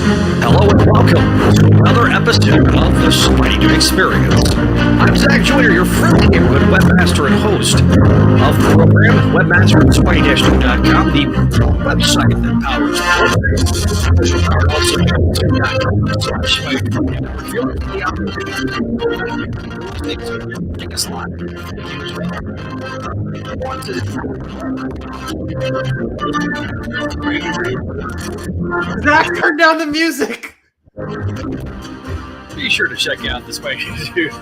Hello and welcome to another episode of the Spideydude Experience. I'm Zach Joyner, your friendly neighborhood webmaster and host of the program, webmaster at Spideydude.com, the website that powers also Zach, turn down the music. Be sure to check out the Spideydude,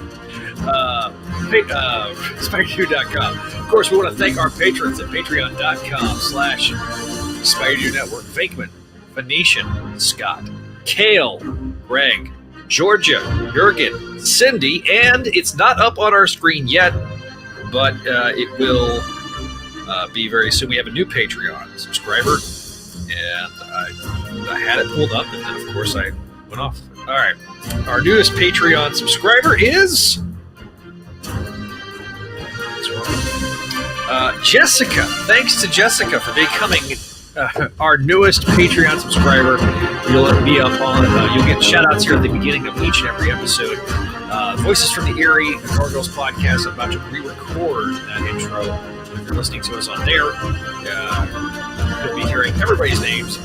Spideydude.com. Of course, we want to thank our patrons at patreon.com/Spideydude Network. Fakeman, Phoenician, Scott, Kale, Greg, Georgia, Jurgen, Cindy, and it's not up on our screen yet, but it will be very soon. We have a new Patreon subscriber, and I had it pulled up, and then, of course, I went off. All right. Our newest Patreon subscriber is Jessica. Thanks to Jessica for becoming our newest Patreon subscriber. You'll be up on, you'll get shout outs here at the beginning of each and every episode. Voices from the Erie, the Gargoyles podcast. I'm about to re-record that intro. If you're listening to us on there, you'll be hearing everybody's names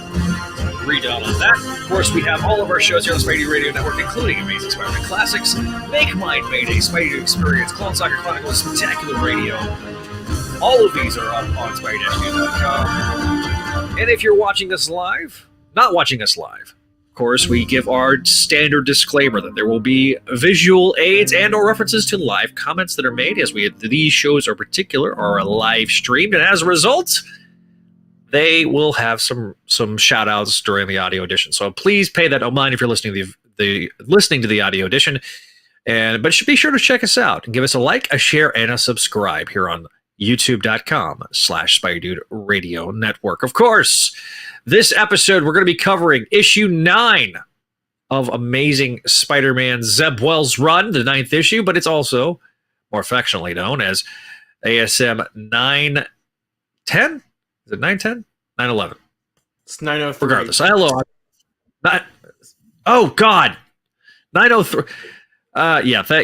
redone on that. Of course, we have all of our shows here on the Spidey Radio Network, including Amazing Spider-Man Classics, Make Mine Mayday, Spideydude Experience, Clone Soccer Chronicles, Spectacular Radio. All of these are up on Spidey-Dude.com. And if you're watching us live, not watching us live, of course, we give our standard disclaimer that there will be visual aids and or references to live comments that are made, as these shows are live streamed, and as a result, they will have some shout outs during the audio edition. So please pay that no mind if you're listening to the audio edition. But be sure to check us out and give us a like, a share, and a subscribe here on youtube.com/Spideydude Radio Network. Of course, this episode we're going to be covering issue 9 of Amazing Spider-Man Zeb Wells' run, the 9th issue, but it's also more affectionately known as ASM 910. Is it 910? 911. It's 903. Regardless. Hello. Oh, God. 903.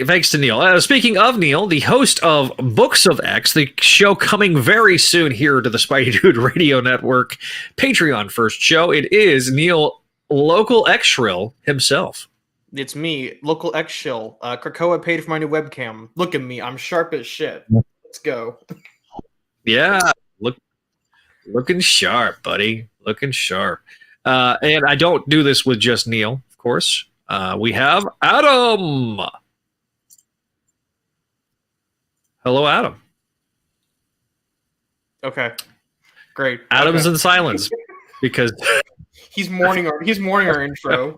Thanks to Neil. Speaking of Neil, the host of Books of X, the show coming very soon here to the Spideydude Radio Network Patreon first show, it is Neil, Local X Shrill himself. It's me, Local X Shill. Krakoa paid for my new webcam. Look at me. I'm sharp as shit. Let's go. Yeah. Looking sharp, buddy. Looking sharp. And I don't do this with just Neil, of course. We have Adam. Hello, Adam. Okay. Great. Adam's in silence because he's mourning our intro.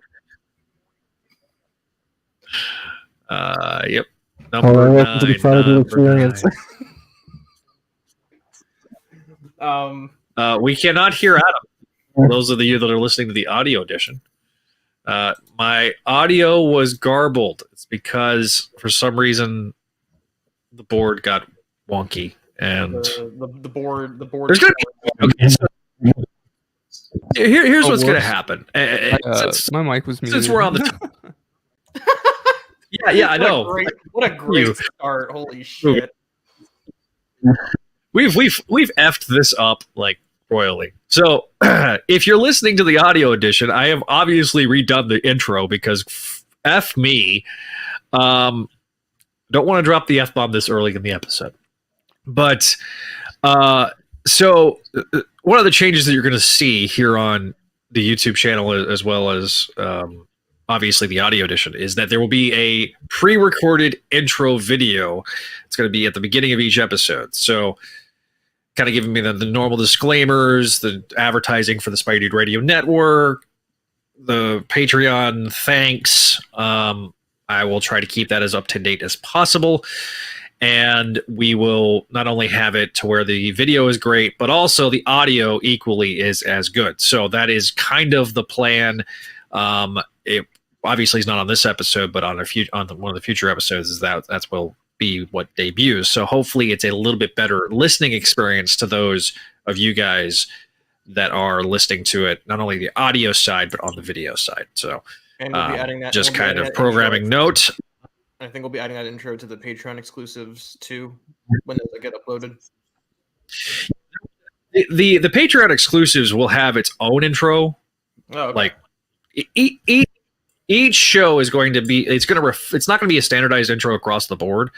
Yep. Number 9. To the Spideydude Experience. We cannot hear Adam. Those of you that are listening to the audio edition. My audio was garbled. It's because for some reason the board got wonky and the board. There's gonna be, okay, so here's what's gonna happen. My mic was muted. Since we're on the yeah, I know. What a great start! Holy shit. We've effed this up like royally. So if you're listening to the audio edition, I have obviously redone the intro because F me. Don't want to drop the F-bomb this early in the episode. But so one of the changes that you're going to see here on the YouTube channel, as well as obviously the audio edition, is that there will be a pre-recorded intro video. It's going to be at the beginning of each episode. So kind of giving me the normal disclaimers, the advertising for the Spideydude Radio Network, the Patreon thanks. I will try to keep that as up to date as possible. And we will not only have it to where the video is great, but also the audio equally is as good. So that is kind of the plan. It obviously is not on this episode, but on one of the future episodes is that's will be what debuts. So hopefully it's a little bit better listening experience to those of you guys that are listening to it, not only the audio side but on the video side. So, and we'll be adding that. Just kind of programming note. I think we'll be adding that intro to the Patreon exclusives too when they get uploaded. The Patreon exclusives will have its own intro. Oh, okay. Like each show is going to be, it's not going to be a standardized intro across the board,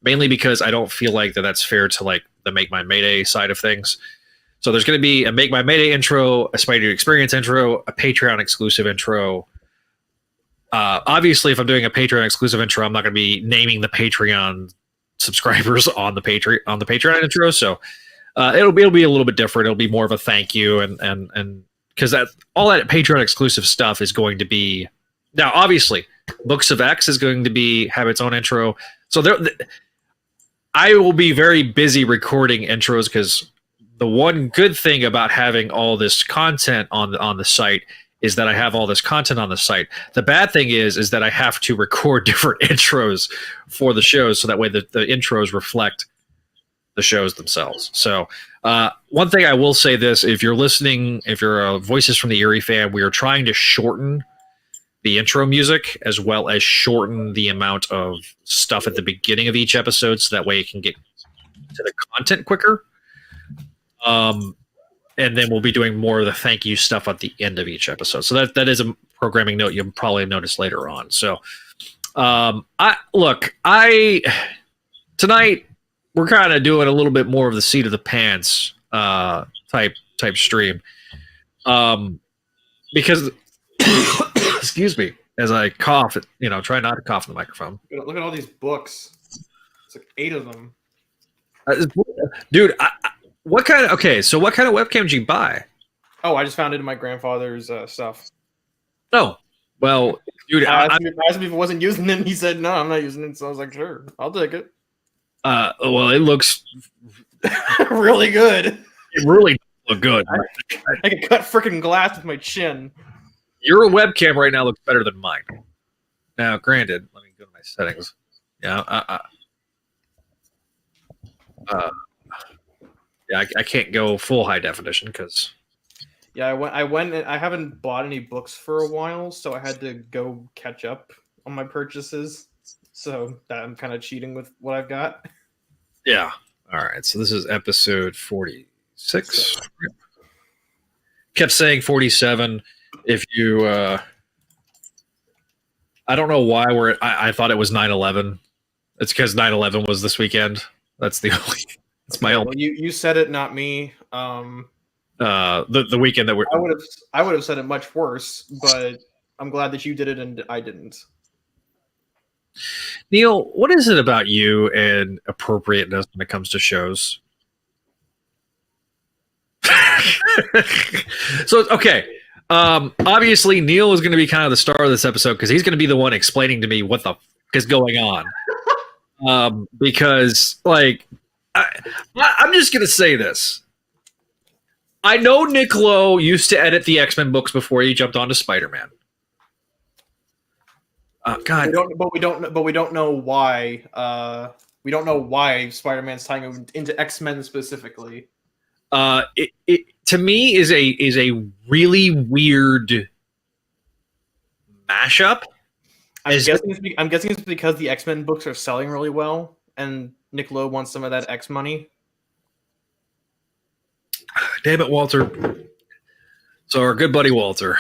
mainly because I don't feel like that's fair to like the Make My Mayday side of things. So there's going to be a Make My Mayday intro, a Spideydude Experience intro, a Patreon exclusive intro. Obviously, if I'm doing a Patreon exclusive intro, I'm not going to be naming the Patreon subscribers on the Patreon intro. So it'll be a little bit different. It'll be more of a thank you, and because all that Patreon exclusive stuff is going to be now. Obviously, Books of X is going to have its own intro. So I will be very busy recording intros, because the one good thing about having all this content on the site is that I have all this content on the site. The bad thing is that I have to record different intros for the shows, so that way the intros reflect the shows themselves. So one thing I will say this, if you're listening, if you're a Voices from the Eerie fan, we are trying to shorten the intro music as well as shorten the amount of stuff at the beginning of each episode, so that way it can get to the content quicker. And then we'll be doing more of the thank you stuff at the end of each episode. So that is a programming note you'll probably notice later on. So tonight we're kind of doing a little bit more of the seat of the pants type stream. Because excuse me, as I cough, try not to cough in the microphone. Look at all these books. It's like 8 of them. Dude, what kind of webcam did you buy? Oh, I just found it in my grandfather's stuff. Oh, well, dude, I asked him if he wasn't using it, and he said, no, I'm not using it. So I was like, sure, I'll take it. Well, it looks really good. It really does look good. I can cut freaking glass with my chin. Your webcam right now looks better than mine. Now, granted, let me go to my settings. Yeah, I can't go full high definition because. Yeah, I went. I haven't bought any books for a while, so I had to go catch up on my purchases. So that I'm kind of cheating with what I've got. Yeah. All right. So this is episode 46. Kept saying 47. If you, I don't know why I thought it was 9/11. It's because 9/11 was this weekend. That's the only. That's my only. Well, you said it, not me. The weekend that I would have said it much worse, but I'm glad that you did it and I didn't. Neil, what is it about you and appropriateness when it comes to shows? So, okay. Obviously, Neil is going to be kind of the star of this episode because he's going to be the one explaining to me what the f is going on. Because, like, I'm just going to say this. I know Nick Lowe used to edit the X-Men books before he jumped onto Spider-Man. God, we don't know why. We don't know why Spider-Man's tying into X-Men specifically. It to me is a really weird mashup. I'm guessing it's because the X-Men books are selling really well, and Nick Lowe wants some of that X money. Damn it, Walter. So our good buddy Walter,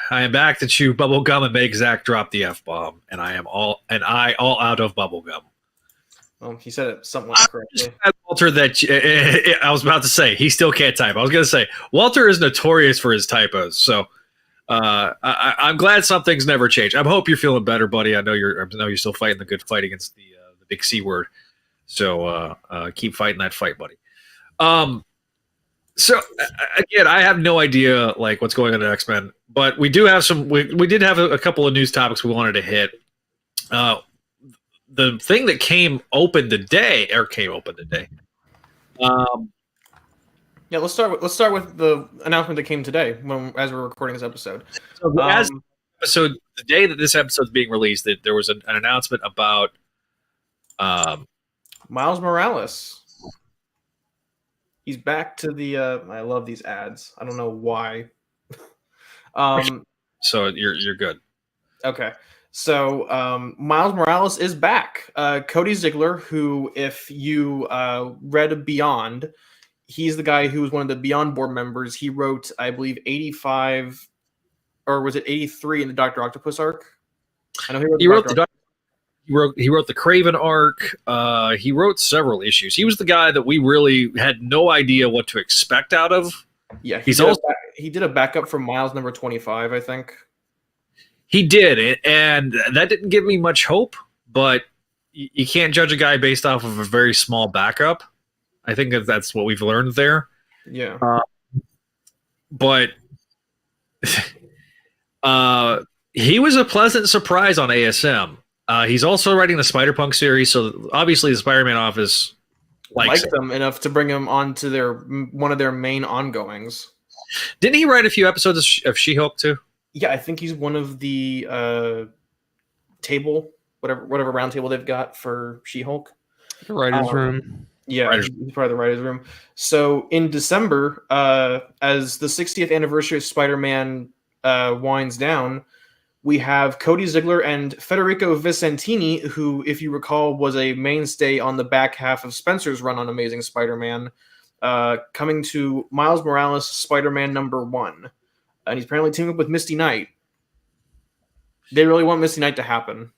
I am back to chew bubble gum and make Zach drop the F-bomb, and I all out of bubble gum. Well, he said it somewhat correctly. Walter, that I was about to say he still can't type. I was going to say Walter is notorious for his typos, so I'm glad some things never change. I hope you're feeling better, buddy. I know you're still fighting the good fight against the big C word. So keep fighting that fight, buddy. So again, I have no idea like what's going on in X-Men, but we do have some. We did have a couple of news topics we wanted to hit. The thing that came open today. Yeah, let's start with the announcement that came today as we're recording this episode. So the day that this episode is being released, that there was an announcement about Miles Morales. He's back to the. I love these ads. I don't know why. So you're good. Okay. So Miles Morales is back. Cody Ziegler, who, if you read Beyond, he's the guy who was one of the Beyond board members. He wrote, I believe, 85, or was it 83 in the Dr. Octopus arc? I know He wrote he wrote the Craven arc. He wrote several issues. He was the guy that we really had no idea what to expect out of. Yeah, he did a backup for Miles number 25, I think. He did, and that didn't give me much hope. But you can't judge a guy based off of a very small backup. I think that's what we've learned there. Yeah. But he was a pleasant surprise on ASM. He's also writing the Spider-Punk series, so obviously the Spider-Man office likes them enough to bring him onto one of their main ongoings. Didn't he write a few episodes of She-Hulk too? Yeah, I think he's one of the table, whatever round table they've got for She-Hulk. The writer's room. Yeah, he's part of the writer's room. So in December, as the 60th anniversary of Spider-Man winds down, we have Cody Ziegler and Federico Vicentini, who, if you recall, was a mainstay on the back half of Spencer's run on Amazing Spider-Man, coming to Miles Morales Spider-Man #1. And he's apparently teaming up with Misty Knight. They really want Misty Knight to happen.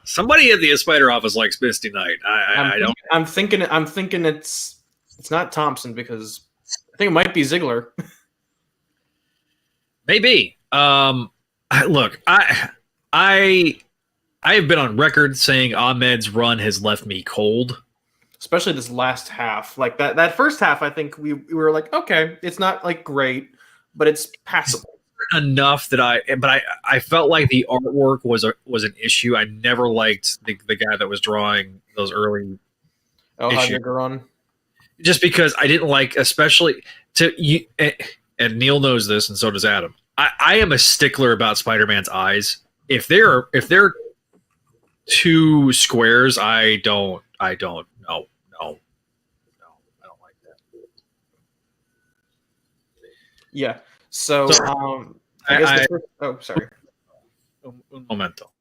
Somebody at the Spider office likes Misty Knight. I'm thinking it's not Thompson, because I think it might be Ziegler. Maybe. Look, I have been on record saying Ahmed's run has left me cold. Especially this last half. Like that first half, I think we were like, okay, it's not like great, but it's passable enough that I felt like the artwork was an issue. I never liked the guy that was drawing those early issues. Javier just because I didn't like, especially to you, and Neil knows this, and so does Adam. I am a stickler about Spider-Man's eyes. If they're two squares, I don't no, I don't like that. Yeah. So I guess sorry. Un momento.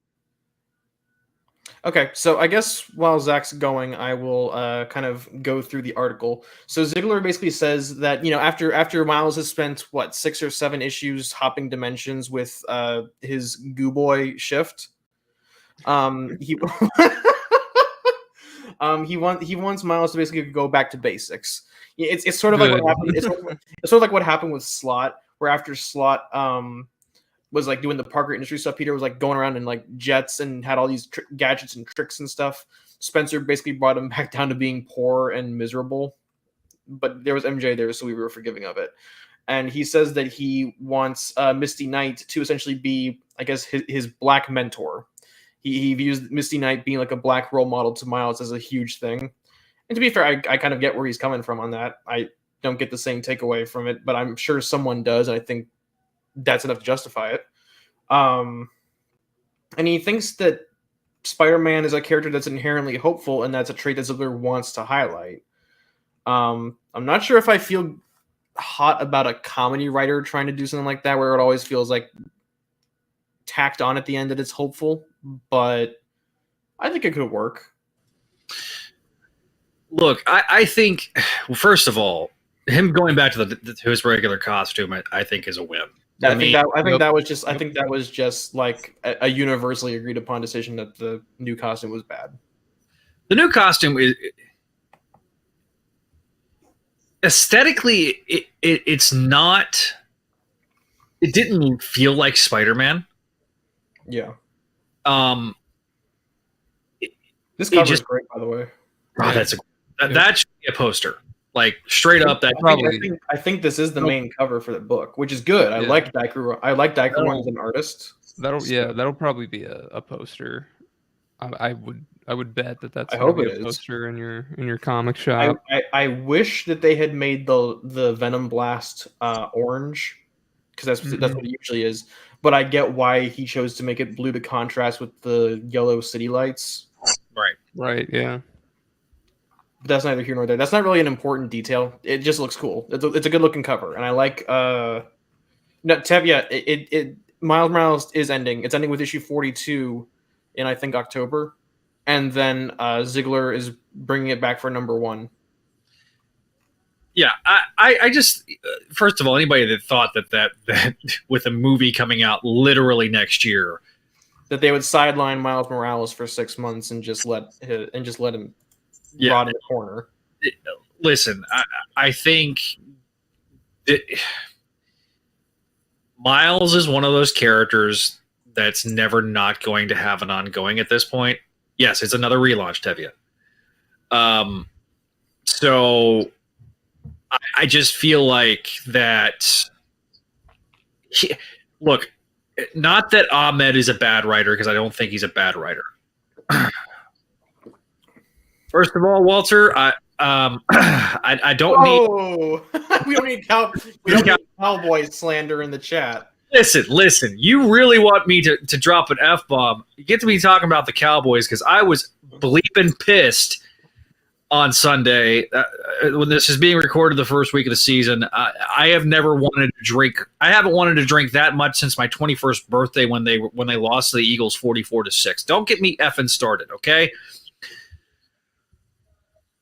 Okay, so I guess while Zach's going, I will kind of go through the article. So Ziegler basically says that, after Miles has spent 6 or 7 issues hopping dimensions with his Goo Boy shift, he he wants Miles to basically go back to basics. It's sort of like what happened. It's sort of like what happened with Slott, where after Slott was like doing the Parker Industries stuff, Peter was like going around in like jets and had all these gadgets and tricks and stuff. Spencer basically brought him back down to being poor and miserable, but there was MJ there, so we were forgiving of it. And he says that he wants Misty Knight to essentially be, I guess, his black mentor. He views Misty Knight being like a black role model to Miles as a huge thing. And to be fair, I kind of get where he's coming from on that. I don't get the same takeaway from it, but I'm sure someone does, and I think that's enough to justify it. And he thinks that Spider-Man is a character that's inherently hopeful, and that's a trait that Ziegler wants to highlight. I'm not sure if I feel hot about a comedy writer trying to do something like that, where it always feels like tacked on at the end that it's hopeful, but I think it could work. Look, I think, well, first of all, him going back to his regular costume, I think, is a whim. I think that was just like a universally agreed upon decision that the new costume was bad. The new costume is aesthetically, it's not. It didn't feel like Spider-Man. Yeah. This cover is great, by the way. Oh, that should be a poster. Like straight up, that probably. I think this is the main cover for the book, which is good. I like Daiku. I like Daiku as an artist. That'll probably be a poster. I would bet that's a poster in your comic shop. I wish that they had made the Venom Blast orange, because that's what it usually is. But I get why he chose to make it blue to contrast with the yellow city lights. Right. Right. Yeah. that's neither here nor there. That's not really an important detail. It just looks cool. It's a good looking cover, and I like. Miles Morales is ending. It's ending with issue 42 in I think October, and then Ziegler is bringing it back for number 1. Yeah, I just first of all, anybody that thought that with a movie coming out literally next year, that they would sideline Miles Morales for 6 months and just let him rot in the corner. Listen, I think Miles is one of those characters that's never not going to have an ongoing at this point. Yes, it's another relaunch, Tevye. So I just feel like that. Look, not that Ahmed is a bad writer, because I don't think he's a bad writer. First of all, Walter, I don't need. We don't need cowboy slander in the chat. Listen. You really want me to drop an F-bomb? You get to me talking about the Cowboys, because I was bleeping pissed on Sunday when this is being recorded the first week of the season. I have never wanted to drink. I haven't wanted to drink that much since my 21st birthday when they lost to the Eagles 44-6. Don't get me effing started, okay?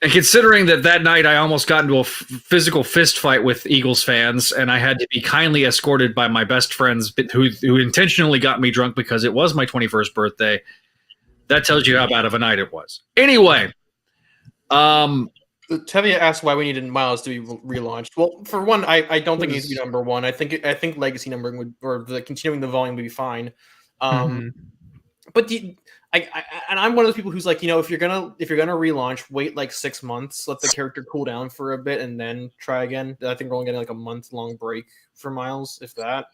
And considering that night I almost got into a physical fist fight with Eagles fans, and I had to be kindly escorted by my best friends who intentionally got me drunk because it was my 21st birthday, that tells you how bad of a night it was. Anyway, Tevye asked why we needed Miles to be relaunched. Well, for one, I don't think he needs to be number 1. I think legacy numbering continuing the volume would be fine. But I'm one of those people who's like, if you're gonna relaunch, wait like 6 months, let the character cool down for a bit, and then try again. I think we're only getting like a month-long break for Miles, if that.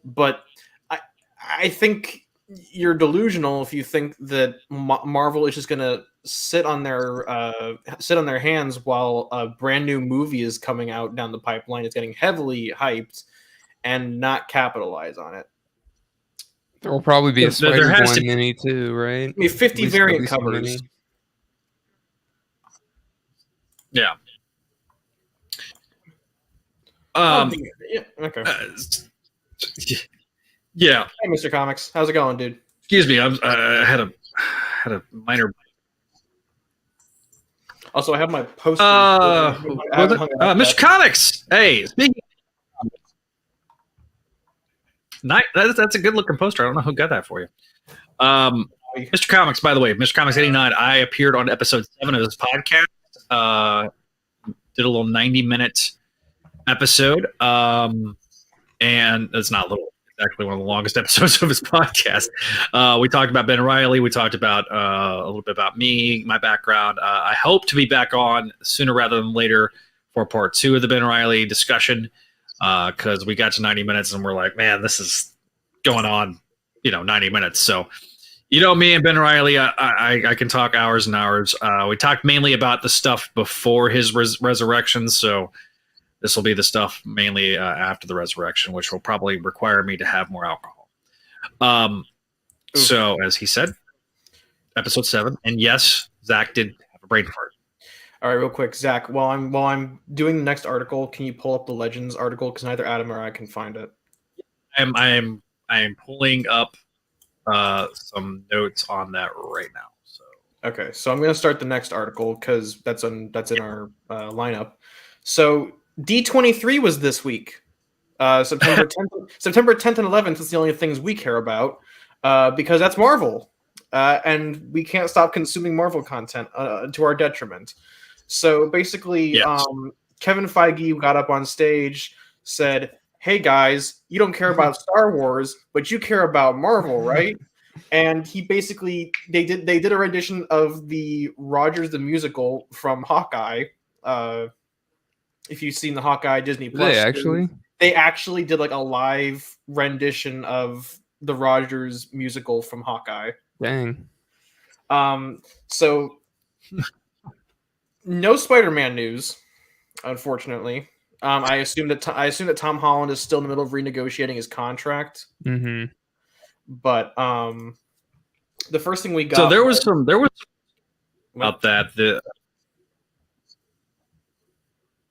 But I think you're delusional if you think that Marvel is just gonna sit on their hands while a brand new movie is coming out down the pipeline. It's getting heavily hyped and not capitalize on it. There will probably be a Spider-Man mini too, right? I mean, 50 variant covers. Yeah. Okay. Yeah. Hey, Mr. Comics, how's it going, dude? Excuse me, I had a minor. Also, I have my poster. Mr. Comics. Hey, speaking. That's a good looking poster. I don't know who got that for you. Mr. Comics, by the way, Mr. Comics 89. I appeared on episode 7 of this podcast. Did a little 90-minute episode. And it's not little. It's actually one of the longest episodes of his podcast. We talked about Ben Reilly. We talked about a little bit about me, my background. I hope to be back on sooner rather than later for part 2 of the Ben Reilly discussion, because we got to 90 minutes and we're like, man, this is going on, 90 minutes. So, me and Ben Reilly, I can talk hours and hours. We talked mainly about the stuff before his resurrection, so this will be the stuff mainly after the resurrection, which will probably require me to have more alcohol. So, as he said, episode 7, and yes, Zach did have a brain fart. All right, real quick, Zach. While I'm doing the next article, can you pull up the Legends article? Because neither Adam or I can find it. I am pulling up some notes on that right now. So okay, so I'm going to start the next article because that's in our lineup. So D23 was this week. September 10th and 11th is the only things we care about because that's Marvel, and we can't stop consuming Marvel content to our detriment. So basically, yes. Kevin Feige got up on stage, said, "Hey guys, you don't care about Star Wars, but you care about Marvel, right?" And he basically they did a rendition of the Rogers the Musical from Hawkeye. If you've seen the Hawkeye Disney Plus, they actually did like a live rendition of the Rogers musical from Hawkeye. Dang. So no Spider-Man news, unfortunately. I assume that Tom Holland is still in the middle of renegotiating his contract. Mm-hmm. But the first thing we got. So there was about that.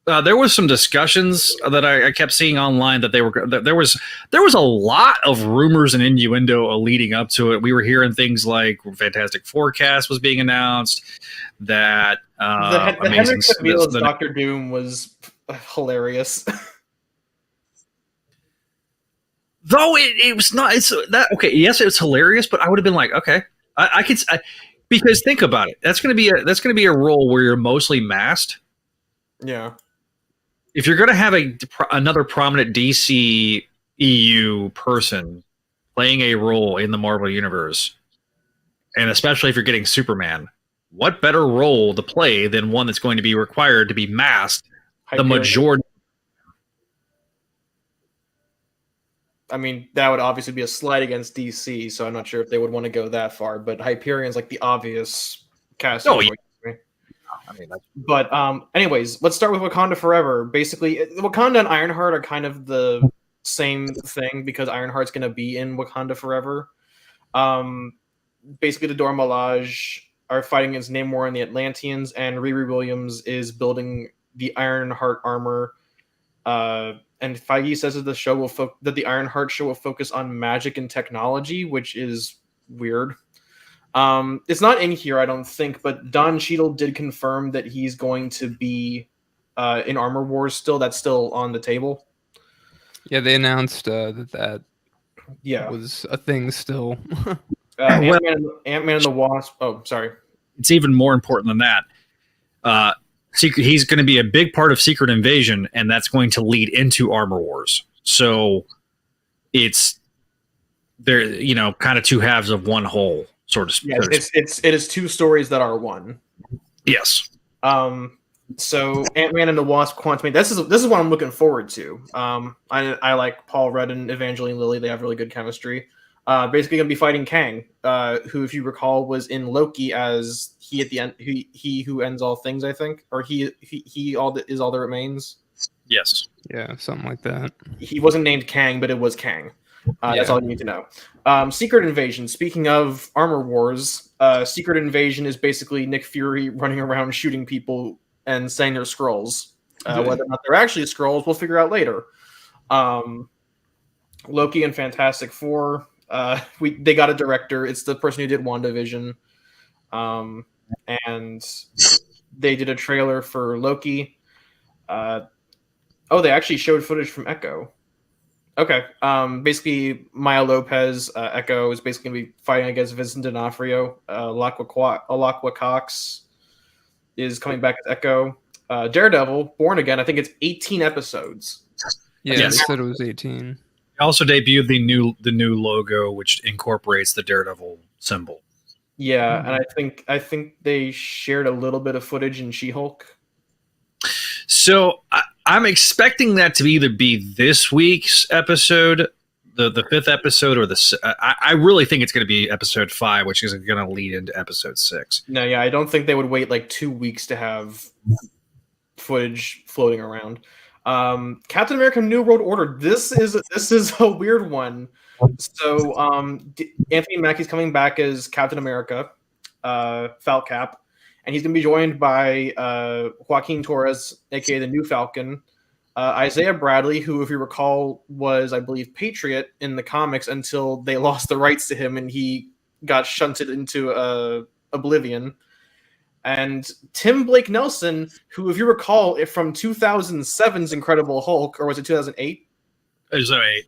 There was some discussions that I kept seeing online that there was a lot of rumors and innuendo leading up to it. We were hearing things like Fantastic Forecast was being announced. That the Henry Cavill's Doctor Doom was hilarious. Though it was not. It's that okay. Yes, it was hilarious, but I would have been like, okay, I could because think about it. That's gonna be a role where you're mostly masked. Yeah. If you're gonna have another prominent DC EU person playing a role in the Marvel universe, and especially if you're getting Superman, what better role to play than one that's going to be required to be masked the majority? I mean, that would obviously be a slight against DC, so I'm not sure if they would want to go that far. But Hyperion's like the obvious cast. Oh, yeah. I mean, but anyways, let's start with Wakanda Forever. Basically, Wakanda and Ironheart are kind of the same thing because Ironheart's going to be in Wakanda Forever. Basically, the Dora Milaje are fighting against Namor and the Atlanteans, and Riri Williams is building the Ironheart armor. And Feige says that the show that the Ironheart show will focus on magic and technology, which is weird. It's not in here, I don't think, but Don Cheadle did confirm that he's going to be in Armor Wars still. That's still on the table. Yeah, they announced that was a thing still. Ant-Man and the Wasp. Oh, sorry. It's even more important than that. He's going to be a big part of Secret Invasion, and that's going to lead into Armor Wars. So it's there, kind of two halves of one whole, sort of. Yeah, it is two stories that are one. Yes. So Ant-Man and the Wasp: Quantumania. This is what I'm looking forward to. I like Paul Rudd and Evangeline Lilly. They have really good chemistry. Basically going to be fighting Kang, who, if you recall, was in Loki as he at the end, he who ends all things, I think, or he all that is all that remains. Yes. Yeah, something like that. He wasn't named Kang, but it was Kang. That's all you need to know. Secret Invasion. Speaking of Armor Wars, Secret Invasion is basically Nick Fury running around shooting people and saying they're Skrulls. Whether or not they're actually Skrulls, we'll figure out later. Loki and Fantastic Four. They got a director. It's the person who did WandaVision. And they did a trailer for Loki. They actually showed footage from Echo. Okay. Basically, Maya Lopez, Echo, is basically going to be fighting against Vincent D'Onofrio. Alakwa Cox is coming back as Echo. Daredevil, Born Again, I think it's 18 episodes. Yeah, yes. They said it was 18. They also debuted the new logo, which incorporates the Daredevil symbol. Yeah, and I think they shared a little bit of footage in She-Hulk. So I'm expecting that to either be this week's episode, the fifth episode, or I really think it's going to be episode 5, which is going to lead into episode 6. No, yeah, I don't think they would wait like 2 weeks to have footage floating around. Captain America: New World Order. This is a weird one. So Anthony Mackie's coming back as Captain America, Falcap, and he's going to be joined by Joaquin Torres, aka the New Falcon, Isaiah Bradley, who, if you recall, was, I believe, Patriot in the comics until they lost the rights to him and he got shunted into oblivion. And Tim Blake Nelson, who, if you recall, from 2007's Incredible Hulk, or was it 2008? It was 2008.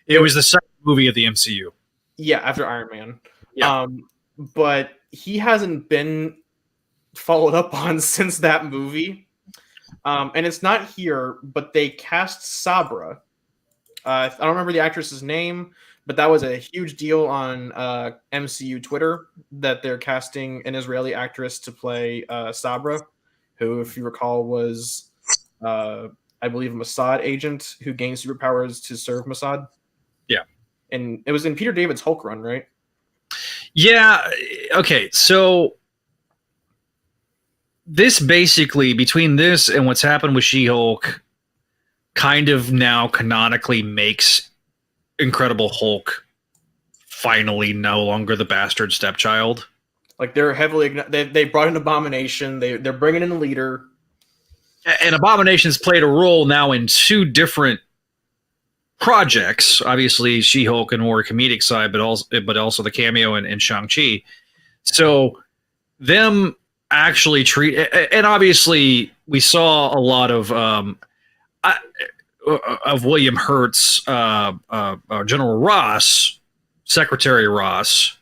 It was the second movie of the MCU. Yeah, after Iron Man. Yeah. But he hasn't been followed up on since that movie. And it's not here, but they cast Sabra. I don't remember the actress's name, but that was a huge deal on MCU Twitter that they're casting an Israeli actress to play Sabra, who, if you recall, was, I believe, a Mossad agent who gained superpowers to serve Mossad. Yeah. And it was in Peter David's Hulk run, right? Yeah. Okay. So this basically, between this and what's happened with She-Hulk, kind of now canonically makes Incredible Hulk finally no longer the bastard stepchild. Like, they're heavily, they brought in Abomination. They're bringing in a leader. And Abomination's played a role now in 2 different projects. Obviously, She-Hulk and more comedic side, but also the cameo in Shang-Chi. So them actually treat, and obviously we saw a lot of William Hurt's General Ross, Secretary Ross,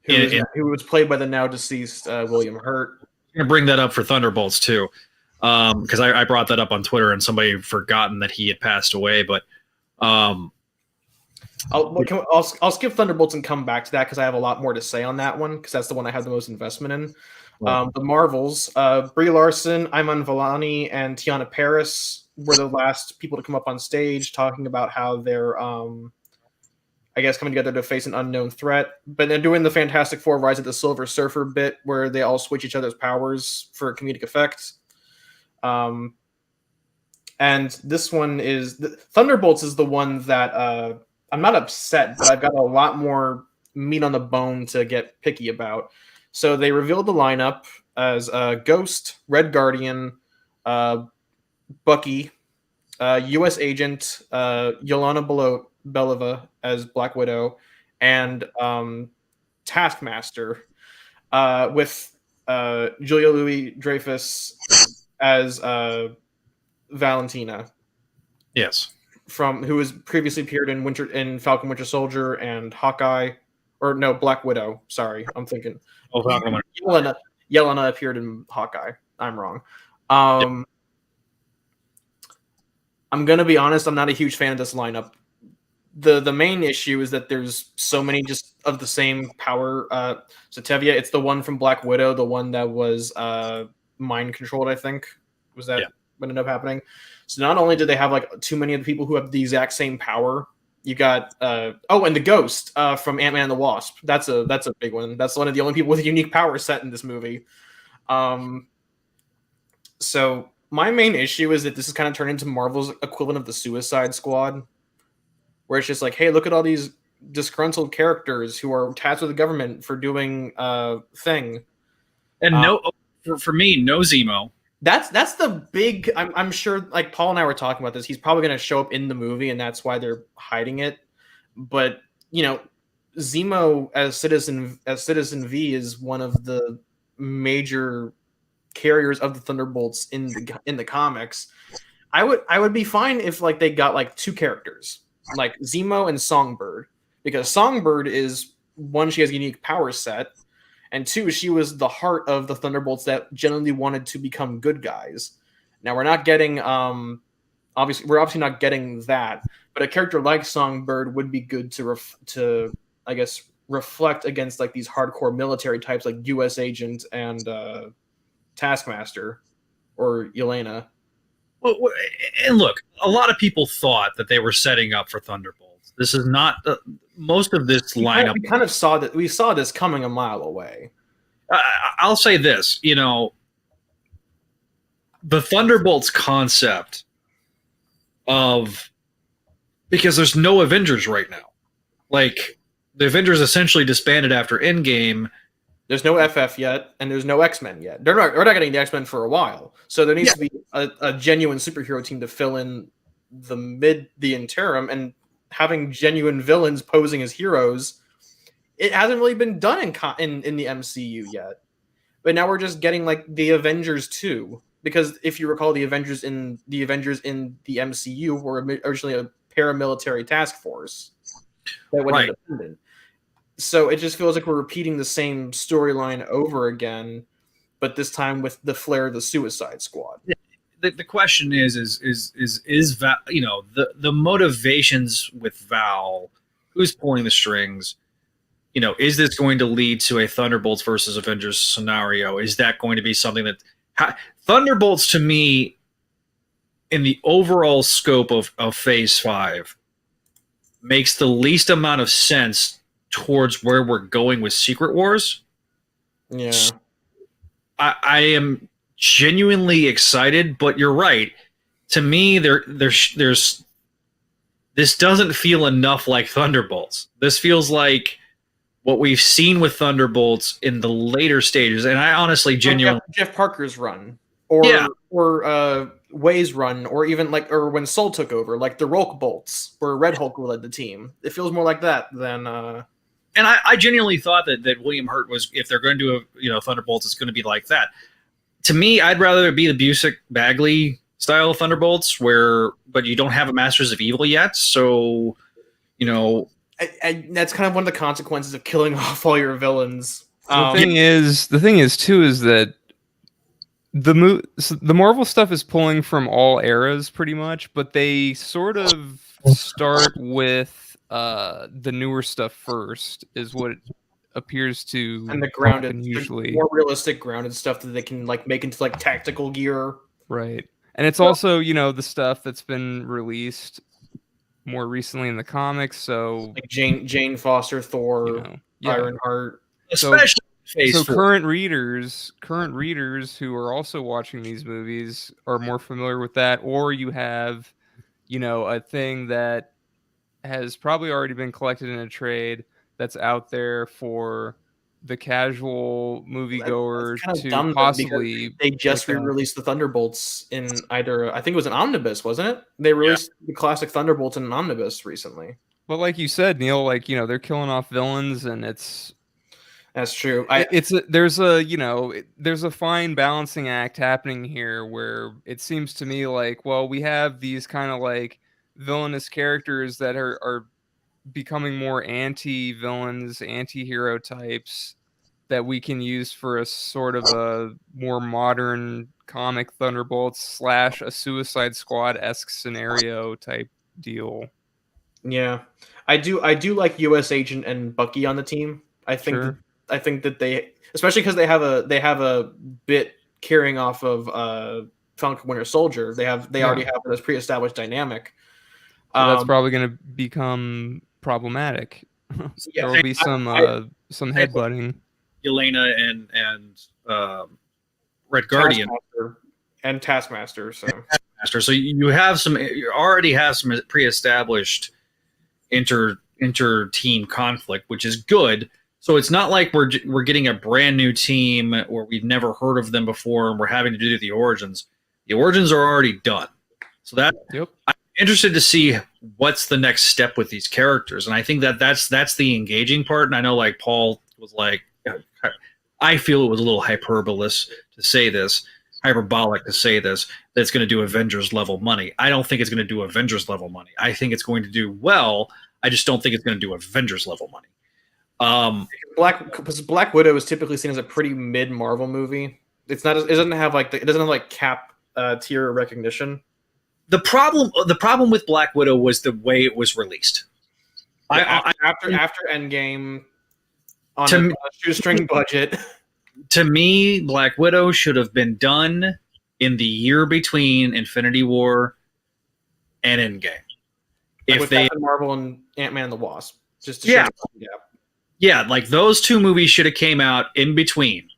who was played by the now deceased William Hurt. I'm gonna bring that up for Thunderbolts too, because I brought that up on Twitter and somebody had forgotten that he had passed away. But I'll skip Thunderbolts and come back to that because I have a lot more to say on that one because that's the one I have the most investment in. The Marvels, Brie Larson, Iman Vellani, and Tiana Paris were the last people to come up on stage talking about how they're, I guess, coming together to face an unknown threat. But they're doing the Fantastic Four Rise of the Silver Surfer bit where they all switch each other's powers for comedic effect. And this one is Thunderbolts is the one that I'm not upset, but I've got a lot more meat on the bone to get picky about. So they revealed the lineup as Ghost, Red Guardian, Bucky, U.S. Agent, Yelena Belova as Black Widow, and Taskmaster, with Julia Louis-Dreyfus as Valentina. yes, who has previously appeared in Falcon Winter Soldier and Hawkeye, or no, Black Widow. Sorry, I'm thinking. Oh, Falcon Yelena appeared in Hawkeye. I'm wrong. Yep. I'm gonna be honest. I'm not a huge fan of this lineup. The main issue is that there's so many just of the same power. So Tevye, it's the one from Black Widow, the one that was mind controlled. I think was that what ended up happening. So not only did they have like too many of the people who have the exact same power, you got and the Ghost from Ant-Man and the Wasp. That's a big one. That's one of the only people with a unique power set in this movie. So my main issue is that this is kind of turned into Marvel's equivalent of the Suicide Squad, where it's just like, hey, look at all these disgruntled characters who are tasked with the government for doing thing. And for me, no Zemo. That's the big. I'm sure. Like Paul and I were talking about this. He's probably going to show up in the movie, and that's why they're hiding it. But Zemo as Citizen V is one of the major carriers of the Thunderbolts in the comics. I would be fine if like they got like 2 characters, like Zemo and Songbird, because Songbird is one, she has a unique power set. And 2, she was the heart of the Thunderbolts that genuinely wanted to become good guys. Now we're not getting, obviously not getting that, but a character like Songbird would be good to I guess reflect against like these hardcore military types like U.S. Agent and Taskmaster or Yelena. Well, and look, a lot of people thought that they were setting up for Thunderbolts. This is not most of this lineup. We kind of saw that. We saw this coming a mile away. I'll say this, the Thunderbolts concept because there's no Avengers right now. Like the Avengers essentially disbanded after Endgame. There's no FF yet, and there's no X-Men yet. We're not getting the X-Men for a while. So there needs to be a genuine superhero team to fill in the interim, and having genuine villains posing as heroes, it hasn't really been done in the MCU yet. But now we're just getting like the Avengers 2, because if you recall, the Avengers in the MCU were originally a paramilitary task force that went independent. So it just feels like we're repeating the same storyline over again, but this time with the flair of the Suicide Squad. The question is Val, the motivations with Val, who's pulling the strings? Is this going to lead to a Thunderbolts versus Avengers scenario? Is that going to be something that Thunderbolts, to me, in the overall scope of Phase 5, makes the least amount of sense towards where we're going with Secret Wars? Yeah. I am genuinely excited, but you're right. To me, there's this doesn't feel enough like Thunderbolts. This feels like what we've seen with Thunderbolts in the later stages, and I honestly genuinely Jeff Parker's run, or Way's run, or even or when Soul took over, like the Rolk bolts, where Red Hulk led the team. It feels more like that than. And I genuinely thought that William Hurt was, if they're going to do Thunderbolts, it's going to be like that. To me, I'd rather it be the Busick Bagley style of Thunderbolts, but you don't have a Masters of Evil yet, so that's kind of one of the consequences of killing off all your villains. The thing is too is that the Marvel stuff is pulling from all eras pretty much, but they sort of start with the newer stuff first, is what it appears to, and the grounded, usually the more realistic grounded stuff that they can make into tactical gear, right? And it's also the stuff that's been released more recently in the comics, so like Jane Foster, Thor, Ironheart, especially. So current readers who are also watching these movies are more familiar with that, or you have, a thing that has probably already been collected in a trade that's out there for the casual moviegoer to possibly. They just re-released the Thunderbolts in either, I think it was an omnibus, wasn't it? They released the classic Thunderbolts in an omnibus recently. But like you said, Neil, they're killing off villains, and that's true. There's a fine balancing act happening here, where it seems to me like, well, we have these kind of villainous characters that are becoming more anti-villains, anti-hero types that we can use for a sort of a more modern comic Thunderbolts / a Suicide Squad-esque scenario type deal. Yeah, I do like US Agent and Bucky on the team. I think. Sure. I think that they, especially because they have a bit carrying off of Falcon Winter Soldier. They already have this pre-established dynamic. So that's probably going to become problematic. There will be some headbutting. Elena and Red Guardian and Taskmaster. So you already have some pre-established inter-team conflict, which is good. So it's not like we're getting a brand new team where we've never heard of them before and we're having to do the origins. The origins are already done. So I'm interested to see what's the next step with these characters. And I think that's the engaging part. And I know Paul was I feel it was a little hyperbolic to say this, that it's going to do Avengers level money. I don't think it's going to do Avengers level money. I think it's going to do well. I just don't think it's going to do Avengers level money. Black Widow is typically seen as a pretty mid Marvel movie. It doesn't have cap tier recognition. The problem with Black Widow was the way it was released. After Endgame, on a shoestring budget. To me, Black Widow should have been done in the year between Infinity War and Endgame. With Captain Marvel and Ant-Man and the Wasp, just to show the gap. Yeah, those two movies should have came out in between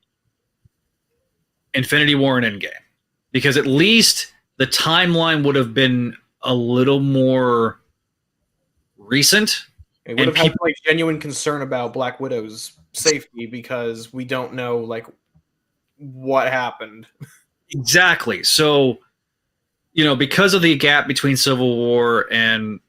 Infinity War and Endgame, because at least the timeline would have been a little more recent. It would have had genuine concern about Black Widow's safety, because we don't know what happened. Exactly. So, because of the gap between Civil War and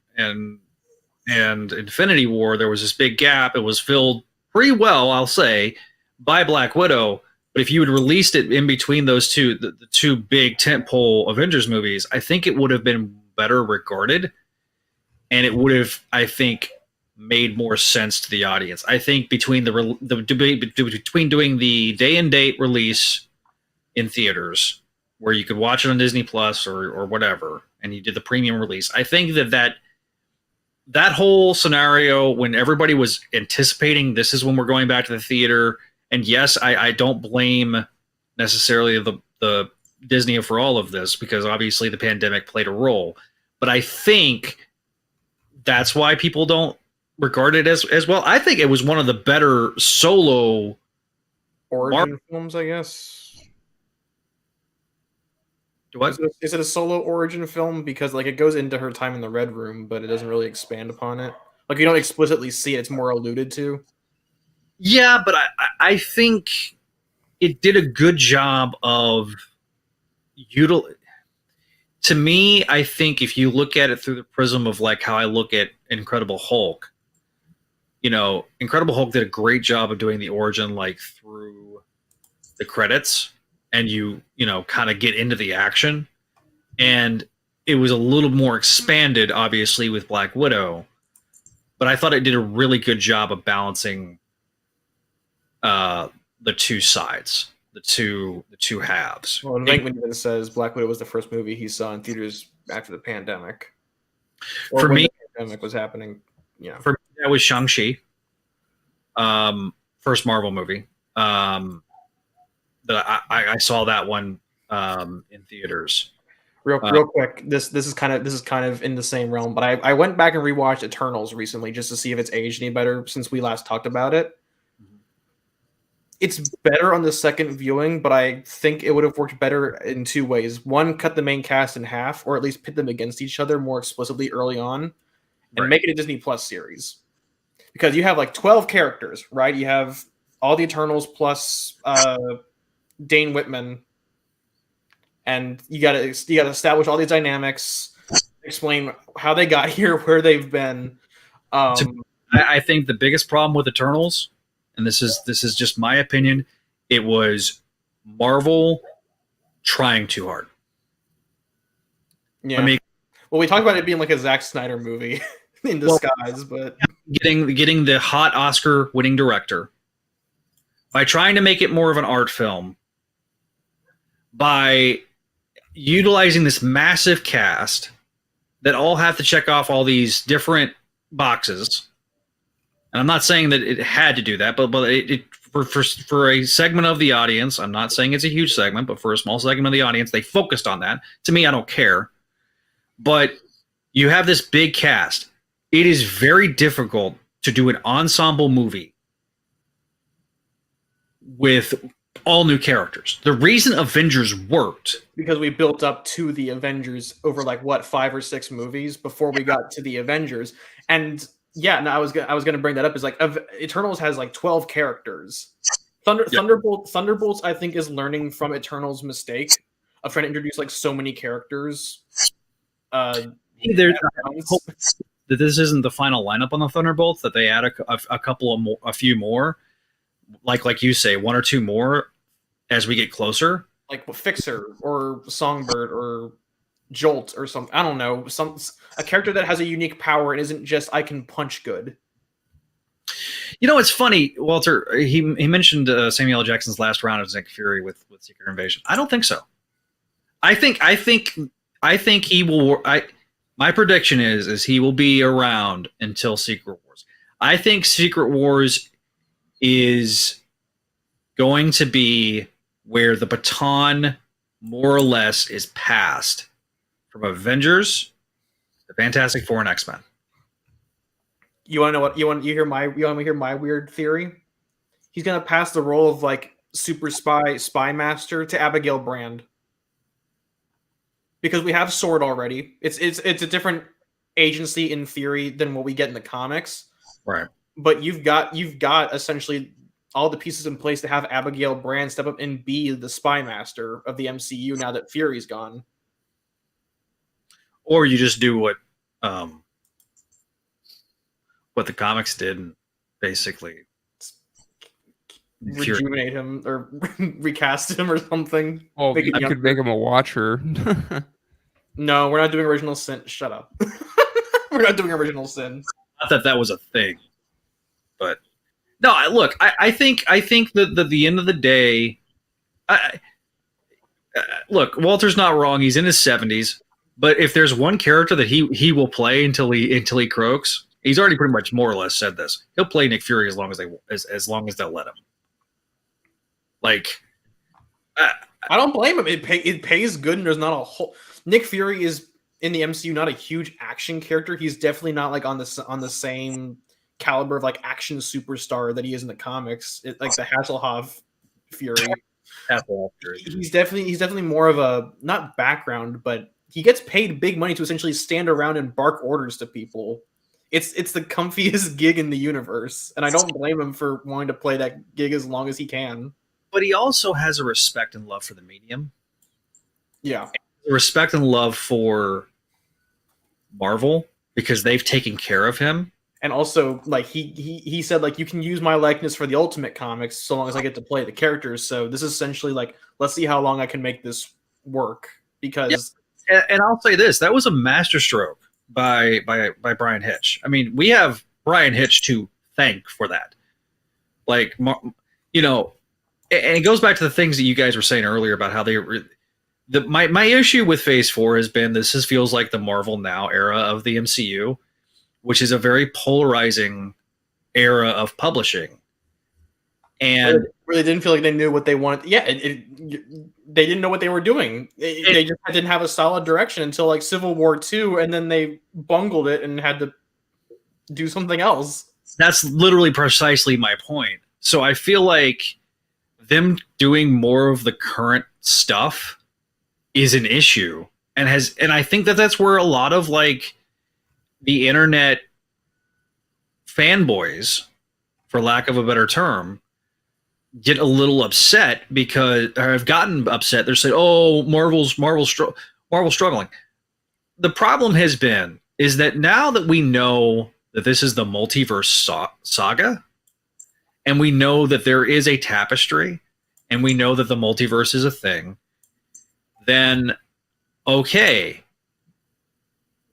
Infinity War, there was this big gap. It was filled pretty well, I'll say, by Black Widow. But if you had released it in between those two, the two big tentpole Avengers movies, I think it would have been better regarded, and it would have, I think, made more sense to the audience. I think between the debate between doing the day and date release in theaters, where you could watch it on Disney Plus or whatever, and you did the premium release, I think that whole scenario, when everybody was anticipating this is when we're going back to the theater, and yes, I don't blame necessarily the Disney for all of this, because obviously the pandemic played a role, but I think that's why people don't regard it as well. I think it was one of the better solo origin films, I guess. What? Is it a solo origin film? Because it goes into her time in the Red Room, but it doesn't really expand upon it. You don't explicitly see it; it's more alluded to. Yeah, but I think it did a good job of, to me, I think if you look at it through the prism of like how I look at Incredible Hulk, Incredible Hulk did a great job of doing the origin like through the credits, and you kind of get into the action, and it was a little more expanded, obviously, with Black Widow, but I thought it did a really good job of balancing the two sides, the two halves. Well, and Venkman even says Black Widow was the first movie he saw in theaters after the pandemic. Or for when me, the pandemic was happening. Yeah. For me, that was Shang-Chi, first Marvel movie. That I saw that one in theaters. Real quick, this is kind of in the same realm, but I went back and rewatched Eternals recently just to see if it's aged any better since we last talked about it. It's better on the second viewing, but I think it would have worked better in two ways. One, cut the main cast in half, or at least pit them against each other more explicitly early on, and make it a Disney Plus series. Because you have like 12 characters, right? You have all the Eternals plus Dane Whitman, and you gotta establish all these dynamics, explain how they got here, where they've been. I think the biggest problem with Eternals, and this is just my opinion, it was Marvel trying too hard. Yeah. Well, we talked about it being like a Zack Snyder movie in disguise, but getting the hot Oscar-winning director by trying to make it more of an art film, by utilizing this massive cast that all have to check off all these different boxes. And I'm not saying that it had to do that, but for a segment of the audience, I'm not saying it's a huge segment, but for a small segment of the audience, they focused on that. To me, I don't care. But you have this big cast. It is very difficult to do an ensemble movie with all new characters. The reason Avengers worked, because we built up to the Avengers over 5 or 6 movies before we got to the Avengers. And yeah, no, I was gonna bring that up. Is Eternals has 12 characters. Thunderbolts, I think, is learning from Eternals' mistake of trying to introduce so many characters. That this isn't the final lineup on the Thunderbolts. That they add a few more, like you say, 1 or 2 more as we get closer, like Fixer or Songbird or Jolt or something. I don't know, a character that has a unique power and isn't just I can punch good. It's funny, Walter. He mentioned Samuel L. Jackson's last round as Nick Fury with Secret Invasion. I don't think so. I think he will. My prediction is he will be around until Secret Wars. I think Secret Wars is going to be where the baton more or less is passed from Avengers, the Fantastic Four, and X-Men. You want to know what you want to hear my weird theory? He's gonna pass the role of super spy master to Abigail Brand. Because we have Sword already. It's a different agency in theory than what we get in the comics. Right. But you've got essentially all the pieces in place to have Abigail Brand step up and be the spy master of the MCU now that Fury's gone. Or you just do what the comics did and basically rejuvenate him or recast him or something. Oh, I could make him a Watcher. No, we're not doing Original Sin. Shut up. We're not doing Original Sin. Not that was a thing, but no. Look, I think that at the end of the day, look, Walter's not wrong. He's in his 70s, but if there's one character that he will play until he croaks, he's already pretty much more or less said this. He'll play Nick Fury as long as they'll let him. I don't blame him. It pays good, and there's not a whole. Nick Fury is in the MCU not a huge action character. He's definitely not on the same caliber of action superstar that he is in the comics. The Hasselhoff Fury. He's definitely more of a not background, but he gets paid big money to essentially stand around and bark orders to people. It's the comfiest gig in the universe, and I don't blame him for wanting to play that gig as long as he can. But he also has a respect and love for the medium. Yeah. Respect and love for Marvel because they've taken care of him. And also, like he said, like, you can use my likeness for the Ultimate Comics so long as I get to play the characters. So this is essentially like, let's see how long I can make this work. Because and I'll say this, that was a masterstroke by Brian Hitch. I mean, we have Brian Hitch to thank for that. Like, you know, and it goes back to the things that you guys were saying earlier about how my issue with Phase 4 has been this feels like the Marvel Now era of the MCU, which is a very polarizing era of publishing. And really didn't feel like they knew what they wanted. Yeah, they didn't know what they were doing. They just didn't have a solid direction until like Civil War 2, and then they bungled it and had to do something else. That's literally precisely my point. So I feel like them doing more of the current stuff is an issue, and I think that's where a lot of like the internet fanboys, for lack of a better term, get a little upset because, or have gotten upset. They're saying, "Oh, Marvel's struggling." The problem has been is that now that we know that this is the multiverse saga, and we know that there is a tapestry, and we know that the multiverse is a thing, then okay.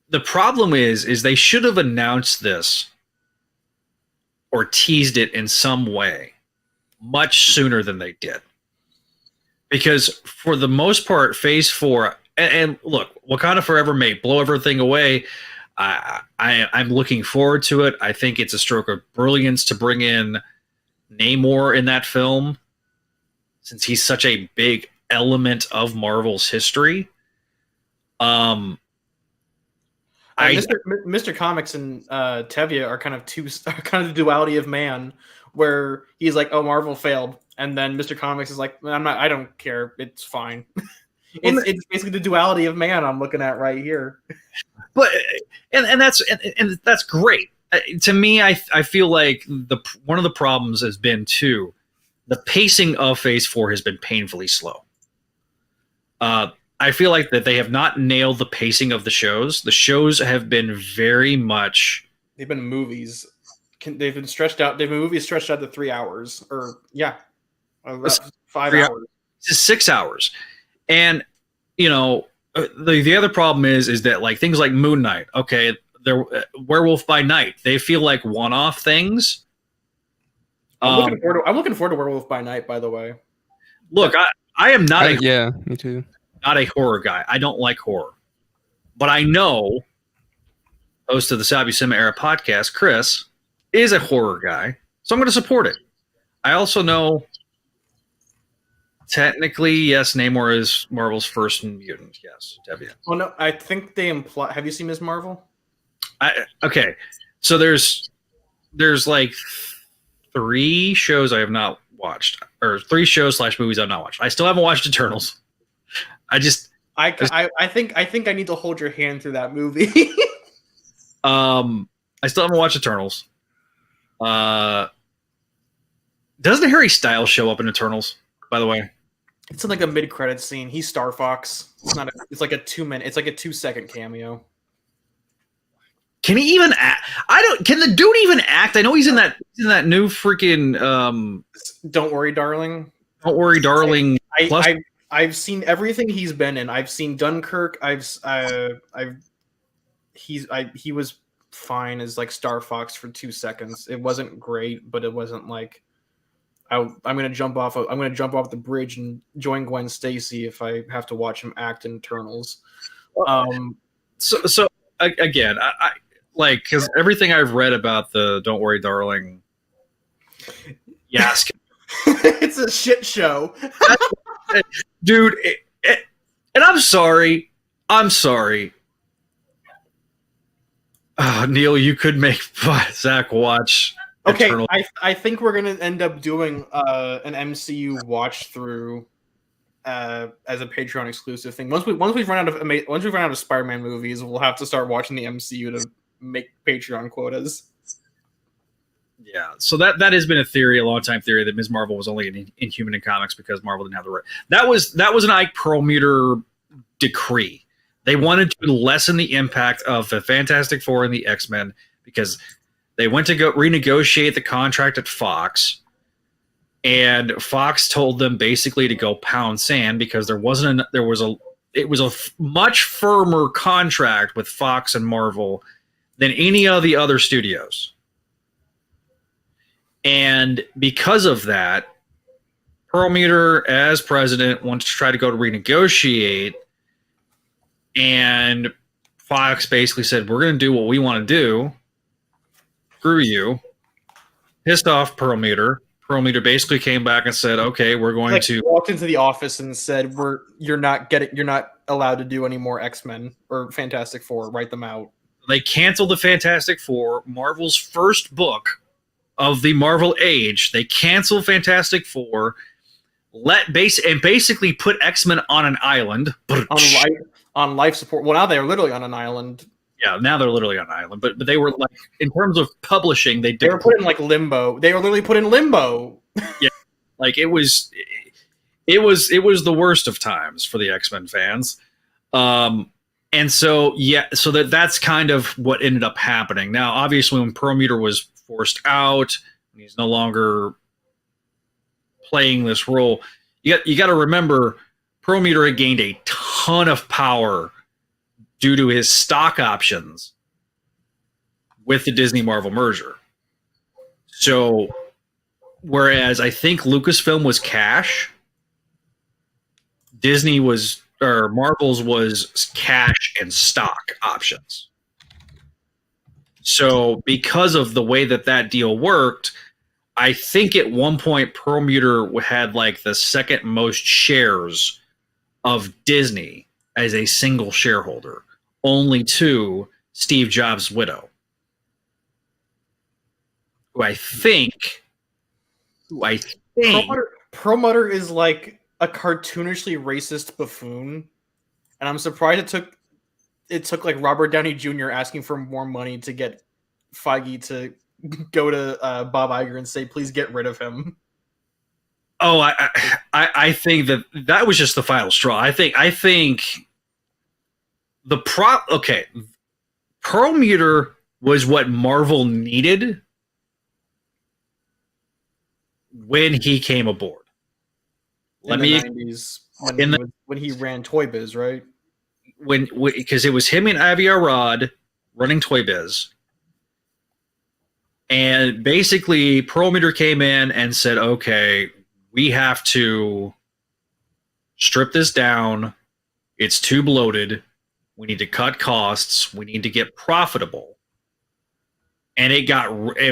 The problem is they should have announced this or teased it in some way much sooner than they did. Because for the most part, Phase 4, and look, Wakanda Forever may blow everything away. I'm looking forward to it. I think it's a stroke of brilliance to bring in Namor in that film, since he's such a big element of Marvel's history. Mr. Comics and Tevye are kind of the duality of man, where he's like, "Oh, Marvel failed," and then Mr. Comics is like, I don't care. It's fine." It's basically the duality of man I'm looking at right here. But and that's great. To me, I feel like one of the problems has been too, the pacing of Phase 4 has been painfully slow. I feel like that they have not nailed the pacing of the shows. The shows have been very much. They've been movies. They've been stretched out. They've been movies stretched out to 3 hours, or 5 hours. It's 6 hours, and you know the other problem is that like things like Moon Knight. Okay, they're Werewolf by Night. They feel like one-off things. I'm looking forward to Werewolf by Night. By the way, look, I am not. Yeah, me too. Not a horror guy. I don't like horror. But I know host of the Sabu Cinema Era podcast, Chris, is a horror guy. So I'm going to support it. I also know technically, yes, Namor is Marvel's first mutant. Yes, Deviant. Well, no, I think they imply. Have you seen Ms. Marvel? Okay. So there's like 3 shows I have not watched, or 3 shows / movies I've not watched. I still haven't watched Eternals. I think I need to hold your hand through that movie. I still haven't watched Eternals. Doesn't Harry Styles show up in Eternals, by the way? It's in like a mid-credit scene. He's Star Fox. It's like a 2-minute. It's like a 2-second cameo. Can he even act? Can the dude even act? I know he's in that new freaking Don't Worry, Darling. Don't Worry, Darling. I've seen everything he's been in. I've seen Dunkirk. He was fine as like Star Fox for 2 seconds. It wasn't great, but it wasn't like I'm gonna jump off the bridge and join Gwen Stacy if I have to watch him act in Eternals. So again, I like, because everything I've read about the Don't Worry, Darling, yes, it's a shit show. Dude, and I'm sorry. Neil, you could make Zach watch. Okay, Eternal. I think we're gonna end up doing an MCU watch through as a Patreon exclusive thing. Once we've run out of Spider-Man movies, we'll have to start watching the MCU to make Patreon quotas. Yeah, so that has been a long time theory that Ms. Marvel was only an Inhuman in comics because Marvel didn't have the right. That was an Ike Perlmutter decree. They wanted to lessen the impact of the Fantastic Four and the X-Men because they went to go renegotiate the contract at Fox, and Fox told them basically to go pound sand because it was a much firmer contract with Fox and Marvel than any of the other studios. And because of that, Perlmutter, as president, wants to try to go to renegotiate, and Fox basically said, we're going to do what we want to do. Screw you. Pissed off Perlmutter. Perlmutter basically came back and said, okay, we're going to... walked into the office and said, you're not allowed to do any more X-Men or Fantastic Four. Write them out. They canceled the Fantastic Four, Marvel's first book of the Marvel Age. They canceled Fantastic Four, and basically put X-Men on an island. On life support. Well, now they're literally on an island. Yeah, now they're literally on an island. But they were like, in terms of publishing, they were put in like limbo. They were literally put in limbo. Yeah, like it was the worst of times for the X-Men fans. And so that's kind of what ended up happening. Now, obviously, when Perlmutter was forced out, he's no longer playing this role. You got to remember, Perlmutter had gained a ton of power due to his stock options with the Disney Marvel merger. So, whereas I think Lucasfilm was cash, Marvel's was cash and stock options. So because of the way that deal worked, I think at one point Perlmutter had like the second most shares of Disney as a single shareholder, only to Steve Jobs' widow, who I think Perlmutter is like a cartoonishly racist buffoon, and I'm surprised it took like Robert Downey Jr. asking for more money to get Feige to go to Bob Iger and say, please get rid of him. Oh, I think that was just the final straw. I think Perlmutter was what Marvel needed when he came aboard. In the 90s, when he ran Toy Biz, right? Because it was him and Avi Arad running Toy Biz. And basically, Perlmutter came in and said, okay, we have to strip this down. It's too bloated. We need to cut costs. We need to get profitable. And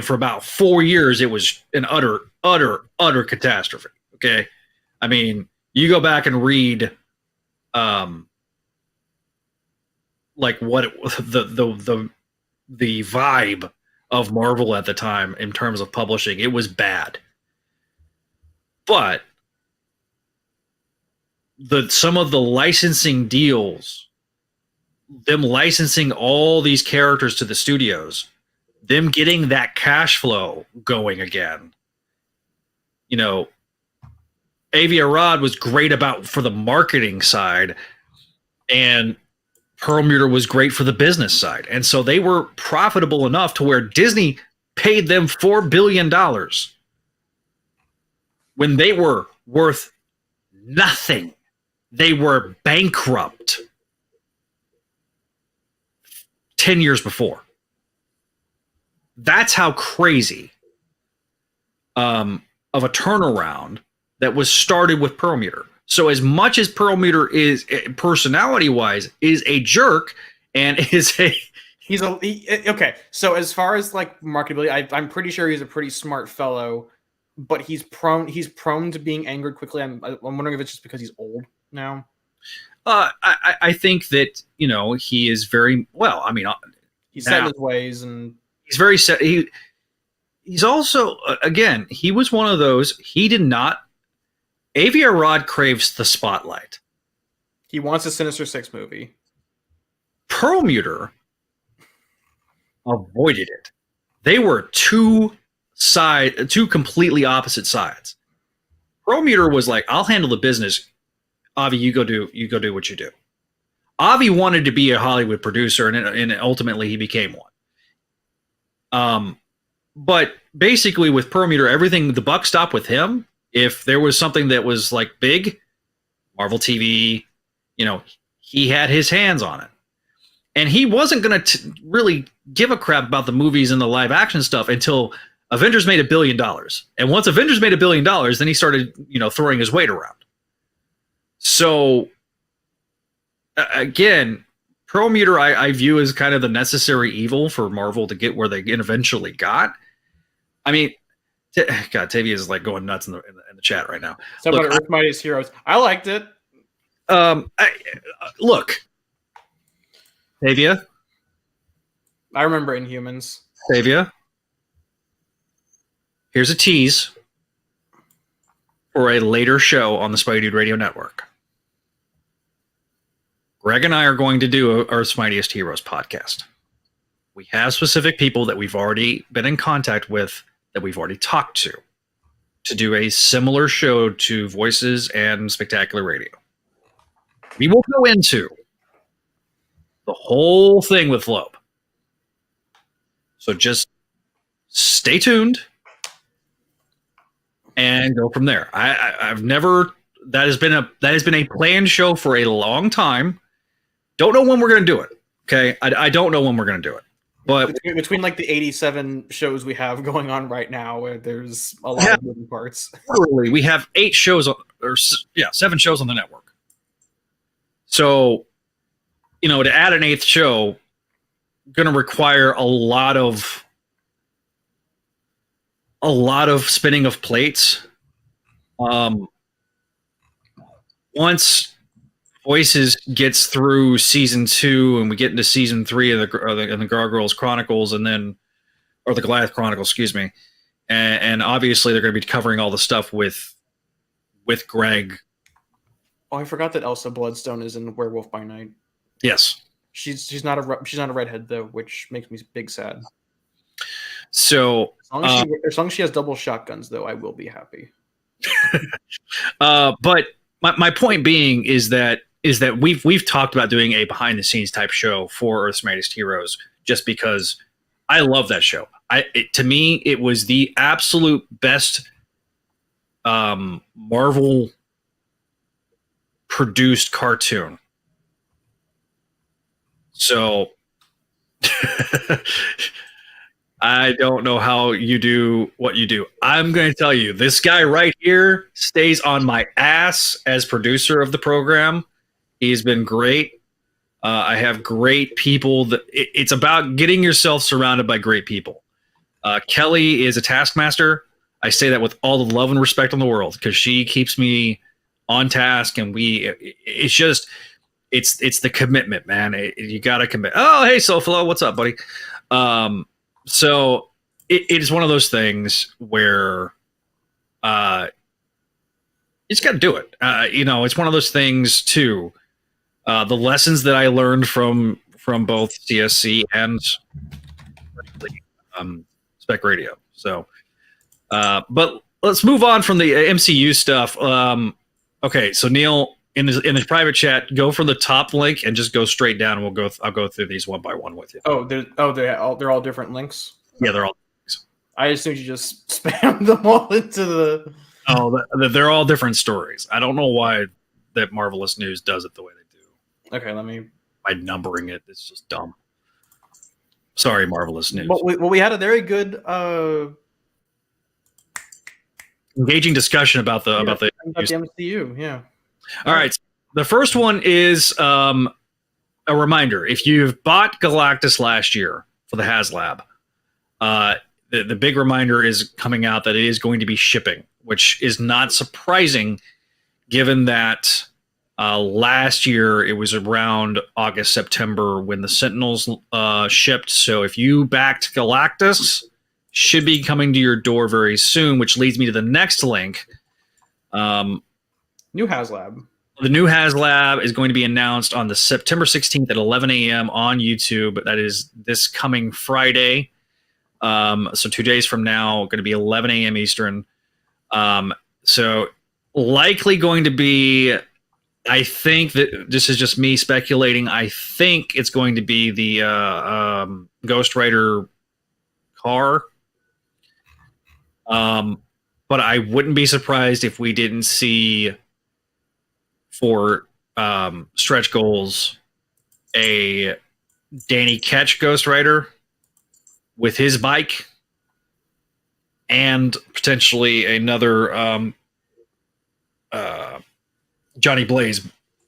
for about 4 years, it was an utter catastrophe. Okay. I mean, you go back and read, like what the vibe of Marvel at the time in terms of publishing. It was bad. But some of the licensing deals, them licensing all these characters to the studios, them getting that cash flow going again, Avi Arad was great for the marketing side, and Perlmutter was great for the business side. And so they were profitable enough to where Disney paid them $4 billion when they were worth nothing. They were bankrupt 10 years before. That's how crazy of a turnaround that was started with Perlmutter. So as much as Perlmutter is, personality-wise, is a jerk and okay. So as far as like marketability, I'm pretty sure he's a pretty smart fellow, but he's prone to being angered quickly. I'm wondering if it's just because he's old now. I think that he is very well. I mean, he's set in his ways, and he's very set. He's also again, he was one of those. He did not. Avi Arad craves the spotlight. He wants a Sinister Six movie. Perlmutter avoided it. They were two completely opposite sides. Perlmutter was like, "I'll handle the business. Avi, you go do what you do." Avi wanted to be a Hollywood producer, and ultimately he became one. But basically with Perlmutter, everything, the buck stopped with him. If there was something that was like big, Marvel TV, he had his hands on it. And he wasn't going to really give a crap about the movies and the live action stuff until Avengers made $1 billion. And once Avengers made $1 billion, then he started, throwing his weight around. So again, Perlmutter I view as kind of the necessary evil for Marvel to get where they eventually got. I mean, God, Tavia is like going nuts in the chat right now. So about Earth Mightiest Heroes. I liked it. Look, Tavia. I remember Inhumans. Tavia. Here's a tease for a later show on the Spideydude Radio Network. Greg and I are going to do Earth's Mightiest Heroes podcast. We have specific people that we've already been in contact with, that we've already talked to do a similar show to Voices and Spectacular Radio. We will go into the whole thing with Loeb. So just stay tuned and go from there. I've never, that has been a planned show for a long time. Don't know when we're going to do it. Okay. I don't know when we're going to do it. But between like the 87 shows we have going on right now, where there's a lot of moving parts. Literally, we have 7 shows on the network. So, to add an 8th show, going to require a lot of spinning of plates. Once Voices gets through season 2 and we get into season 3 of the Gargoyles Chronicles, or the Goliath Chronicles, excuse me, and obviously they're going to be covering all the stuff with Greg. Oh, I forgot that Elsa Bloodstone is in Werewolf by Night. Yes, she's not a redhead though, which makes me big sad. So as long as she has double shotguns, though, I will be happy. But my point being is that we've talked about doing a behind the scenes type show for Earth's Mightiest Heroes, just because I love that show. To me, it was the absolute best Marvel produced cartoon. So I don't know how you do what you do. I'm going to tell you, this guy right here stays on my ass as producer of the program. He's been great. I have great people. It's about getting yourself surrounded by great people. Kelly is a taskmaster. I say that with all the love and respect in the world, because she keeps me on task, and it's the commitment, man. You got to commit. Oh, hey, Sofalo, what's up, buddy? So it is one of those things where you just got to do it. It's one of those things too. The lessons that I learned from both CSC and Spec Radio. So, but let's move on from the MCU stuff. Okay, so Neil, in the private chat, go from the top link and just go straight down, and I'll go through these one by one with you. They're all different links. Yeah, they're all. I assumed you just spammed them all into the. Oh, they're all different stories. I don't know why that Marvelous News does it the way they do. Okay, let me. By numbering it, it's just dumb. Sorry, Marvelous News. Well, we had a very good engaging discussion about the MCU. Yeah. All right. The first one is a reminder. If you've bought Galactus last year for the HasLab, the big reminder is coming out that it is going to be shipping, which is not surprising given that last year it was around August, September when the Sentinels shipped. So if you backed Galactus, should be coming to your door very soon, which leads me to the next link. New HasLab. The new HasLab is going to be announced on the September 16th at 11 a.m. on YouTube. That is this coming Friday. So 2 days from now, going to be 11 a.m. Eastern. So likely going to be I think that this is just me speculating. I think it's going to be the Ghost Rider car. But I wouldn't be surprised if we didn't see for stretch goals a Danny Ketch Ghost Rider with his bike and potentially another Johnny Blaze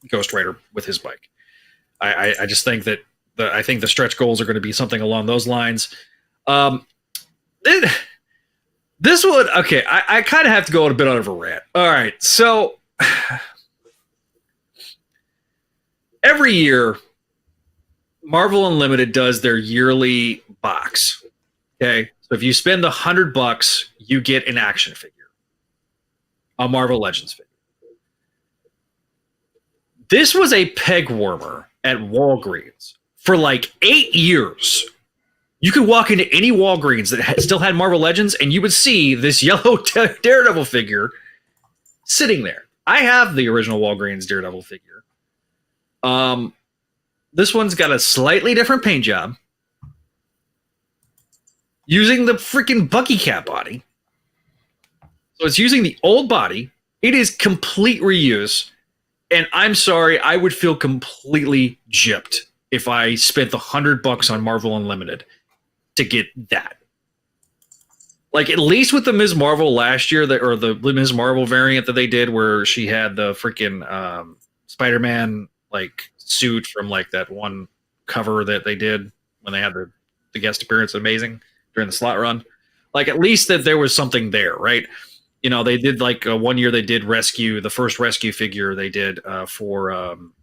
Ghost Rider with his bike. I just think that I think the stretch goals are going to be something along those lines. This one, okay, I kind of have to go on a bit out of a rant. All right, so every year, Marvel Unlimited does their yearly box. Okay, so if you spend $100, you get an action figure, a Marvel Legends figure. This was a peg warmer at Walgreens for like 8 years. You could walk into any Walgreens that still had Marvel Legends, and you would see this yellow Daredevil figure sitting there. I have the original Walgreens Daredevil figure. This one's got a slightly different paint job, using the freaking Bucky Cat body. So it's using the old body. It is complete reuse. And I'm sorry, I would feel completely gypped if I spent the $100 on Marvel Unlimited to get that. Like, at least with the Ms. Marvel last year, or the Ms. Marvel variant that they did, where she had the freaking Spider-Man like suit from like that one cover that they did when they had the guest appearance, Amazing, during the slot run. Like, at least that there was something there, right? You know, they did like 1 year they did Rescue, the first Rescue figure they did from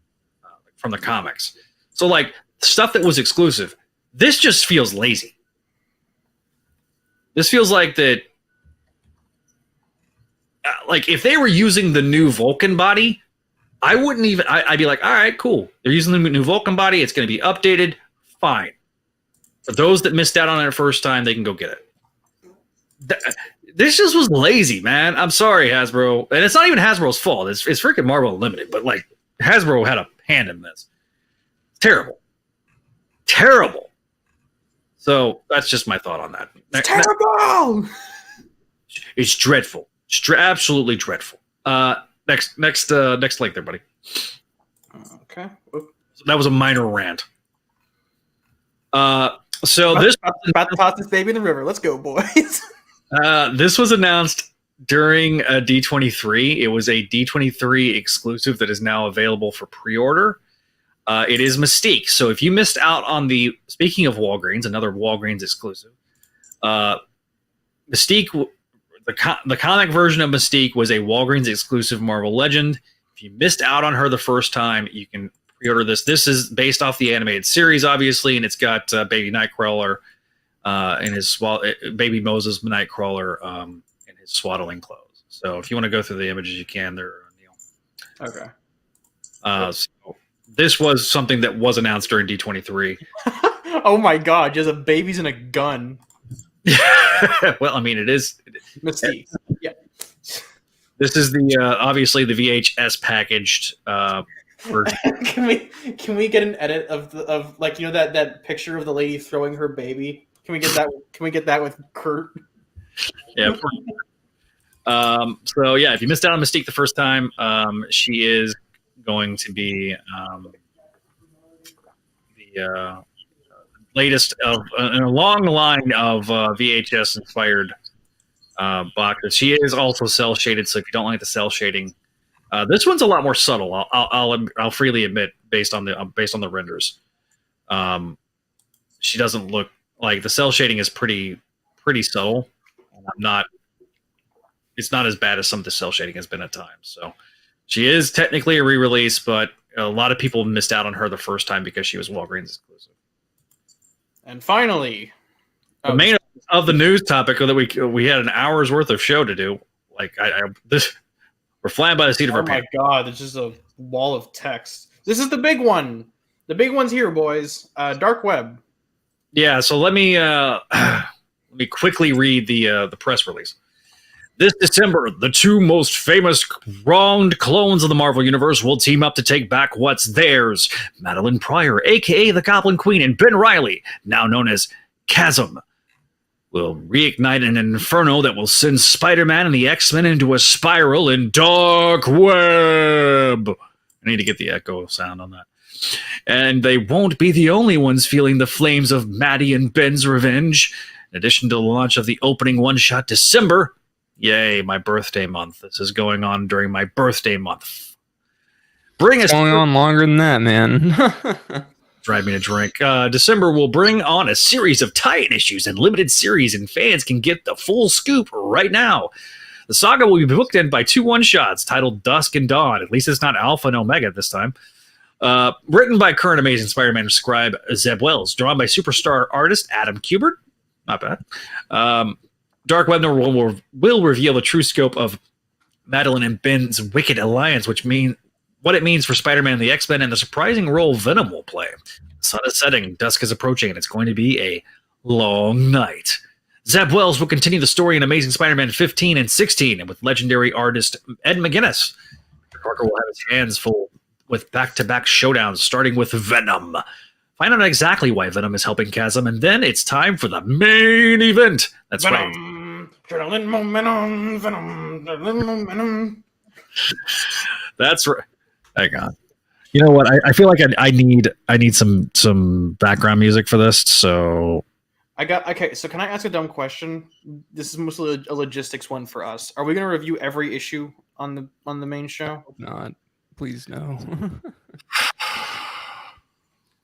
the comics. So like stuff that was exclusive. This just feels lazy. This feels like that. Like if they were using the new Vulcan body, I wouldn't even. I'd be like, all right, cool. They're using the new Vulcan body. It's going to be updated. Fine. For those that missed out on it the first time, they can go get it. This just was lazy, man. I'm sorry, Hasbro. And it's not even Hasbro's fault. It's freaking Marvel Unlimited. But, like, Hasbro had a hand in this. Terrible. Terrible. So, that's just my thought on that. It's terrible! It's dreadful. It's absolutely dreadful. Next link there, buddy. Okay. So that was a minor rant. So this... About to toss this baby in the river. Let's go, boys. This was announced during D23. It was a D23 exclusive that is now available for pre-order. It is Mystique. So if you missed out on speaking of Walgreens, another Walgreens exclusive, Mystique, the comic version of Mystique was a Walgreens exclusive Marvel Legend. If you missed out on her the first time, you can pre-order this. This is based off the animated series, obviously, and it's got Baby Nightcrawler in his Baby Moses Nightcrawler in his swaddling clothes. So if you want to go through the images, you can. They're okay. So this was something that was announced during D23. Oh my god, just a baby's in a gun. Well, I mean, it is Mystique. Yeah. This is the obviously the VHS packaged version. Can we get an edit of like, you know, that picture of the lady throwing her baby? Can we get that? Can we get that with Kurt? Yeah. So yeah, if you missed out on Mystique the first time, she is going to be the latest in a long line of VHS inspired boxes. She is also cell shaded, so if you don't like the cell shading, this one's a lot more subtle. I'll freely admit, based on the renders, she doesn't look like the cell shading is pretty subtle. It's not as bad as some of the cell shading has been at times. So she is technically a re-release, but a lot of people missed out on her the first time because she was Walgreens exclusive. And finally, the main of the news topic that we had an hour's worth of show to do. Like we're flying by the seat of our pants. Oh my god, it's just a wall of text. This is the big one. The big one's here, boys. Dark web. Yeah, so let me quickly read the press release. This December, the two most famous wronged clones of the Marvel Universe will team up to take back what's theirs. Madeline Pryor, aka the Goblin Queen, and Ben Reilly, now known as Chasm, will reignite an inferno that will send Spider-Man and the X-Men into a spiral in dark web. I need to get the echo sound on that. And they won't be the only ones feeling the flames of Maddie and Ben's revenge. In addition to the launch of the opening one-shot December, yay, my birthday month. This is going on during my birthday month. It's going on longer than that, man. Drive me to drink. December will bring on a series of tie-in issues and limited series, and fans can get the full scoop right now. The saga will be bookended by two one-shots titled Dusk and Dawn. At least it's not Alpha and Omega this time. Written by current Amazing Spider-Man scribe Zeb Wells. Drawn by superstar artist Adam Kubert. Not bad. Dark Web number 1 will reveal the true scope of Madeline and Ben's wicked alliance, which means what it means for Spider-Man and the X-Men, and the surprising role Venom will play. The sun is setting, dusk is approaching, and it's going to be a long night. Zeb Wells will continue the story in Amazing Spider-Man 15 and 16, and with legendary artist Ed McGuinness. Parker will have his hands full with back-to-back showdowns, starting with Venom. Find out exactly why Venom is helping Chasm, and then it's time for the main event. That's Venom, right. Momentum, Venom, momentum. That's right. Hang on. You know what? I feel like I need some background music for this. So okay. So can I ask a dumb question? This is mostly a logistics one for us. Are we going to review every issue on the main show? Not. Please no.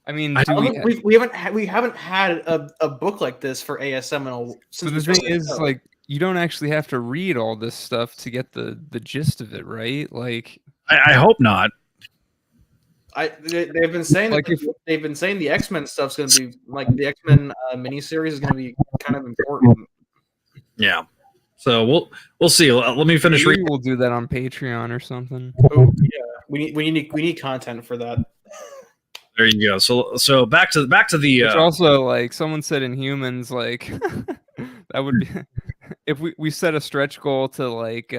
I mean, we haven't had a book like this for ASM so the thing is, like, you don't actually have to read all this stuff to get the gist of it, right? Like, I hope not. They've been saying like they've been saying the X-Men stuff's going to be like the X-Men miniseries is going to be kind of important. Yeah. So we'll see. Let me finish reading. We'll do that on Patreon or something. Oh yeah, we need content for that. There you go. So back to the. Which also, like someone said in Humans, like that would be if we set a stretch goal to like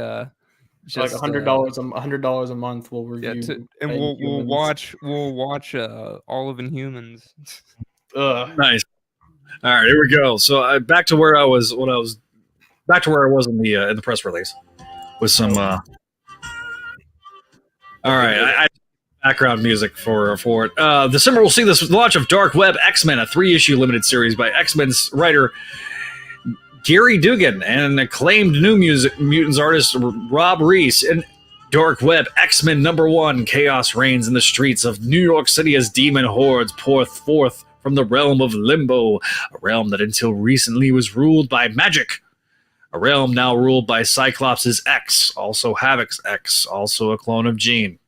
just like $100 a month. We'll review and we'll watch all of Inhumans. Nice. All right, here we go. So back to where I was back to where I was in the press release with some. All right, I background music for it. December will see the launch of Dark Web X-Men, a 3-issue limited series by X-Men's writer Gary Dugan and acclaimed New Mutants artist Rob Reese. And Dark Web X-Men #1, chaos reigns in the streets of New York City as demon hordes pour forth from the realm of Limbo, a realm that until recently was ruled by magic. A realm now ruled by Cyclops' X, also Havoc's X, also a clone of Jean.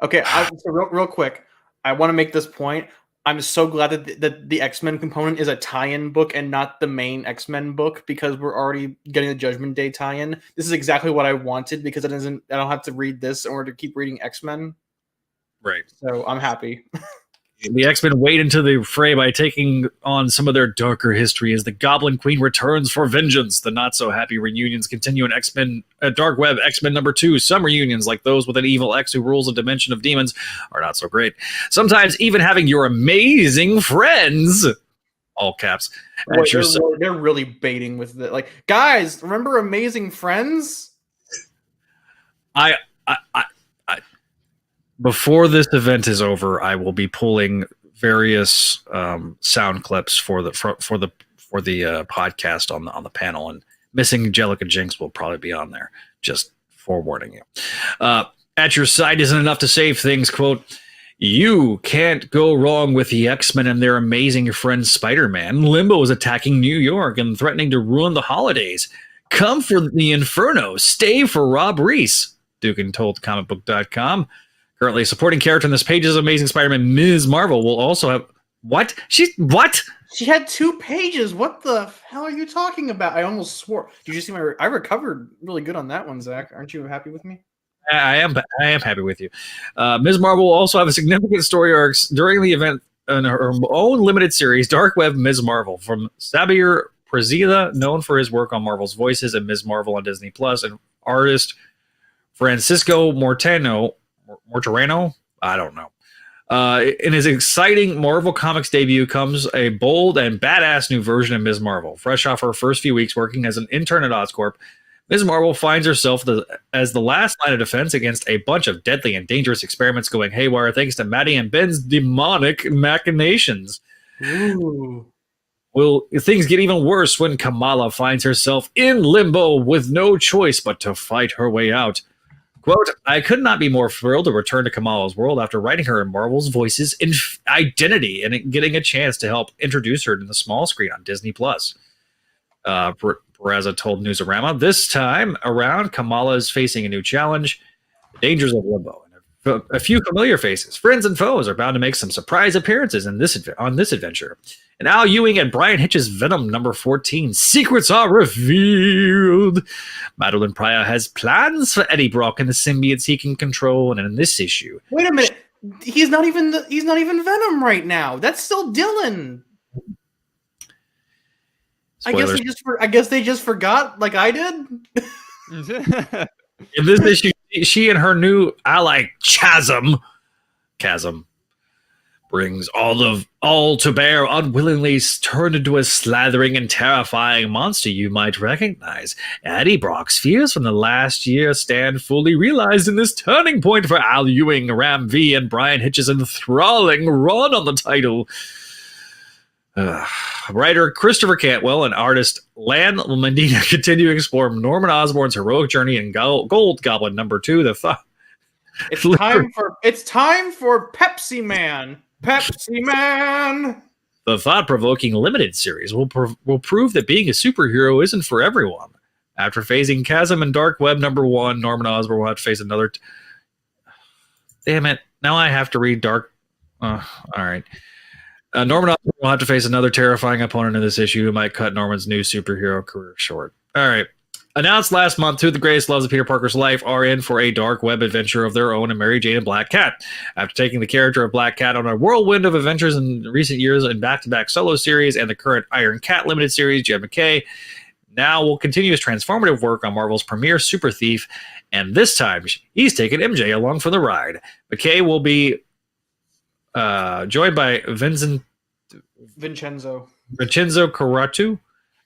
Okay, so real quick, I want to make this point. I'm so glad that the X-Men component is a tie-in book and not the main X-Men book, because we're already getting the Judgment Day tie-in. This is exactly what I wanted, because I don't have to read this in order to keep reading X-Men. Right. So I'm happy. The X-Men wade into the fray by taking on some of their darker history as the Goblin Queen returns for vengeance. The not-so-happy reunions continue in Dark Web X-Men #2. Some reunions, like those with an evil X who rules a dimension of demons, are not so great. Sometimes even having your amazing friends, all caps, they're really baiting with it. Like, guys, remember Amazing Friends? Before this event is over, I will be pulling various sound clips for the podcast on the panel, and Missing Angelica Jinx will probably be on there. Just forewarning you. At your side isn't enough to save things. Quote: "You can't go wrong with the X-Men and their amazing friend Spider-Man. Limbo is attacking New York and threatening to ruin the holidays. Come for the Inferno. Stay for Rob Reese," Dugan told comicbook.com. Currently, supporting character in this page's Amazing Spider-Man, Ms. Marvel, will also have... What? What? She had 2 pages. What the hell are you talking about? I almost swore. Did you see my... I recovered really good on that one, Zach. Aren't you happy with me? I am happy with you. Ms. Marvel will also have a significant story arcs during the event in her own limited series, Dark Web Ms. Marvel, from Sabir Frazetta, known for his work on Marvel's Voices and Ms. Marvel on Disney Plus, and artist Francisco Mortano, I don't know. In his exciting Marvel Comics debut comes a bold and badass new version of Ms. Marvel. Fresh off her first few weeks working as an intern at Oscorp, Ms. Marvel finds herself as the last line of defense against a bunch of deadly and dangerous experiments going haywire thanks to Maddie and Ben's demonic machinations. Ooh. Will things get even worse when Kamala finds herself in limbo with no choice but to fight her way out? Quote, I could not be more thrilled to return to Kamala's world after writing her in Marvel's Voices in Identity and getting a chance to help introduce her to the small screen on Disney Plus. Peraza told Newsarama, this time around, Kamala is facing a new challenge, the dangers of limbo. And a few familiar faces, friends and foes, are bound to make some surprise appearances on this adventure. And Al Ewing and Brian Hitch's Venom number 14, secrets are revealed. Madeline Pryor has plans for Eddie Brock and the symbiotes he can control, and in this issue... Wait a minute. He's not even Venom right now. That's still Dylan. Spoilers. I guess they just forgot, like I did. In this issue, she and her new ally Chasm brings all to bear, unwillingly turned into a slathering and terrifying monster you might recognize. Eddie Brock's fears from the last year stand fully realized in this turning point for Al Ewing, Ram V, and Brian Hitch's enthralling run on the title. Writer Christopher Cantwell and artist Lan Medina continue to explore Norman Osborn's heroic journey in Gold Goblin number 2. It's time for Pepsi Man. Pepsi Man. The thought-provoking limited series will prove that being a superhero isn't for everyone. After facing Chasm and Dark Web number 1, Norman Osborn will have to face another. Damn it! Now I have to read Dark. All right. Norman Osborn will have to face another terrifying opponent in this issue who might cut Norman's new superhero career short. All right. Announced last month, two of the greatest loves of Peter Parker's life are in for a dark web adventure of their own in Mary Jane and Black Cat. After taking the character of Black Cat on a whirlwind of adventures in recent years in back-to-back solo series and the current Iron Cat limited series, Jed MacKay now will continue his transformative work on Marvel's premier Super Thief, and this time he's taken MJ along for the ride. MacKay will be joined by Vincenzo Caratu.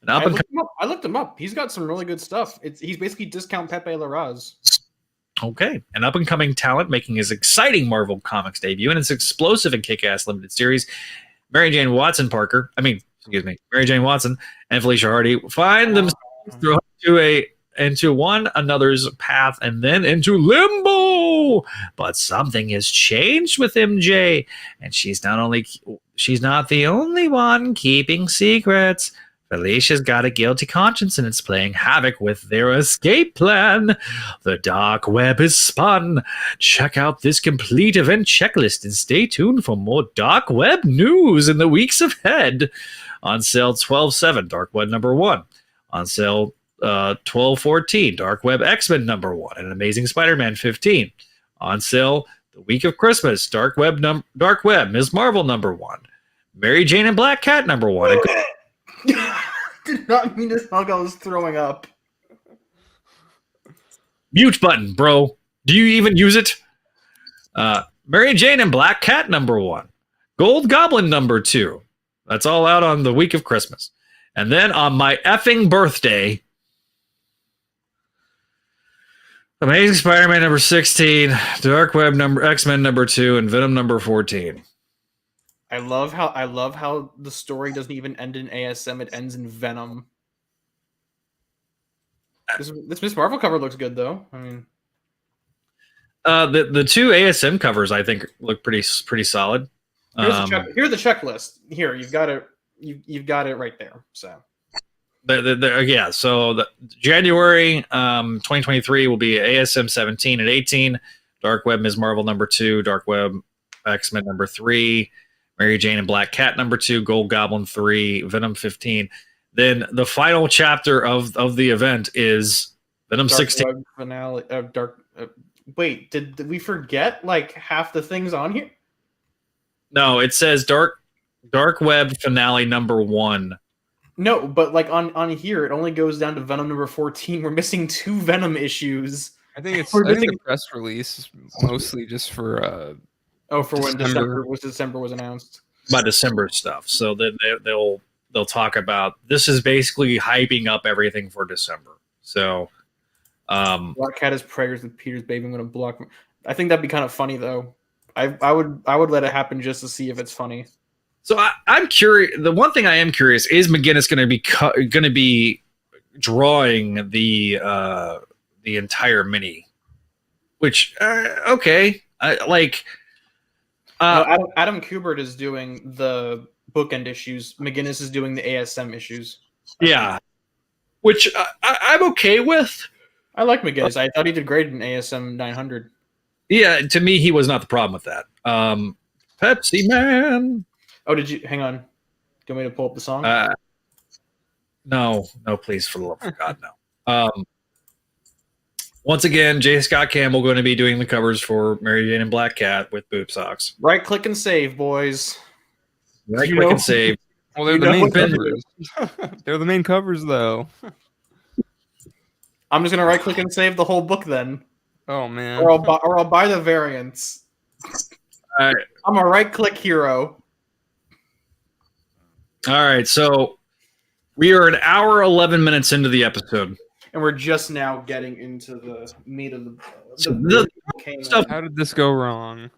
I looked him up. He's got some really good stuff. He's basically discount Pepe Larraz. Okay. An up-and-coming talent making his exciting Marvel Comics debut in its explosive and kick-ass limited series. Mary Jane Watson and Felicia Hardy find themselves thrown into one another's path and then into limbo. But something has changed with MJ, and she's not the only one keeping secrets. Felicia's got a guilty conscience and it's playing havoc with their escape plan. The dark web is spun. Check out this complete event checklist and stay tuned for more dark web news in the weeks ahead. On sale 12/7, Dark Web number 1. On sale 12/14, Dark Web X-Men number 1 and Amazing Spider-Man 15. On sale the week of Christmas, Dark Web Ms. Marvel number 1. Mary Jane and Black Cat number 1. Did not mean to sound like I was throwing up. Mute button, bro. Do you even use it? Mary Jane and Black Cat number 1. Gold Goblin number 2. That's all out on the week of Christmas. And then on my effing birthday, Amazing Spider-Man number 16, Dark Web X-Men number 2, and Venom number 14. I love how the story doesn't even end in ASM; it ends in Venom. This Miss Marvel cover looks good, though. I mean, the two ASM covers I think look pretty solid. Here's the checklist. Here, you've got it. You've got it right there. So, So January 2023 will be ASM 17 and 18, Dark Web Ms. Marvel number 2, Dark Web X-Men number 3. Mary Jane and Black Cat number 2, Gold Goblin 3, Venom 15. Then the final chapter of the event is Venom Dark 16. Web finale. Wait, did we forget like half the things on here? No, it says Dark Web finale number 1. No, but like on here, it only goes down to Venom number 14. We're missing 2 Venom issues. I think We're the missing. press release is mostly just for For when December. December was announced. About December stuff. So then they'll talk about this is basically hyping up everything for December. So Black Cat is preggers with Peter's baby. I'm gonna block. I think that'd be kind of funny though. I would let it happen just to see if it's funny. So I'm curious. The one thing I am curious is McGinnis going to be drawing the entire mini, which okay, Adam Kubert is doing the bookend issues. McGinnis is doing the ASM issues. Yeah, which I'm okay with. I like McGinnis. I thought he did great in ASM 900. Yeah, to me, he was not the problem with that. Pepsi Man. Oh, did you? Hang on. Do you want me to pull up the song? No, please, for the love of God, no. Once again, J. Scott Campbell going to be doing the covers for Mary Jane and Black Cat with boob socks. Right click and save, boys. Right click and save. Well, they're the main covers. They're the main covers, though. I'm just gonna right click and save the whole book then. Oh man. Or I'll buy the variants. All right. I'm a right click hero. All right, so we are an hour 11 minutes into the episode, and we're just now getting into the meat of the stuff. How did this go wrong?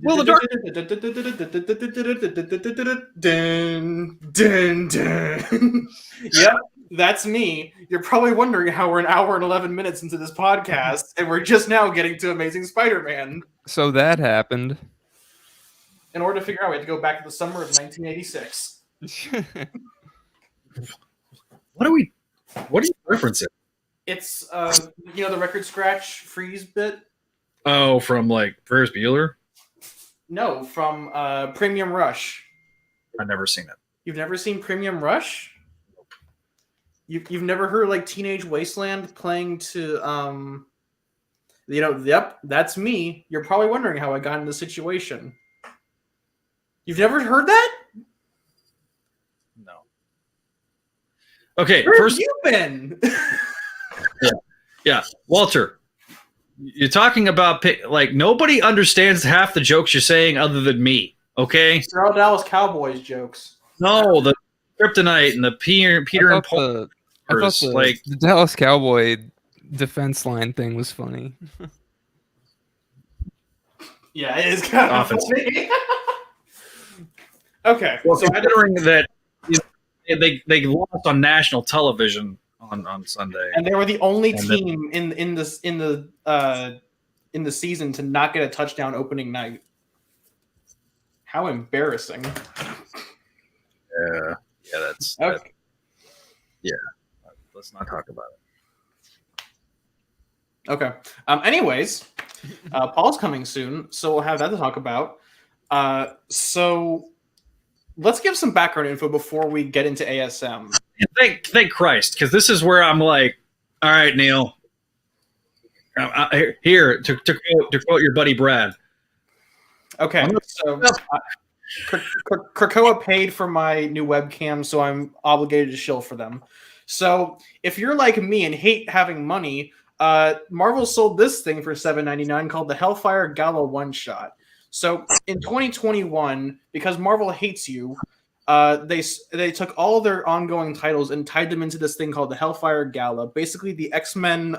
Well, the dark. Yep, that's me. You're probably wondering how we're an hour and 11 minutes into this podcast, and we're just now getting to Amazing Spider-Man. So that happened. In order to figure out, we had to go back to the summer of 1986. What are you referencing? It's the record scratch freeze bit. Oh, from like Ferris Bueller? No, from Premium Rush. I've never seen it. You've never seen Premium Rush? You've never heard like Teenage Wasteland playing to yep, that's me. You're probably wondering how I got in this situation. You've never heard that? No. Okay, Where first have you been? Yeah, Walter. You're talking about like nobody understands half the jokes you're saying other than me. Okay, They're all Dallas Cowboys jokes. No, the Kryptonite and the Peter and Paul. I thought the Dallas Cowboy defense line thing was funny. Yeah, it is kind of funny. Okay, well, so considering that they lost on national television on Sunday, and they were the only team in the season to not get a touchdown opening night. How embarrassing! Yeah, that's okay. Let's not talk about it. Okay. Anyways, Paul's coming soon, so we'll have that to talk about. So let's give some background info before we get into ASM. Thank Christ, because this is where I'm like, all right, Neil. Here to quote your buddy Brad. Okay, so Krakoa paid for my new webcam, so I'm obligated to shill for them. So if you're like me and hate having money, Marvel sold this thing for $7.99 called the Hellfire Gala One Shot. So in 2021, because Marvel hates you, they took all their ongoing titles and tied them into this thing called the Hellfire Gala. Basically, the X-Men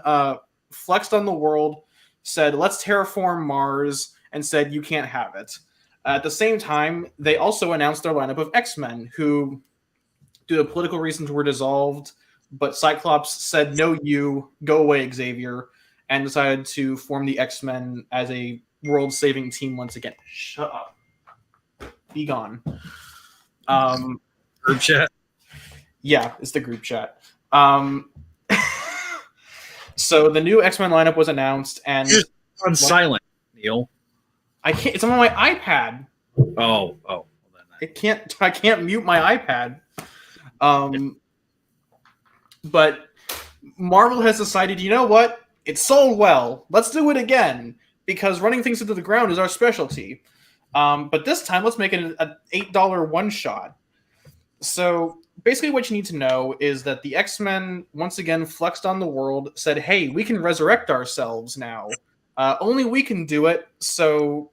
flexed on the world, said, let's terraform Mars, and said, you can't have it. At the same time, they also announced their lineup of X-Men, who, due to political reasons, were dissolved, but Cyclops said, no, you, go away, Xavier, and decided to form the X-Men as a world-saving team once again. Shut up. Be gone. Group chat? Yeah, it's the group chat. So the new X-Men lineup was announced, and it's on silent, Neil. I can't. It's on my iPad. Oh. Well, then I can't mute my iPad. But Marvel has decided, you know what? It sold well. Let's do it again, because running things into the ground is our specialty. But this time, let's make it an $8 one shot. So basically, what you need to know is that the X-Men once again flexed on the world, said, "Hey, we can resurrect ourselves now. Only we can do it. So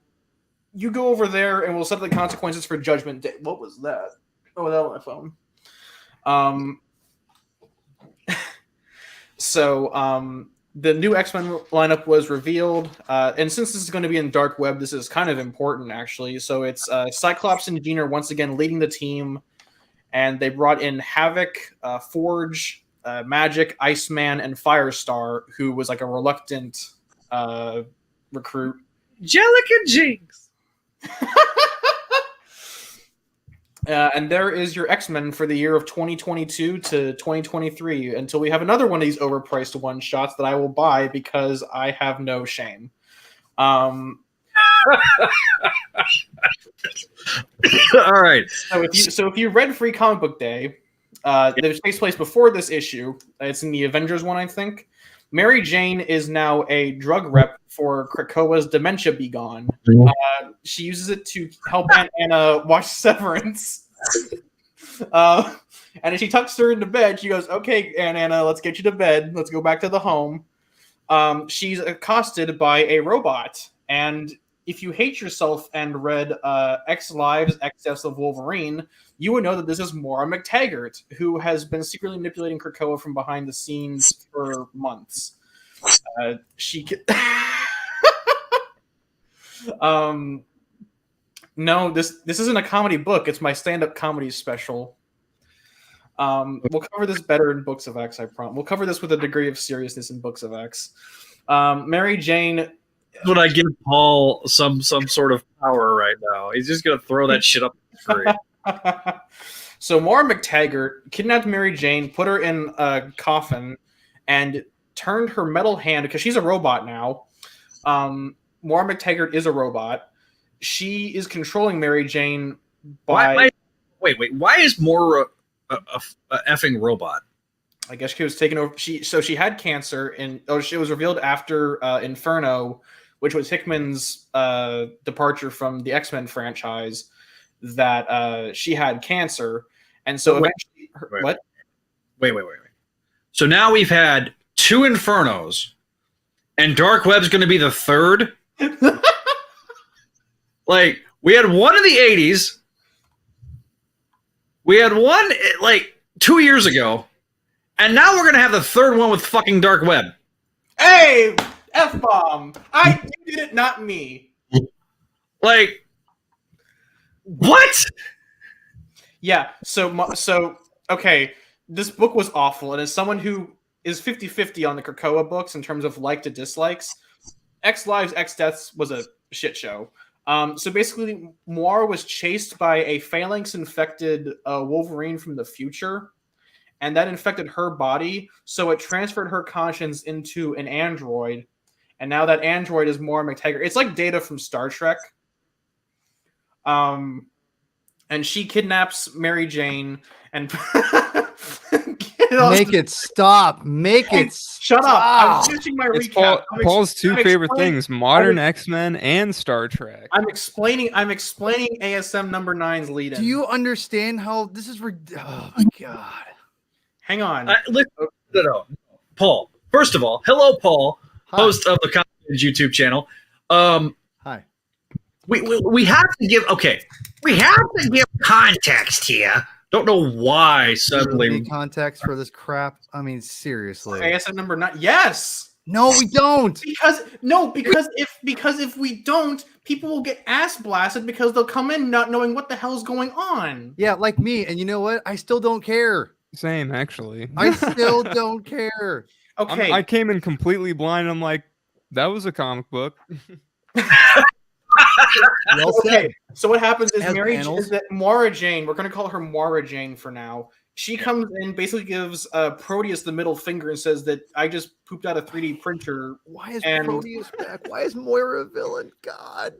you go over there, and we'll set the consequences for Judgment Day." What was that? Oh, that was my phone. The new X-Men lineup was revealed, and since this is going to be in Dark Web, this is kind of important, actually. So it's Cyclops and Jean are once again leading the team, and they brought in Havoc, Forge, Magic, Iceman, and Firestar, who was like a reluctant recruit. Jellica Jinx! And there is your X-Men for the year of 2022 to 2023 until we have another one of these overpriced one-shots that I will buy because I have no shame. All right. So if you read Free Comic Book Day, that takes place before this issue. It's in the Avengers one, I think. Mary Jane is now a drug rep for Krakoa's Dementia Be Gone. She uses it to help Aunt Anna watch Severance. And as she tucks her into bed, she goes, "Okay, Aunt Anna, let's get you to bed. Let's go back to the home." She's accosted by a robot. And if you hate yourself and read X Lives, X Deaths of Wolverine, you would know that this is Maura McTaggart, who has been secretly manipulating Krakoa from behind the scenes for months. No, this isn't a comedy book. It's my stand-up comedy special. We'll cover this better in Books of X, I promise. We'll cover this with a degree of seriousness in Books of X. Mary Jane... Would I give Paul some sort of power right now? He's just going to throw that shit up the tree. So Maura McTaggart kidnapped Mary Jane, put her in a coffin, and turned her metal hand, because she's a robot now. Maura McTaggart is a robot. She is controlling Mary Jane by... Wait. Why is Maura a effing robot? I guess she was taken over. She had cancer, and it was revealed after Inferno, which was Hickman's departure from the X-Men franchise, that she had cancer. And so eventually... What? Wait. So now we've had 2 Infernos, and Dark Web's going to be the 3rd? Like, we had one in the 80s. We had one, 2 years ago. And now we're going to have the 3rd one with fucking Dark Web. Hey! F-bomb! You did it, not me. Like, what? Yeah, so okay, this book was awful, and as someone who is 50-50 on the Krakoa books in terms of like to dislikes, X Lives, X Deaths was a shit show. So basically, Moir was chased by a phalanx-infected Wolverine from the future, and that infected her body, so it transferred her conscience into an android, and now that android is Maura McTaggart. It's like Data from Star Trek. And she kidnaps Mary Jane and Make it stop. Make it shut stop. up. I'm finishing my recap. Paul's two favorite things: modern X-Men and Star Trek. I'm explaining ASM number 9's lead-in. Do you understand how this is? Oh my god! Hang on. No. Paul. First of all, hello, Paul, Hi. host of the Comic YouTube channel. Hi. We have to give context here. Don't know why suddenly Context for this crap. I mean, seriously. ASM number 9. Yes. No, we don't. Because if we don't, people will get ass blasted because they'll come in not knowing what the hell's going on. Yeah, like me. And you know what? I still don't care. Same, actually. I still don't care. Okay. I came in completely blind. I'm like, that was a comic book. Well said. Okay, so what happens is Panels. Maura Jane, we're going to call her Maura Jane for now. She comes in, basically gives Proteus the middle finger and says that I just pooped out a 3D printer. Why is Proteus back? Why is Moira a villain? God.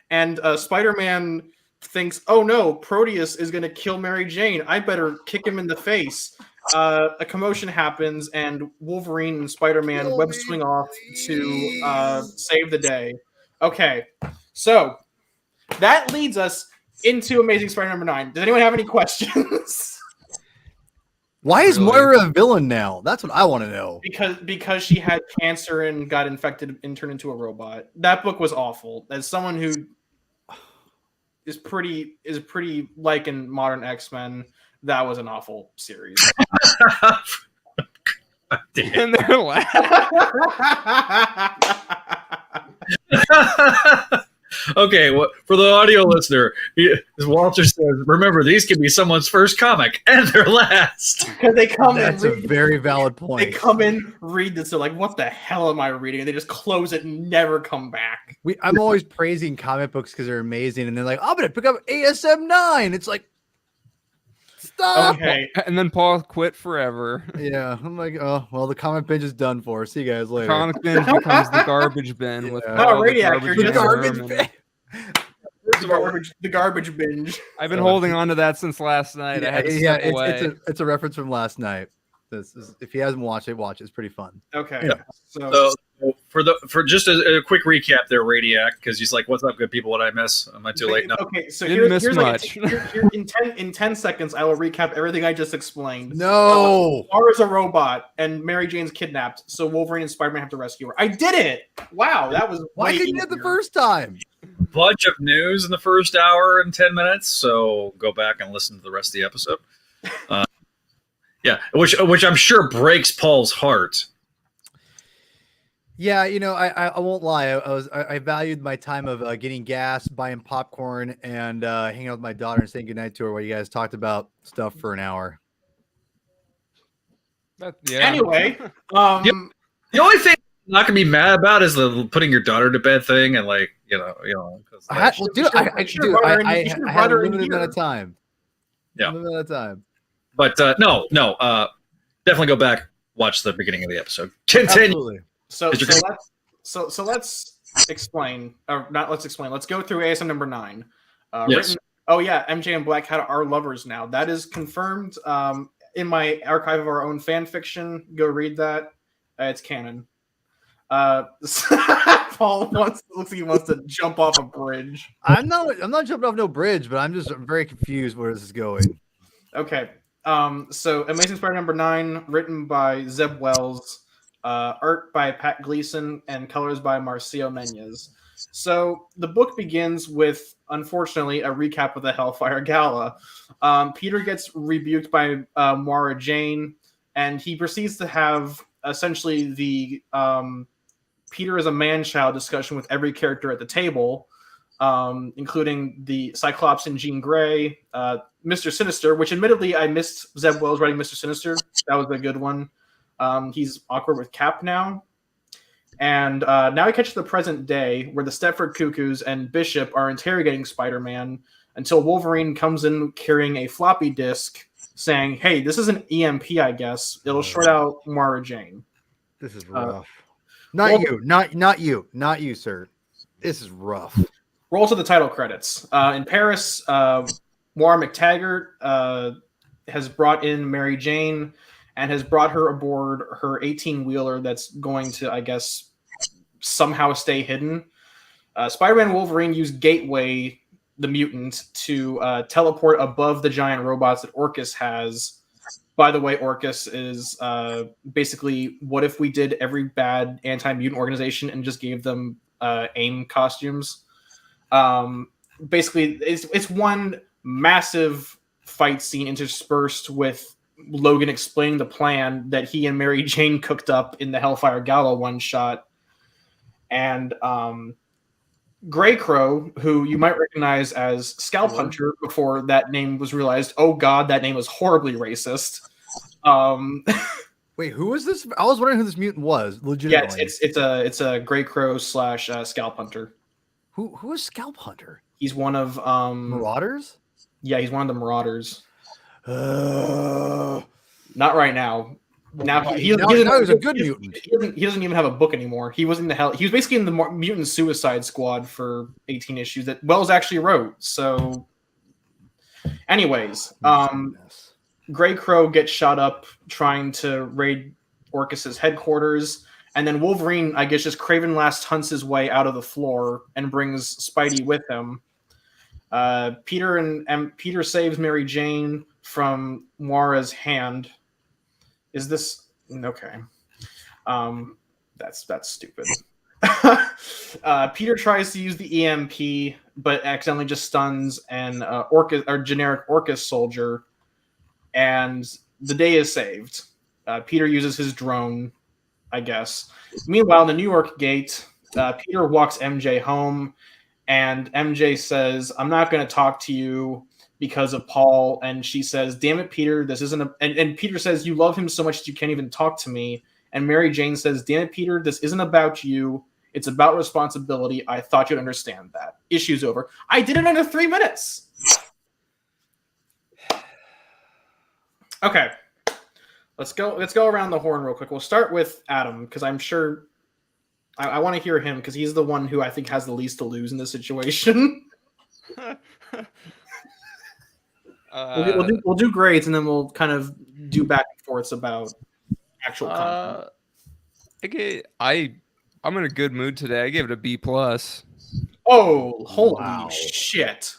And Spider-Man thinks, oh no, Proteus is going to kill Mary Jane. I better kick him in the face. A commotion happens, and Wolverine and Spider-Man web swing off to save the day. Okay, so that leads us into Amazing Spider number 9. Does anyone have any questions? Why is Really? Moira a villain now? That's what I want to know. Because she had cancer and got infected and turned into a robot. That book was awful. As someone who is pretty like in modern X-Men, that was an awful series. And they're laughing. Okay, well, for the audio listener, as Walter says, remember, these can be someone's first comic and their last. Because they come That's in, a very valid point. they come in, read this, they're like, what the hell am I reading? And they just close it and never come back. I'm always praising comic books because they're amazing, and they're like, I'm gonna pick up ASM 9. It's like, stop. Okay. And then Paul quit forever. Yeah, I'm like, oh well, the comic binge is done for. See you guys later. Comic bin becomes the garbage bin with Yeah. all the Radiac, you're just garbage garbage in it. The garbage binge. I've been holding on to that since last night. I had to step away. It's a reference from last night. If he hasn't watched it, watch it. It's pretty fun. Okay. Yeah. So For just a quick recap there, Radiac, because he's like, "What's up, good people? What did I miss? Am I too late?" No. Okay, so Didn't here's miss like much. in 10 seconds, I will recap everything I just explained. No. Laura's a robot, and Mary Jane's kidnapped, so Wolverine and Spider-Man have to rescue her. I did it! Wow, that was Why way couldn't you do it the easier. first time? Bunch of news in the first hour and 10 minutes, so go back and listen to the rest of the episode. Yeah, which I'm sure breaks Paul's heart. Yeah, I won't lie. I valued my time of getting gas, buying popcorn, and hanging out with my daughter and saying goodnight to her while you guys talked about stuff for an hour. Yeah. Anyway, Yep. The only thing I'm not gonna be mad about is the putting your daughter to bed thing, and like you know, 'cause, like, I had a limited amount of time. Yeah. Limited amount of time. but no, definitely go back, watch the beginning of the episode. Continue. Absolutely. so Is your- let's explain, or not let's explain. Let's go through ASM number 9. Yes. Oh yeah, MJ and Black Cat are lovers now. That is confirmed. In my archive of our own fan fiction, go read that. It's canon. Paul looks like he wants to jump off a bridge. I'm not jumping off no bridge, but I'm very confused where this is going. Okay. So Amazing Spider number 9, written by Zeb Wells, art by Pat Gleason, and colors by Marcio Menez. So the book begins with, unfortunately, a recap of the Hellfire Gala. Peter gets rebuked by Moira Jane, and he proceeds to have essentially the Peter is a man-child discussion with every character at the table, including the Cyclops and Jean Grey, Mr. Sinister, which admittedly I missed Zeb Wells writing Mr. Sinister. That was a good one. He's awkward with Cap now. And now we catch the present day where the Stepford Cuckoos and Bishop are interrogating Spider-Man until Wolverine comes in carrying a floppy disk saying, hey, this is an EMP, I guess. It'll short out Moira Jane. This is rough. Not you, sir. This is rough. Roll to the title credits. In Paris, Moira McTaggart has brought in Mary Jane and has brought her aboard her 18-wheeler that's going to, I guess, somehow stay hidden. Spider-Man and Wolverine use Gateway, the mutant, to teleport above the giant robots that Orcus has. By the way, Orcus is basically, what if we did every bad anti-mutant organization and just gave them AIM costumes? Basically, it's one massive fight scene interspersed with Logan explaining the plan that he and Mary Jane cooked up in the Hellfire Gala one-shot. And Grey Crow, who you might recognize as Scalp Hunter before that name was realized, oh god, that name was horribly racist. Wait, who is this? I was wondering who this mutant was. Legitimately. Yeah, it's a Grey Crow / Scalp Hunter. Who is Scalp Hunter? He's one of Marauders? Yeah, he's one of the Marauders. Not right now. Now he was a good mutant. He doesn't even have a book anymore. He was in the hell. He was basically in the Mutant Suicide Squad for 18 issues that Wells actually wrote. So, anyways, Grey Crow gets shot up trying to raid Orcus's headquarters, and then Wolverine, I guess, just Craven Last hunts his way out of the floor and brings Spidey with him. Peter saves Mary Jane from Moira's hand. Is this okay? That's stupid. Peter tries to use the EMP, but accidentally just stuns an generic Orcus soldier, and the day is saved. Peter uses his drone, I guess. Meanwhile, in the New York gate, Peter walks MJ home, and MJ says, "I'm not going to talk to you because of Paul." And she says, "Damn it, Peter, this isn't a..." And Peter says, "You love him so much that you can't even talk to me." And Mary Jane says, "Damn it, Peter, this isn't about you. It's about responsibility. I thought you'd understand that. Issue's over." I did it under 3 minutes. Okay. Let's go around the horn real quick. We'll start with Adam, because I'm sure I want to hear him, because he's the one who I think has the least to lose in this situation. We'll do grades, and then we'll kind of do back and forths about actual content. I'm in a good mood today. I gave it a B+. Oh, holy shit.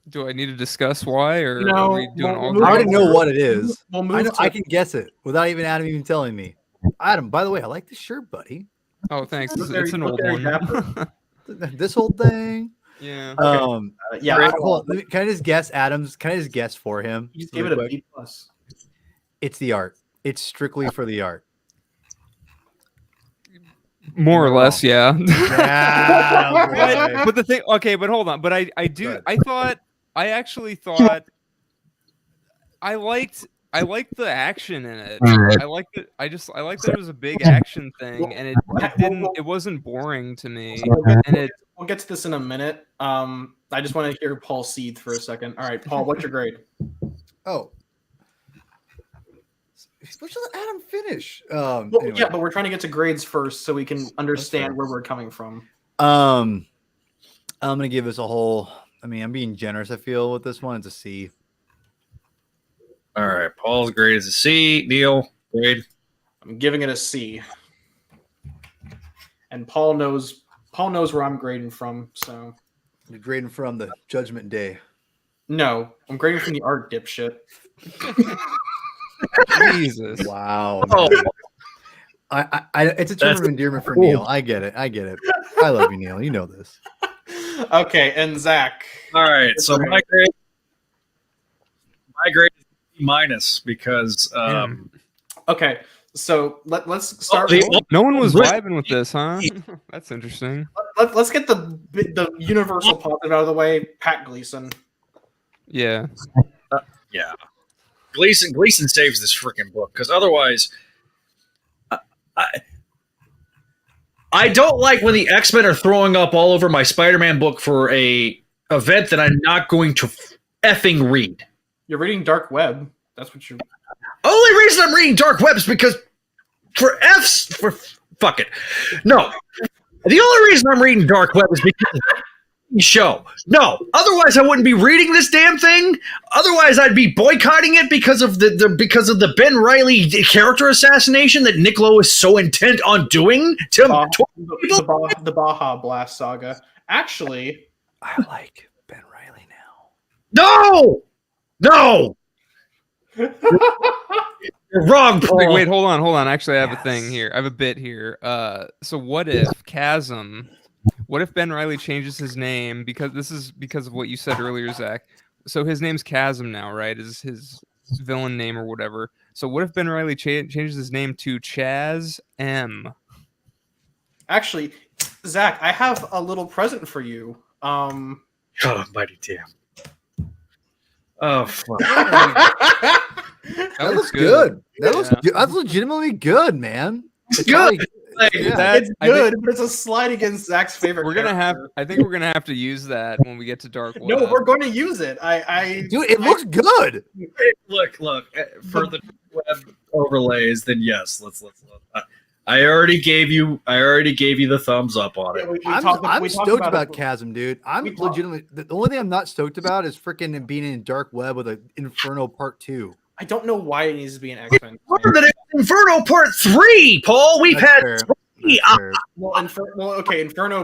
Do I need to discuss why, or No, are we doing all? I already know what it is. We'll I can guess it without even Adam even telling me. Adam, by the way, I like this shirt, buddy. Oh, thanks. It's an old one. This whole thing. Yeah. Yeah. Hold on. Can I just guess Adam's? Can I just guess for him? You just gave it a B+. It's the art. It's strictly for the art. More or less, yeah. Yeah, but the thing, okay, but hold on. But I actually thought I liked the action in it. I liked it. I liked that it was a big action thing, and it wasn't boring to me. We'll get to this in a minute. I just want to hear Paul seethe for a second. All right, Paul, what's your grade? Oh. You're supposed to let Adam finish. Anyway. Yeah, but we're trying to get to grades first so we can understand where we're coming from. I'm gonna give this a whole. I mean, I'm being generous. I feel with this one, it's a C. All right, Paul's grade is a C. Neil, grade. I'm giving it a C. And Paul knows where I'm grading from. So you're grading from the Judgment Day. No, I'm grading from the art, dipshit. Jesus! Wow. It's a term of endearment for Neil. I get it. I love you, Neil. You know this. Okay, and Zach. All right, so my grade is C- because. Okay, so let's start. No one was vibing with this, huh? That's interesting. Let's get the universal positive out of the way. Pat Gleason. Yeah. Yeah. Gleason saves this freaking book, because otherwise, I don't like when the X-Men are throwing up all over my Spider-Man book for a event that I'm not going to effing read. You're reading Dark Web. That's what you're. Only reason I'm reading Dark Web is because fuck it. No, the only reason I'm reading Dark Web is because. Show. No, otherwise I wouldn't be reading this damn thing. Otherwise I'd be boycotting it because of the Ben Reilly character assassination that Nick Lowe is so intent on doing to the Baja Blast saga. Actually, I like Ben Reilly now. No! You're wrong, Paul. Wait, hold on. Actually, I have a thing here. I have a bit here. So what if Chasm? What if Ben Reilly changes his name because of what you said earlier, Zach? So his name's Chasm now, right? Is his villain name or whatever. So what if Ben Reilly changes his name to Chaz M? Actually, Zach, I have a little present for you. Oh, mighty damn. Oh, fuck. That looks good. That's legitimately good, man. It's good. It's good, but it's a slide against Zach's favorite. I think we're gonna have to use that when we get to Dark Web. No, we're going to use it. Dude, it looks good. Look. For the web overlays, then yes, let's. I already gave you the thumbs up on it. I'm stoked about Chasm, dude. I'm legitimately the only thing I'm not stoked about is freaking being in Dark Web with an Inferno Part 2. I don't know why it needs to be an X-Men. That it's Inferno Part 3, Paul. We've had 3. fair. Well, Inferno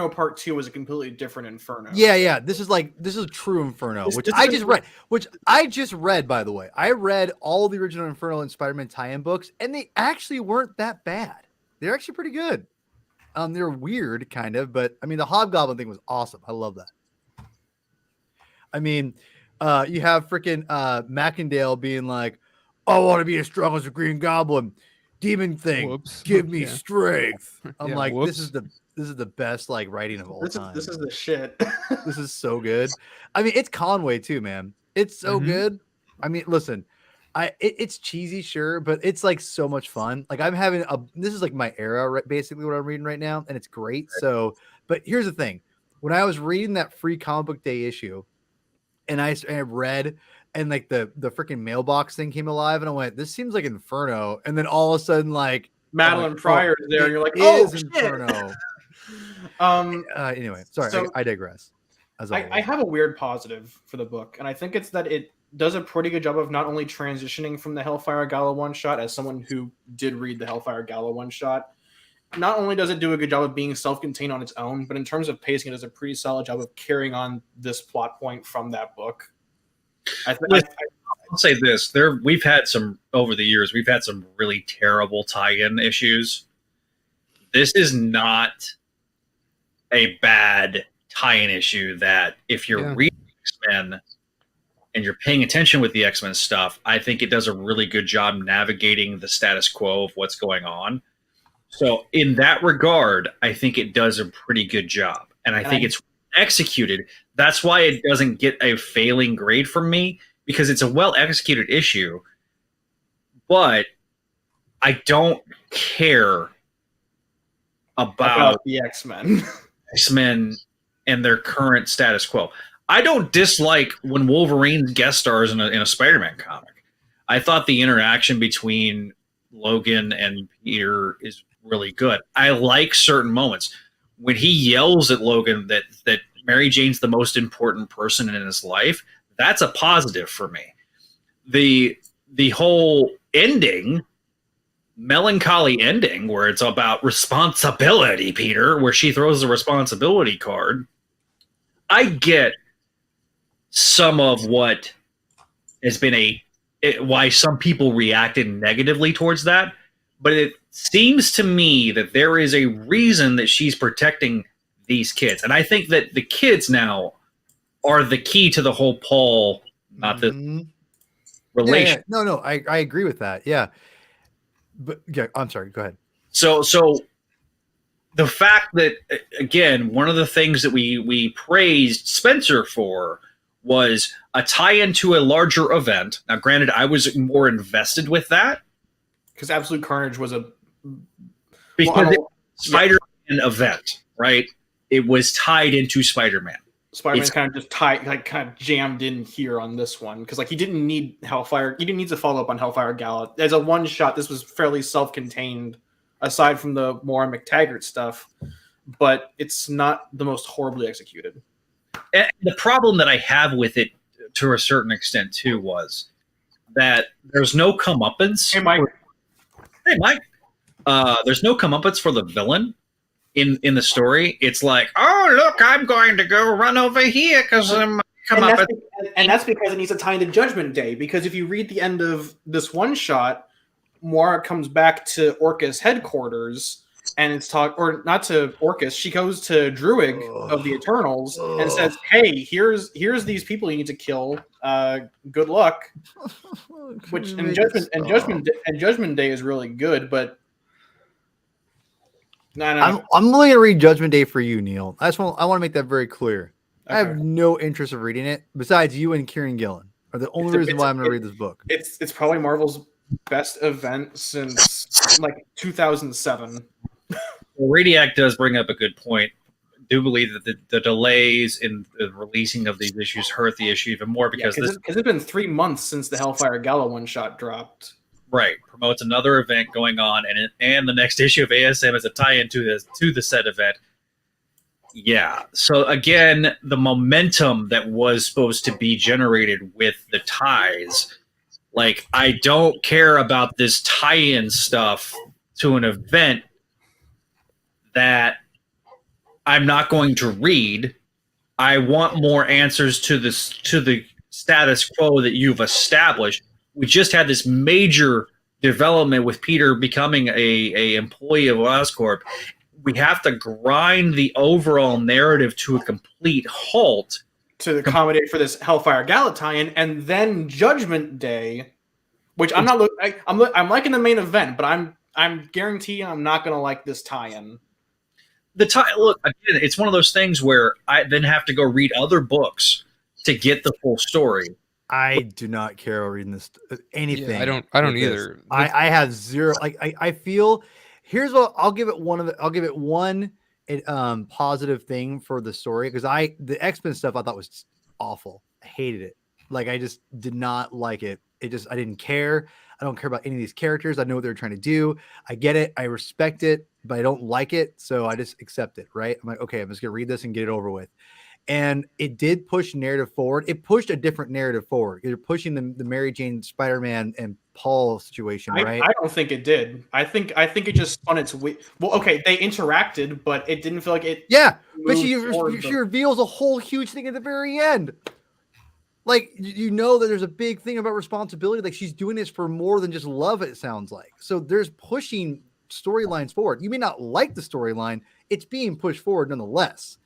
Part 2 was a completely different Inferno. Yeah. This is True Inferno, which I just read, by the way. I read all the original Inferno and Spider-Man tie-in books, and they actually weren't that bad. They're actually pretty good. They're weird, kind of, but I mean, the Hobgoblin thing was awesome. I love that. I mean, you have freaking Macendale being like, "I want to be as strong as a Green Goblin. Demon thing, give me strength." I'm like, this is the best like writing of all time. This is the shit. This is so good. I mean, it's Conway too, man. It's so good. I mean, listen, it's cheesy, sure, but it's like so much fun. Like this is like my era, right? Basically what I'm reading right now, and it's great. So, but here's the thing: when I was reading that free comic book day issue, and I read, and like the freaking mailbox thing came alive, and I went, "This seems like Inferno," and then all of a sudden, like Madeline Pryor is there, and you're like, "Oh, shit. Inferno." Anyway, sorry, so I digress. I have a weird positive for the book, and I think it's that it does a pretty good job of not only transitioning from the Hellfire Gala one shot, as someone who did read the Hellfire Gala one shot. Not only does it do a good job of being self-contained on its own, but in terms of pacing, it does a pretty solid job of carrying on this plot point from that book. I'll say this: we've had some over the years. We've had some really terrible tie-in issues. This is not a bad tie-in issue. That if you're reading X-Men and you're paying attention with the X-Men stuff, I think it does a really good job navigating the status quo of what's going on. So in that regard, I think it does a pretty good job. And I think it's executed. That's why it doesn't get a failing grade from me, because it's a well-executed issue. But I don't care about the X-Men. X-Men and their current status quo. I don't dislike when Wolverine guest stars in a Spider-Man comic. I thought the interaction between Logan and Peter is really good. I like certain moments when he yells at Logan that Mary Jane's the most important person in his life. That's a positive for me. The whole ending, melancholy ending, where it's about responsibility, Peter, where she throws the responsibility card. I get some of what has been why some people reacted negatively towards that, but it seems to me that there is a reason that she's protecting these kids. And I think that the kids now are the key to the whole Paul, not the relation. Yeah. No, I agree with that. Yeah. But yeah, I'm sorry. Go ahead. So the fact that, again, one of the things that we praised Spencer for was a tie-in to a larger event. Now, granted, I was more invested with that. Because Absolute Carnage was Spider-Man event, right? It was tied into Spider-Man. Spider-Man kind of jammed in here on this one, because he didn't need Hellfire. He didn't need to follow up on Hellfire Gala as a one shot. This was fairly self-contained, aside from the Moira McTaggart stuff, but it's not the most horribly executed. And the problem that I have with it, to a certain extent, too, was that there's no comeuppance. Hey, Mike. There's no comeuppance for the villain in the story. It's like, oh, look, I'm going to go run over here because I'm comeuppance. And that's because it needs to tie into Judgment Day. Because if you read the end of this one shot, Moira comes back to Orcus headquarters, and it's or not to Orcus. She goes to Druig of the Eternals and says, "Hey, here's these people you need to kill. Good luck." Which Judgment Day is really good, but no. I'm only gonna read Judgment Day for you, Neil. I want to make that very clear. Okay. I have no interest of reading it. Besides, you and Kieran Gillen are the only reason why I'm gonna read this book. It's probably Marvel's best event since 2007. Well, Radiac does bring up a good point. I do believe that the delays in the releasing of these issues hurt the issue even more because it's been 3 months since the Hellfire Gala one shot dropped. Right, promotes another event going on, and the next issue of ASM is a tie-in to the said event. Yeah. So again, the momentum that was supposed to be generated with the ties, I don't care about this tie-in stuff to an event that I'm not going to read. I want more answers to the status quo that you've established. We just had this major development with Peter becoming a employee of Oscorp. We have to grind the overall narrative to a complete halt to accommodate for this Hellfire Gala tie-in, and then Judgment Day, which I'm not. I'm liking the main event, but I'm guaranteeing I'm not going to like this tie-in. Look, again, it's one of those things where I then have to go read other books to get the full story. I do not care about reading this anything. Yeah, I don't either. I have zero. Like I feel. Here's what I'll give it one positive thing for the story, because the X-Men stuff I thought was awful. I hated it. Like I just did not like it. I didn't care. I don't care about any of these characters. I know what they're trying to do. I get it. I respect it, but I don't like it. So I just accept it. Right. I'm like, okay, I'm just going to read this and get it over with. And it did push narrative forward. It pushed a different narrative forward. You're pushing the Mary Jane, Spider-Man, and Paul situation, right? I don't think it did. I think it just spun its way. Well, okay, they interacted, but it didn't feel like it. Yeah, but she reveals a whole huge thing at the very end. Like, you know that there's a big thing about responsibility. Like, she's doing this for more than just love, it sounds like. So there's pushing storylines forward. You may not like the storyline. It's being pushed forward nonetheless.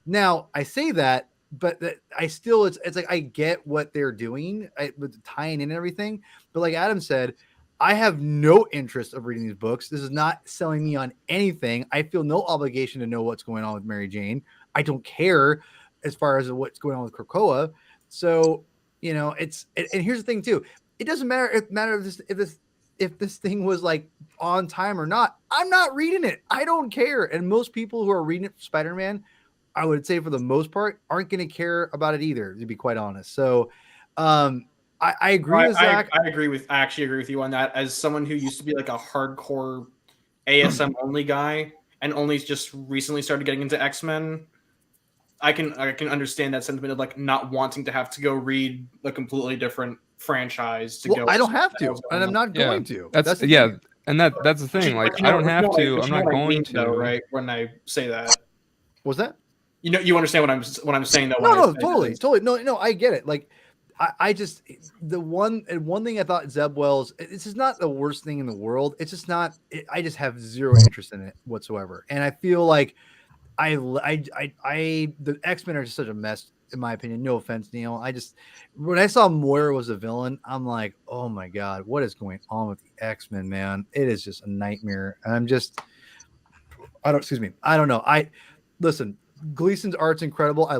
Now, I say that, but I still, it's like, I get what they're doing with the tying in and everything. But like Adam said, I have no interest of reading these books. This is not selling me on anything. I feel no obligation to know what's going on with Mary Jane. I don't care as far as what's going on with Krakoa. So, you know, and here's the thing too. It doesn't matter if this thing was like on time or not. I'm not reading it. I don't care. And most people who are reading it for Spider-Man, I would say for the most part, aren't going to care about it either, to be quite honest. So, I agree with Zach. I actually agree with you on that. As someone who used to be like a hardcore ASM only guy and only just recently started getting into X-Men, I can understand that sentiment of like not wanting to have to go read a completely different franchise to go. I don't have to, and I'm not going to. That's the thing. Like, I don't have to. I'm not going to. Though, right? When I say that, was that? You know, you understand what I'm saying though. No, totally. No, I get it. Like, I just one thing I thought Zeb Wells. This is not the worst thing in the world. It's just not. I just have zero interest in it whatsoever, and I feel like the X-Men are just such a mess, in my opinion. No offense, Neil. When I saw Moira was a villain, I'm like, oh my god, what is going on with the X-Men, man? It is just a nightmare. And I don't know. Listen. Gleason's art's incredible. I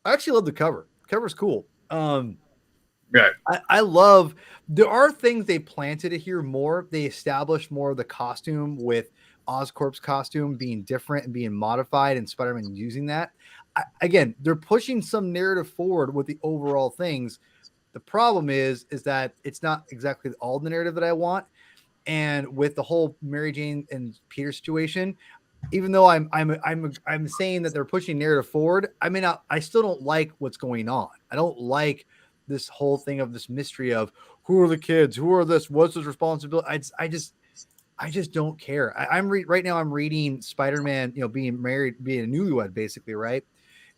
actually love the cover. The cover's cool. Right. I love, there are things they planted here more. They established more of the costume with Oscorp's costume being different and being modified, and Spider-Man using that. Again, they're pushing some narrative forward with the overall things. The problem is that it's not exactly all the narrative that I want. And with the whole Mary Jane and Peter situation, even though I'm saying that they're pushing narrative forward, I still don't like what's going on. I don't like this whole thing of this mystery of who are the kids, who are this, what's his responsibility. I just don't care. Right now I'm reading Spider-Man, being married, being a newlywed basically. Right.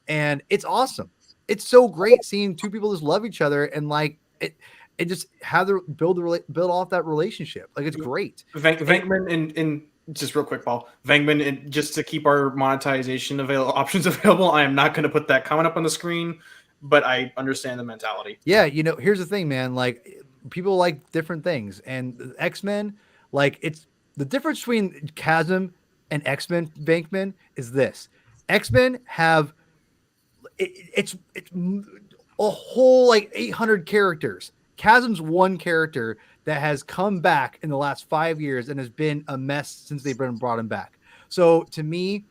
And it's awesome. It's so great seeing two people just love each other and like it just how they build off that relationship. Like, it's great. Venkman and just real quick, Paul. Venkman, and just to keep our monetization options available, I am not going to put that comment up on the screen, but I understand the mentality. Yeah, here's the thing, man. Like, people like different things, and X-Men, like, it's the difference between Chasm and X-Men. Venkman is this: X-Men have it's a whole like 800 characters. Chasm's one character that has come back in the last 5 years and has been a mess since they've brought him back. So to me,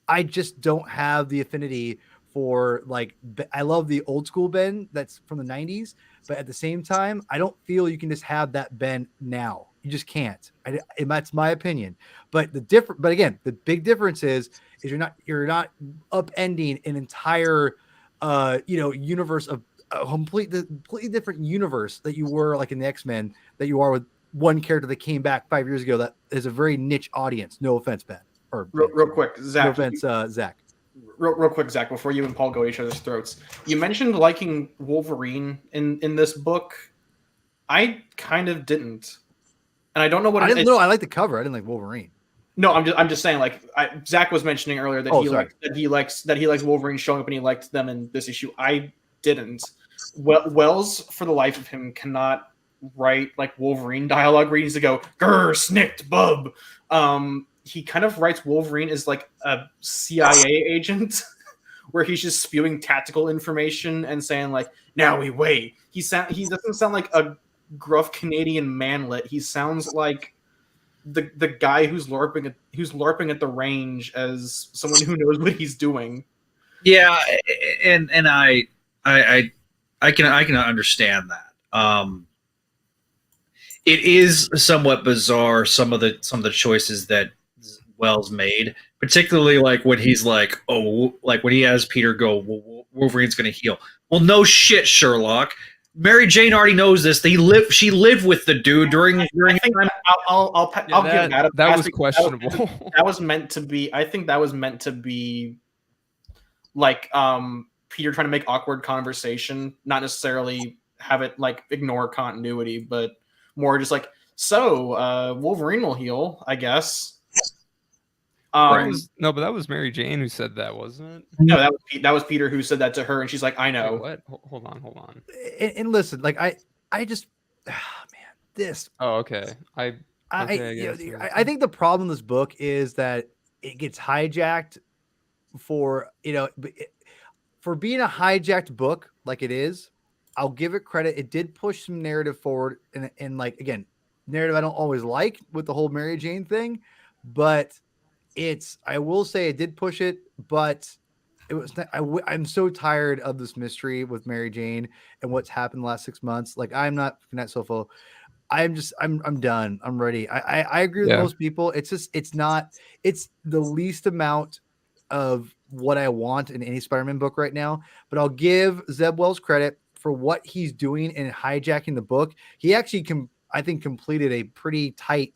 I just don't have the affinity for, like, I love the old school Ben that's from the 90s, but at the same time, I don't feel you can just have that Ben now. You just can't. That's my opinion. But again, the big difference is you're not upending an entire universe of a completely different universe that you were like in the X-Men that you are with one character that came back 5 years ago that is a very niche audience. No offense, Ben. or real quick, no Zach. offense, Zach. Real quick, Zach, before you and Paul go at each other's throats, you mentioned liking Wolverine in this book. I kind of didn't, and I don't know what I didn't know. I like the cover. I didn't like Wolverine. No, I'm just saying. Like Zach was mentioning earlier that he likes Wolverine showing up and he liked them in this issue. I didn't. Wells, for the life of him, cannot write like Wolverine dialogue where he needs to go grr snicked bub. He kind of writes Wolverine as like a CIA agent where he's just spewing tactical information and saying like, now we wait. He doesn't sound like a gruff Canadian manlet. He sounds like the guy who's larping at the range as someone who knows what he's doing. Yeah, and I can understand that. It is somewhat bizarre some of the choices that Wells made, particularly like when he's like, oh, like when he has Peter go, well, Wolverine's going to heal. Well, no shit, Sherlock. Mary Jane already knows this. She lived with the dude during time. I'll give that. That was questionable. That was meant to be. I think that was meant to be like Peter trying to make awkward conversation, not necessarily have it like ignore continuity, but more just like, so Wolverine will heal, I guess. But that was Mary Jane who said that, wasn't it? No, that was Peter who said that to her, and she's like, I know. Wait, what? Hold on. And listen, like I just, man, this. Oh, okay. I think the problem in this book is that it gets hijacked for being a hijacked book like it is. I'll give it credit. It did push some narrative forward, and like again, narrative I don't always like with the whole Mary Jane thing, but I will say it did push it, but it was. I'm so tired of this mystery with Mary Jane and what's happened the last 6 months. Like I'm not that so. I'm done. I'm ready. I agree with most people. It's the least amount of what I want in any Spider-Man book right now. But I'll give Zeb Wells credit for what he's doing in hijacking the book. He actually completed a pretty tight,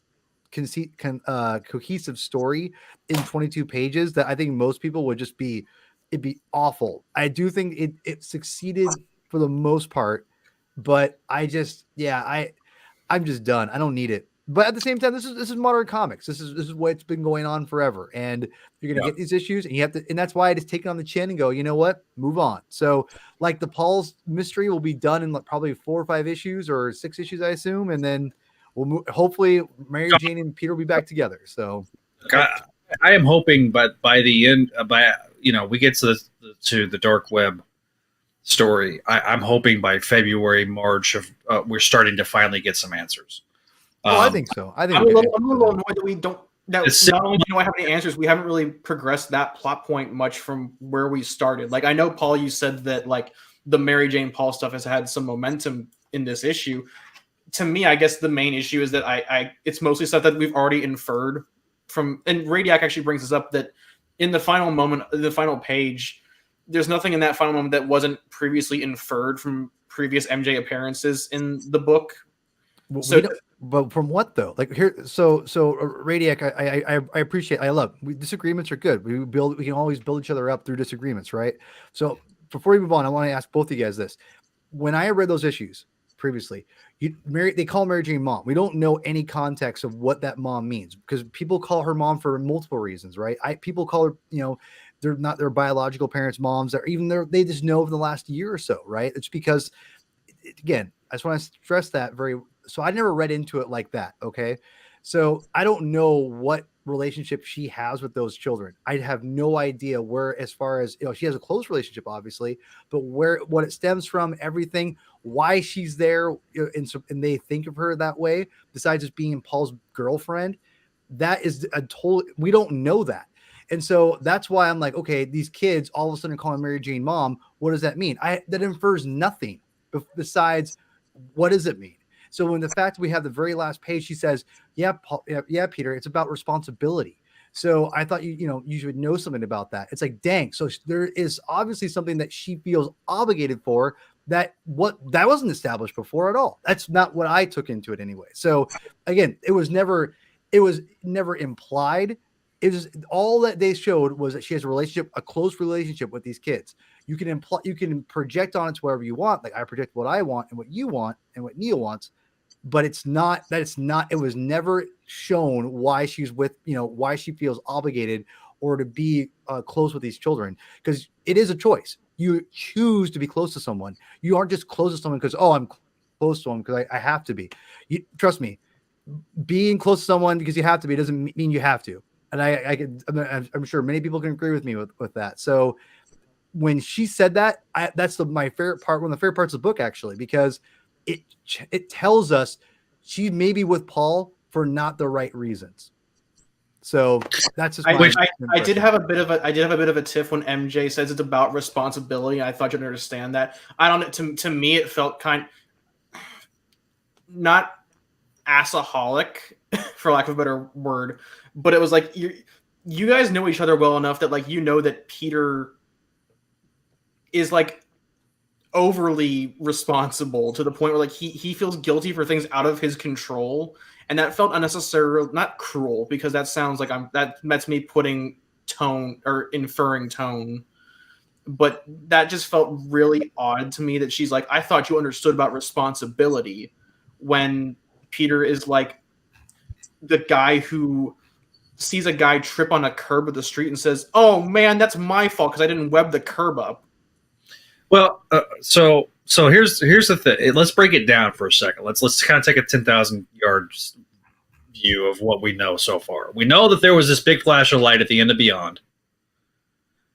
cohesive story in 22 pages that I think most people would it'd be awful. I do think it succeeded for the most part, but I'm just done. I don't need it. But at the same time, this is modern comics. This is what's been going on forever, and you're gonna get these issues, and you have to, and that's why I just take it on the chin and go, you know what, move on. So, like the Paul's mystery will be done in probably 4 or 5 issues or 6 issues, I assume, and then we'll hopefully Mary Jane and Peter will be back together. So, I am hoping, but by the end, we get to the dark web story. I'm hoping by February, March we're starting to finally get some answers. I think so. I'm a little annoyed that we don't. Not only do I have any answers, we haven't really progressed that plot point much from where we started. Like I know, Paul, you said that like the Mary Jane Paul stuff has had some momentum in this issue. To me, I guess the main issue is that it's mostly stuff that we've already inferred from. And Radiac actually brings us up that in the final moment, the final page, there's nothing in that final moment that wasn't previously inferred from previous MJ appearances in the book. But from what though? Like here, so Radiac, I appreciate. I love. Disagreements are good. We can always build each other up through disagreements, right? So before we move on, I want to ask both of you guys this: when I read those issues previously, they call Mary Jane mom. We don't know any context of what that mom means because people call her mom for multiple reasons, right? People call her, they're not their biological parents' moms, or even they just know over the last year or so, right? It's because, again, I just want to stress that so I never read into it like that. Okay. So I don't know what relationship she has with those children. I have no idea where, as far as, she has a close relationship, obviously, but what it stems from, everything, why she's there, and they think of her that way, besides just being Paul's girlfriend, that is we don't know that. And so that's why I'm like, okay, these kids all of a sudden calling Mary Jane mom. What does that mean? That infers nothing besides what does it mean? So when the fact we have the very last page, she says, yeah, Paul, yeah, Peter, it's about responsibility. So I thought you should know something about that. It's like, dang. So there is obviously something that she feels obligated for that wasn't established before at all. That's not what I took into it anyway. So again, it was never implied it was all that they showed was that she has a close relationship with these kids. You can project on it to wherever you want. Like I project what I want and what you want and what Neil wants, but it was never shown why she's why she feels obligated or to be close with these children, because it is a choice. You choose to be close to someone. You aren't just close to someone because, I'm close to them because I have to be. Trust me, being close to someone because you have to be doesn't mean you have to. And I'm sure many people can agree with me with that. So when she said that, that's my favorite part, one of the favorite parts of the book, actually, because it tells us she may be with Paul for not the right reasons. So that's just I did have a bit of a tiff when MJ says it's about responsibility. I thought you'd understand that. I don't. To me, it felt not assaholic, for lack of a better word, but it was like you guys know each other well enough that that Peter is overly responsible to the point where he feels guilty for things out of his control, and that felt unnecessary, not cruel, because that sounds like that's me putting tone or inferring tone, but that just felt really odd to me that she's like, I thought you understood about responsibility, when Peter is the guy who sees a guy trip on a curb of the street and says, oh man, that's my fault because I didn't web the curb up. Well, so here's the thing. Let's break it down for a second. Let's kind of take a 10,000 yards view of what we know so far. We know that there was this big flash of light at the end of Beyond.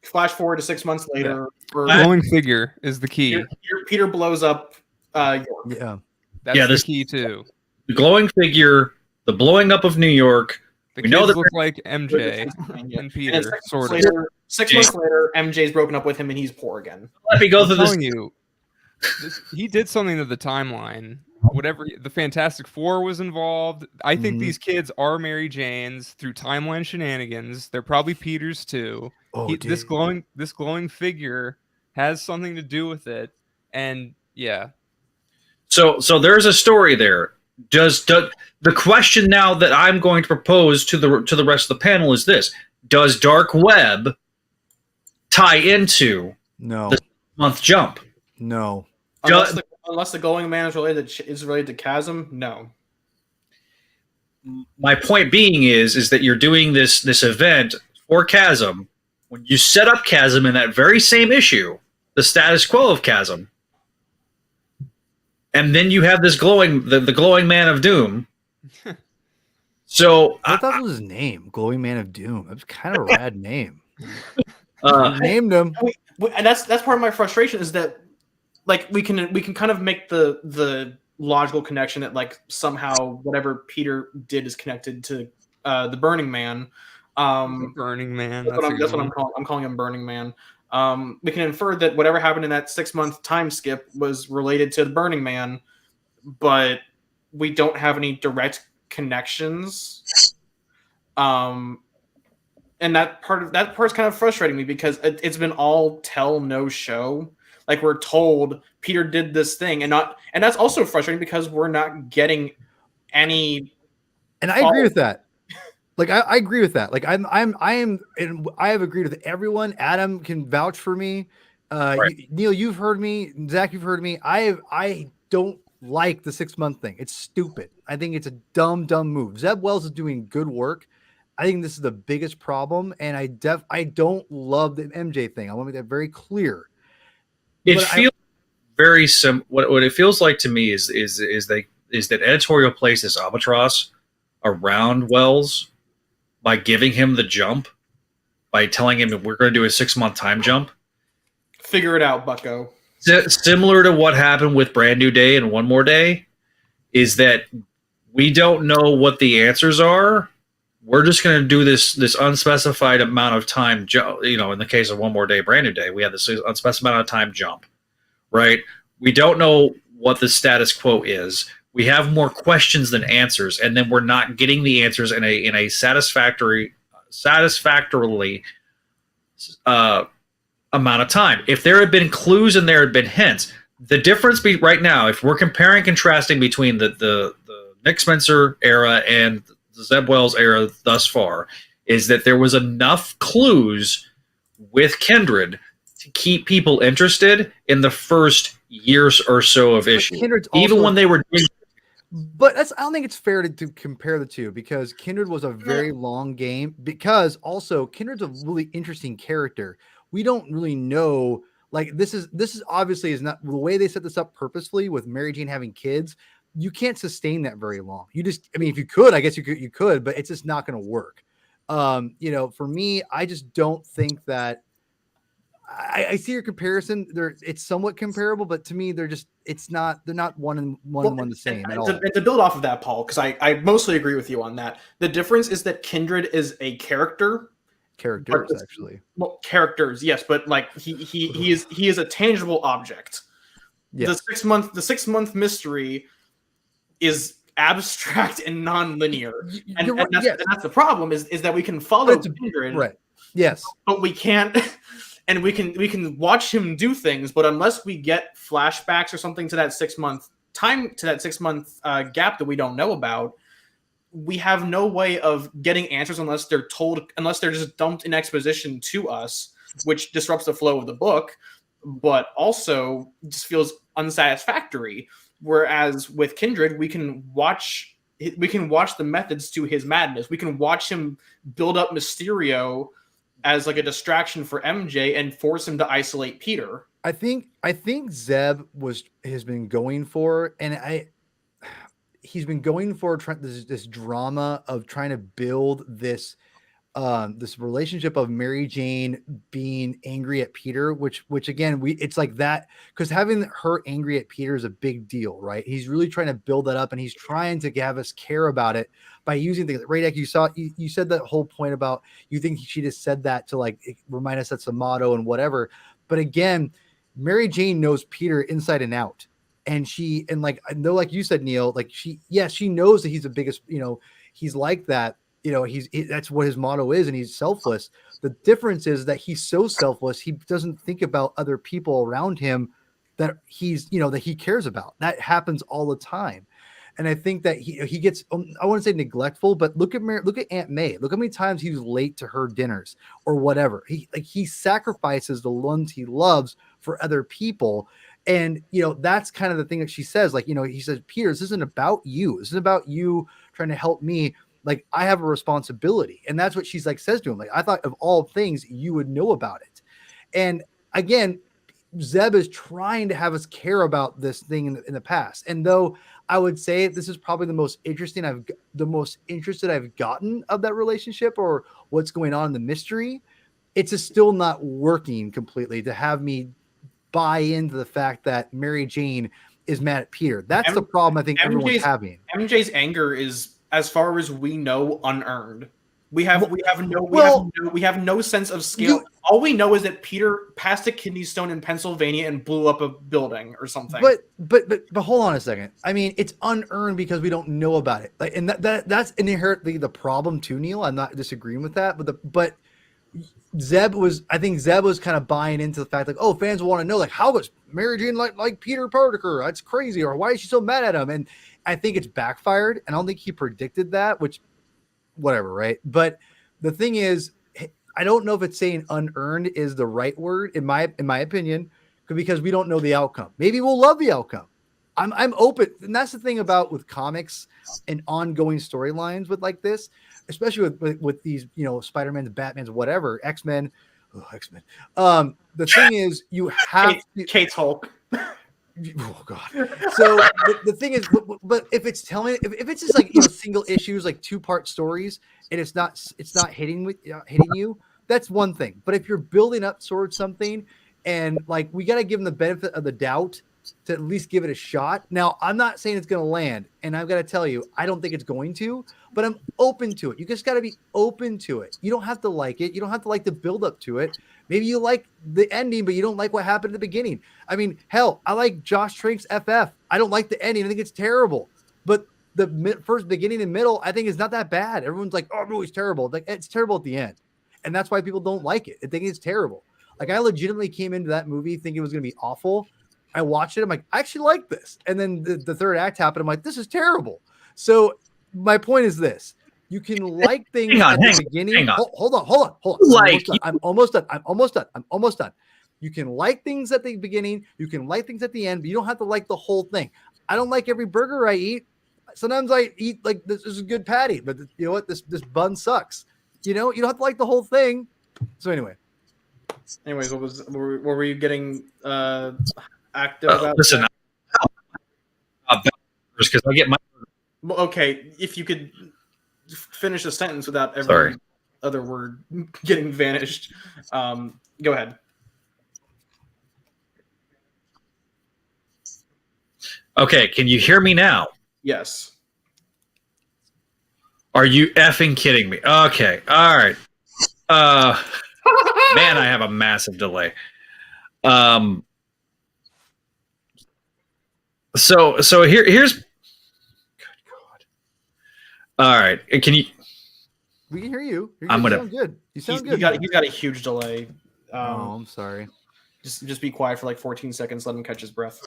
Flash forward to 6 months later. Glowing figure is the key. Peter blows up York. Yeah. That's the key too. The glowing figure, the blowing up of New York. The kids look like MJ and Peter, sort of. 6 months later, MJ's broken up with him and he's poor again. Let me go through this. He did something to the timeline. Whatever, the Fantastic Four was involved. I think these kids are Mary Jane's through timeline shenanigans. They're probably Peter's too. This glowing figure has something to do with it, and yeah. So there's a story there. Does the question now that I'm going to propose to the rest of the panel is this: does Dark Web tie into the month jump? No. Unless the glowing man is related to Chasm, no. My point being is that you're doing this event for Chasm. When you set up Chasm in that very same issue, the status quo of Chasm, and then you have this the glowing man of doom. So I thought that was his name, Glowing Man of Doom. That was kind of a rad name. Named him, and that's part of my frustration is that we can kind of make the logical connection that somehow whatever Peter did is connected to the Burning Man. Burning Man. That's what I'm calling. I'm calling him Burning Man. We can infer that whatever happened in that 6 month time skip was related to the Burning Man, but we don't have any direct connections. And that part's kind of frustrating me because it's been all tell no show. We're told Peter did this thing and that's also frustrating because we're not getting any. And I agree with that. I agree with that. I have agreed with everyone. Adam can vouch for me. Right. Neil, you've heard me. Zach, you've heard me. I don't like the 6 month thing. It's stupid. I think it's a dumb move. Zeb Wells is doing good work. I think this is the biggest problem, and I don't love the MJ thing. I want to make that very clear. It feels very what it feels like to me is that editorial placed this albatross around Wells by giving him the jump, by telling him that we're going to do a 6 month time jump. Figure it out, bucko. Similar to what happened with Brand New Day and One More Day, is that we don't know what the answers are. We're just going to do this unspecified amount of time. In the case of One More Day, Brand New Day, we have this unspecified amount of time jump, right? We don't know what the status quo is. We have more questions than answers, and then we're not getting the answers in a satisfactorily amount of time. If there had been clues and there had been hints, the difference right now, if we're comparing and contrasting between the Nick Spencer era and the Zeb Wells era thus far, is that there was enough clues with Kindred to keep people interested in the first years or so of issue. Even when they were doing. But I don't think it's fair to compare the two, because Kindred was a very long game, because also Kindred's a really interesting character. We don't really know, like, this is obviously is not the way they set this up purposefully with Mary Jane having kids. You can't sustain that very long. I mean, if you could, I guess you could, but it's just not going to work. For me, I just don't think that I see your comparison. It's somewhat comparable, but to me, they're not one and one the same at all. And to build off of that, Paul, because I mostly agree with you on that. The difference is that Kindred is a character. Characters, actually. Well, characters, yes, but like he is a tangible object. Yes. The 6 month mystery is abstract and non-linear, and that's the problem. Is that we can follow Kindred, right? Yes, but we can't. And we can watch him do things, but unless we get flashbacks or something to that 6 month gap that we don't know about, we have no way of getting answers unless they're just dumped in exposition to us, which disrupts the flow of the book, but also just feels unsatisfactory. Whereas with Kindred, we can watch the methods to his madness. We can watch him build up Mysterio as like a distraction for MJ and force him to isolate Peter. I think Zeb has been going for, and he's been going for this drama of trying to build this relationship of Mary Jane being angry at Peter, which again, it's like that, because having her angry at Peter is a big deal, right? He's really trying to build that up, and he's trying to have us care about it by using things. Radek, you said that whole point about you think she just said that to like remind us that's a motto and whatever. But again, Mary Jane knows Peter inside and out, and like I know, like you said, Neil, like she knows that he's the biggest, he's like that. That's what his motto is, and he's selfless. The difference is that he's so selfless, he doesn't think about other people around him that that he cares about. That happens all the time. And I think that he gets, I wouldn't say neglectful, but look at Aunt May. Look how many times he was late to her dinners or whatever. He sacrifices the ones he loves for other people. And, that's kind of the thing that she says, like, he says, Peter, this isn't about you. This isn't about you trying to help me. Like, I have a responsibility. And that's what she's like, says to him. Like, I thought of all things you would know about it. And again, Zeb is trying to have us care about this thing in the past. And though I would say this is probably the most interested I've gotten of that relationship or what's going on in the mystery, it's just still not working completely to have me buy into the fact that Mary Jane is mad at Peter. That's the problem I think everyone's having. MJ's anger is, as far as we know, unearned. We have no sense of scale. All we know is that Peter passed a kidney stone in Pennsylvania and blew up a building or something. But hold on a second. I mean, it's unearned because we don't know about it. Like, and that's inherently the problem too, Neil. I'm not disagreeing with that, but Zeb was kind of buying into the fact, like, oh, fans want to know, like, how was Mary Jane like Peter Parker? That's crazy. Or why is she so mad at him? And I think it's backfired. And I don't think he predicted that, which whatever, right? But the thing is, I don't know if it's saying unearned is the right word in my opinion, because we don't know the outcome. Maybe we'll love the outcome. I'm open, and that's the thing about with comics and ongoing storylines with like this, especially with these, Spider-Man's, Batman's, whatever, X-Men. The thing is, you have Kate's Hulk. Oh God! So the thing is, but if it's just like single issues, like 2-part stories, and it's not hitting you, that's one thing. But if you're building up towards something, and like we got to give them the benefit of the doubt to at least give it a shot. Now, I'm not saying it's going to land, and I've got to tell you, I don't think it's going to, but I'm open to it. You just got to be open to it. You don't have to like it. You don't have to like the build up to it. Maybe you like the ending, but you don't like what happened at the beginning. I mean, hell, I like Josh Trank's FF. I don't like the ending. I think it's terrible. But the first beginning and middle, I think is not that bad. Everyone's like, oh, no, it's terrible. Like, it's terrible at the end. And that's why people don't like it. I think it's terrible. Like, I legitimately came into that movie thinking it was going to be awful. I watched it. I'm like, I actually like this. And then the third act happened. I'm like, this is terrible. So my point is this. You can like things Hang on, at the hang on, beginning. hang on. Hold on. Like I'm almost done. You can like things at the beginning. You can like things at the end, but you don't have to like the whole thing. I don't like every burger I eat. Sometimes I eat like this is a good patty, but you know what? This bun sucks. You know, you don't have to like the whole thing. So anyway. Anyways, what were you getting active about? Listen, because I get my. Well, okay, if you could finish a sentence without every Sorry. other word getting vanished, go ahead. Okay, can you hear me now? Yes. Are you effing kidding me? Okay, all right. Man, I have a massive delay. So here's. Good God. All right, can you? We can hear you. I'm gonna. You sound good. You sound good. He's got a huge delay. I'm sorry. Just be quiet for like 14 seconds. Let him catch his breath.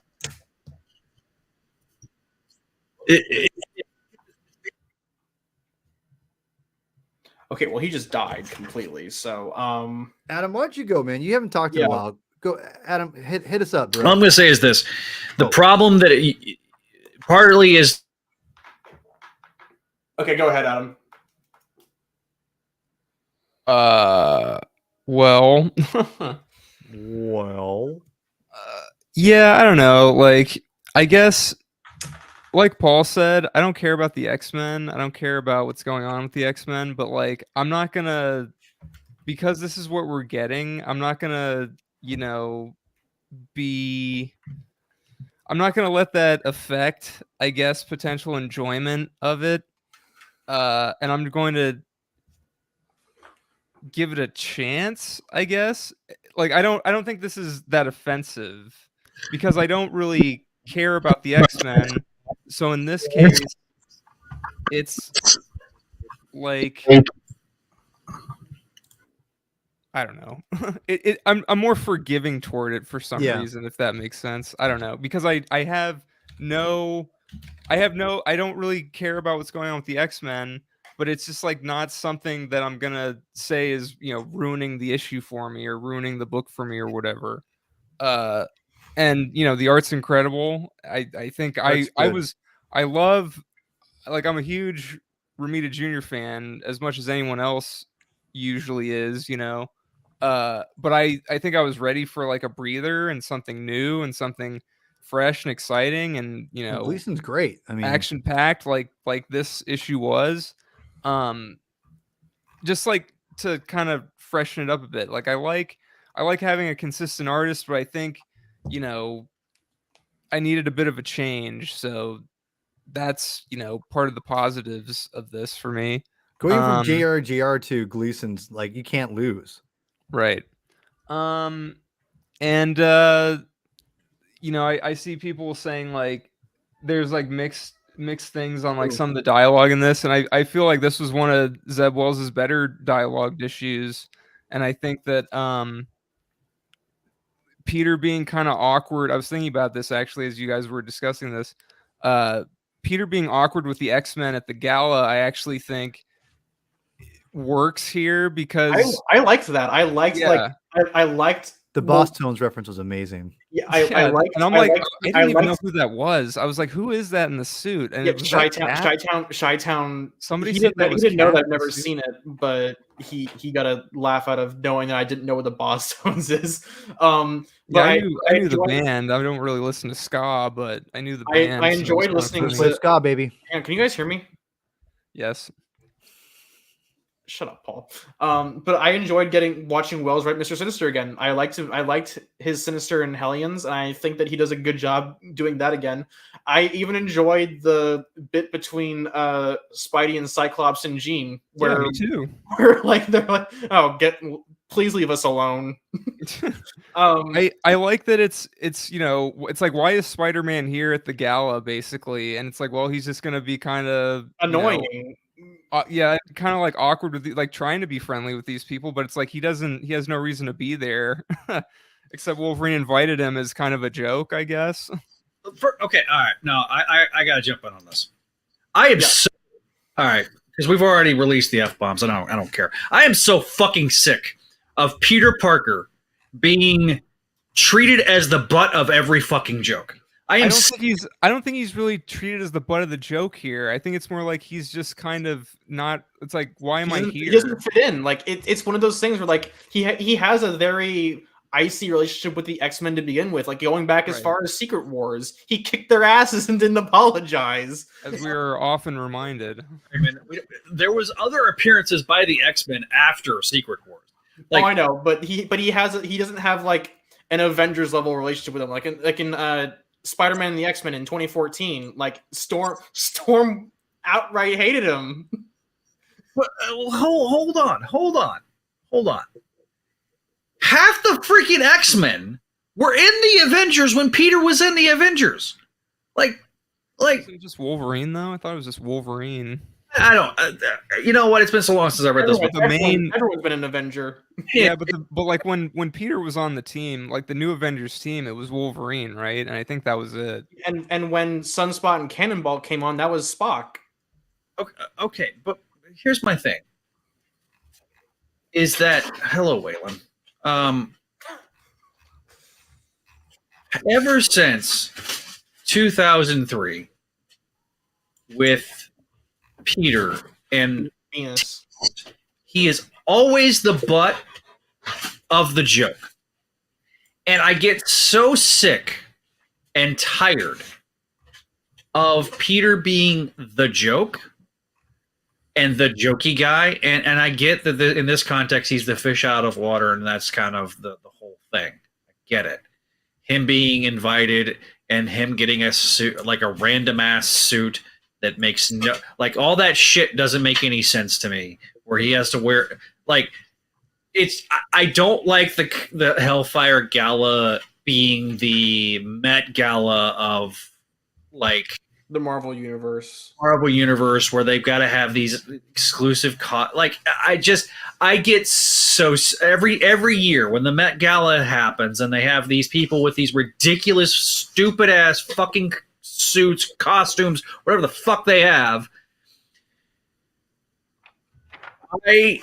Okay, well, he just died completely. So, Adam, why don't you go, man? You haven't talked in a while. Go, Adam. Hit us up, bro. All I'm going to say is this: the problem that partly is. Okay, go ahead, Adam. Well, yeah, I don't know. Like, I guess, like Paul said, I don't care about the X-Men. I don't care about what's going on with the X-Men. But like, I'm not gonna, because this is what we're getting. I'm not gonna, I'm not gonna let that affect, I guess, potential enjoyment of it. And I'm going to give it a chance, I guess. Like I don't think this is that offensive because I don't really care about the X-Men. So in this case, it's like I don't know. I'm more forgiving toward it for some reason, if that makes sense. I don't know because I don't really care about what's going on with the X-Men. But it's just like not something that I'm gonna say is ruining the issue for me or ruining the book for me or whatever. And the art's incredible. I think I love, like, I'm a huge Romita Jr. fan as much as anyone else usually is, but I think I was ready for like a breather and something new and something fresh and exciting and Gleason's great. I mean, action packed like this issue was. Just like to kind of freshen it up a bit. Like I like having a consistent artist, but I think, I needed a bit of a change. So that's, part of the positives of this for me. Going from JRJR to Gleason's, like, you can't lose. Right. And I see people saying like there's like mixed things on like some of the dialogue in this, and I feel like this was one of Zeb Wells' better dialogue issues, and I think that Peter being kind of awkward. I was thinking about this actually as you guys were discussing this. Peter being awkward with the X-Men at the gala, I actually think works here because I liked that. I liked the Boss Tones reference was amazing. Yeah, I liked. And I'm like, I didn't even know who that was. I was like, who is that in the suit? And it was Chi-Town. Somebody said that he didn't know that. I've never seen it, but he got a laugh out of knowing that I didn't know what the Boss Tones is. I knew the band. I don't really listen to ska, but I knew the band. I enjoyed listening to ska, baby. Can you guys hear me? Yes. Shut up, Paul. But I enjoyed watching Wells write Mr. Sinister again. I liked his Sinister and Hellions, and I think that he does a good job doing that again. I even enjoyed the bit between Spidey and Cyclops and Jean, where me too. Where they're like, "Oh, please leave us alone." I like that it's it's like, why is Spider-Man here at the gala basically? And it's like, well, he's just gonna be kind of annoying. Kind of like awkward with like trying to be friendly with these people, but it's like he has no reason to be there except Wolverine invited him as kind of a joke, I guess. Okay, all right. No, I gotta jump in on this. I am all right. because we've already released the F-bombs, and I don't care. I am so fucking sick of Peter Parker being treated as the butt of every fucking joke. I don't think he's really treated as the butt of the joke here. I think it's more like he's just kind of not. It's like, why am I here? He doesn't fit in. Like it's one of those things where like he has a very icy relationship with the X-Men to begin with. Like going back as far as Secret Wars, he kicked their asses and didn't apologize. As we are often reminded. I mean, there was other appearances by the X-Men after Secret Wars. Like, I know, but he doesn't have like an Avengers level relationship with them. Like in Spider-Man and the X-Men in 2014, like Storm outright hated him. But, hold on. Half the freaking X-Men were in the Avengers when Peter was in the Avengers. Like, is it just Wolverine though? I thought it was just Wolverine. I don't. You know what? It's been so long since I read this. Everyone's been an Avenger. Yeah, but like when Peter was on the team, like the new Avengers team, it was Wolverine, right? And I think that was it. And when Sunspot and Cannonball came on, that was Spock. Okay, but here's my thing: is that hello, Waylon? Ever since 2003, with Peter and Venus, he is always the butt of the joke. And I get so sick and tired of Peter being the joke and the jokey guy. And I get that in this context, he's the fish out of water, and that's kind of the whole thing. I get it. Him being invited and him getting a suit, like a random ass suit that makes no, like, all that shit doesn't make any sense to me, where he has to wear, like, I don't like the Hellfire Gala being the Met Gala of, like, the Marvel Universe, where they've got to have these exclusive I get so every year when the Met Gala happens and they have these people with these ridiculous, stupid ass fucking suits, costumes, whatever the fuck they have. I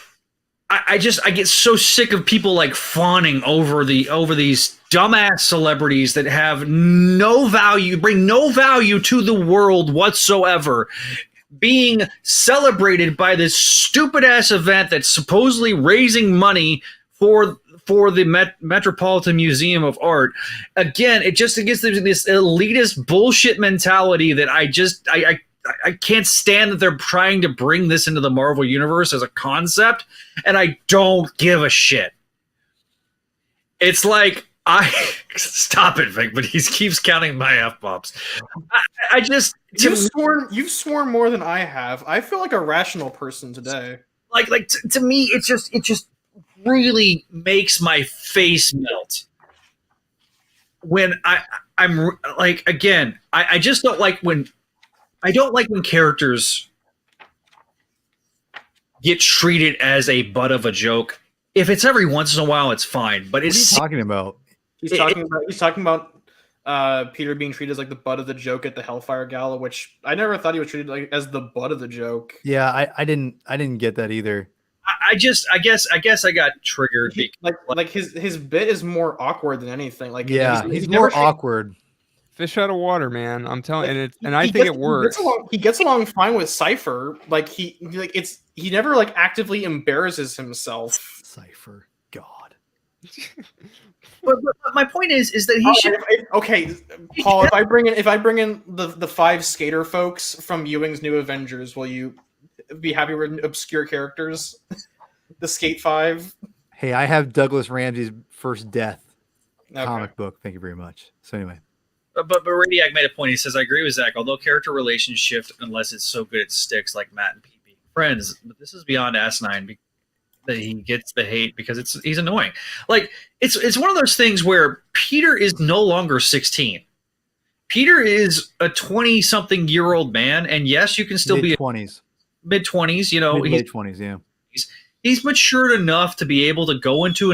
get so sick of people like fawning over these dumbass celebrities that have no value, bring no value to the world whatsoever, being celebrated by this stupid ass event that's supposedly raising money for the Metropolitan Museum of Art. Again, it gets this elitist bullshit mentality that I can't stand that they're trying to bring this into the Marvel Universe as a concept, and I don't give a shit. It's like, stop it, Vic, but he keeps counting my F-bombs. You've sworn more than I have. I feel like a rational person today. To me, it just really makes my face melt when I'm like, again, I just don't like when characters get treated as a butt of a joke. If it's every once in a while, it's fine. But what are you talking about? He's talking about Peter being treated as like the butt of the joke at the Hellfire Gala, which I never thought he was treated like as the butt of the joke. Yeah, I didn't get that either. I guess I got triggered. Like his bit is more awkward than anything. Like, yeah, he's more awkward. Fish out of water, man. I'm telling, and I think it works. He gets along fine with Cypher. Like he never like actively embarrasses himself. Cypher, God. But my point is that he should. Okay, Paul. If I bring in the 5 skater folks from Ewing's New Avengers, will you be happy with obscure characters? The Skate 5. Hey, I have Douglas Ramsey's First Death comic book. Thank you very much. So anyway. But Radiac made a point. He says, I agree with Zach. Although character relations shift unless it's so good it sticks, like Matt and Pete being friends. But this is beyond asinine that he gets the hate because he's annoying. Like, it's one of those things where Peter is no longer 16. Peter is a 20-something-year-old man, and yes, you can still mid-20s. Mid-20s, you know. Mid-20s, yeah. He's matured enough to be able to go into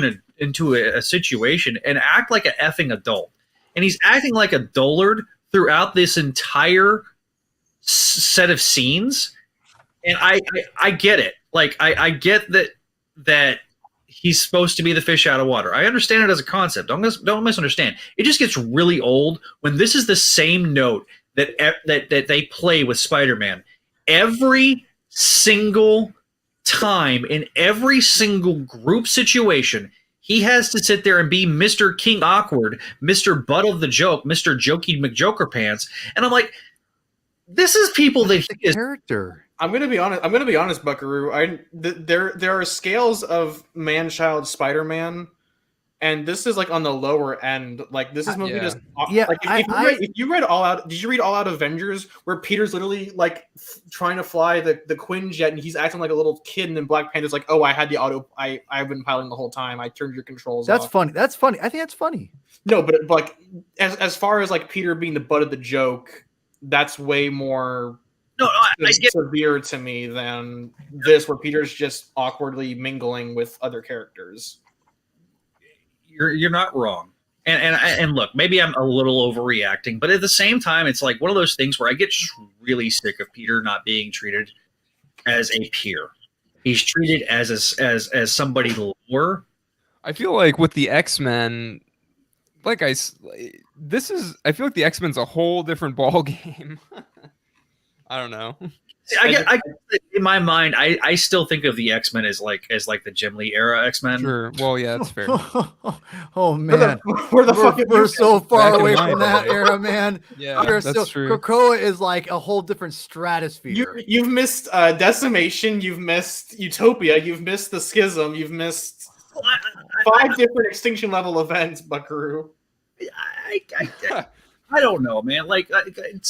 a situation and act like an effing adult. And he's acting like a dullard throughout this entire set of scenes. And I get it. Like I get that he's supposed to be the fish out of water. I understand it as a concept. Don't misunderstand. It just gets really old when this is the same note that they play with Spider-Man every single time in every single group situation. He has to sit there and be Mr. King Awkward, Mr. Butt of the Joke, Mr. Jokey McJoker Pants, and I'm like, this is people that the he is. character. I'm gonna be honest, Buckaroo. There are scales of man-child Spider-Man, and this is like on the lower end. Like this is movie just like if you read All Out, did you read All Out Avengers where Peter's literally like trying to fly the Quinjet and he's acting like a little kid, and then Black Panther's like, oh, I had the auto, I've been piloting the whole time. I turned your controls That's off. funny. That's funny. I think that's funny. No, but like as far as like Peter being the butt of the joke, that's way more I get severe to me than this, where Peter's just awkwardly mingling with other characters. you're not wrong. And look, maybe I'm a little overreacting, but at the same time, it's like one of those things where I get just really sick of Peter not being treated as a peer. He's treated as somebody lower. I feel like with the X-Men, I feel like the X-Men's a whole different ball game. I don't know. In my mind, I still think of the X-Men as like the Jim Lee era X-Men. Sure. Well, yeah, that's fair. Oh man, we're so far away from that era, man. Yeah, that's true. Krakoa is like a whole different stratosphere. You've missed Decimation, you've missed Utopia, you've missed the Schism, you've missed 5 different extinction level events, Buckaroo. I don't know, man. Like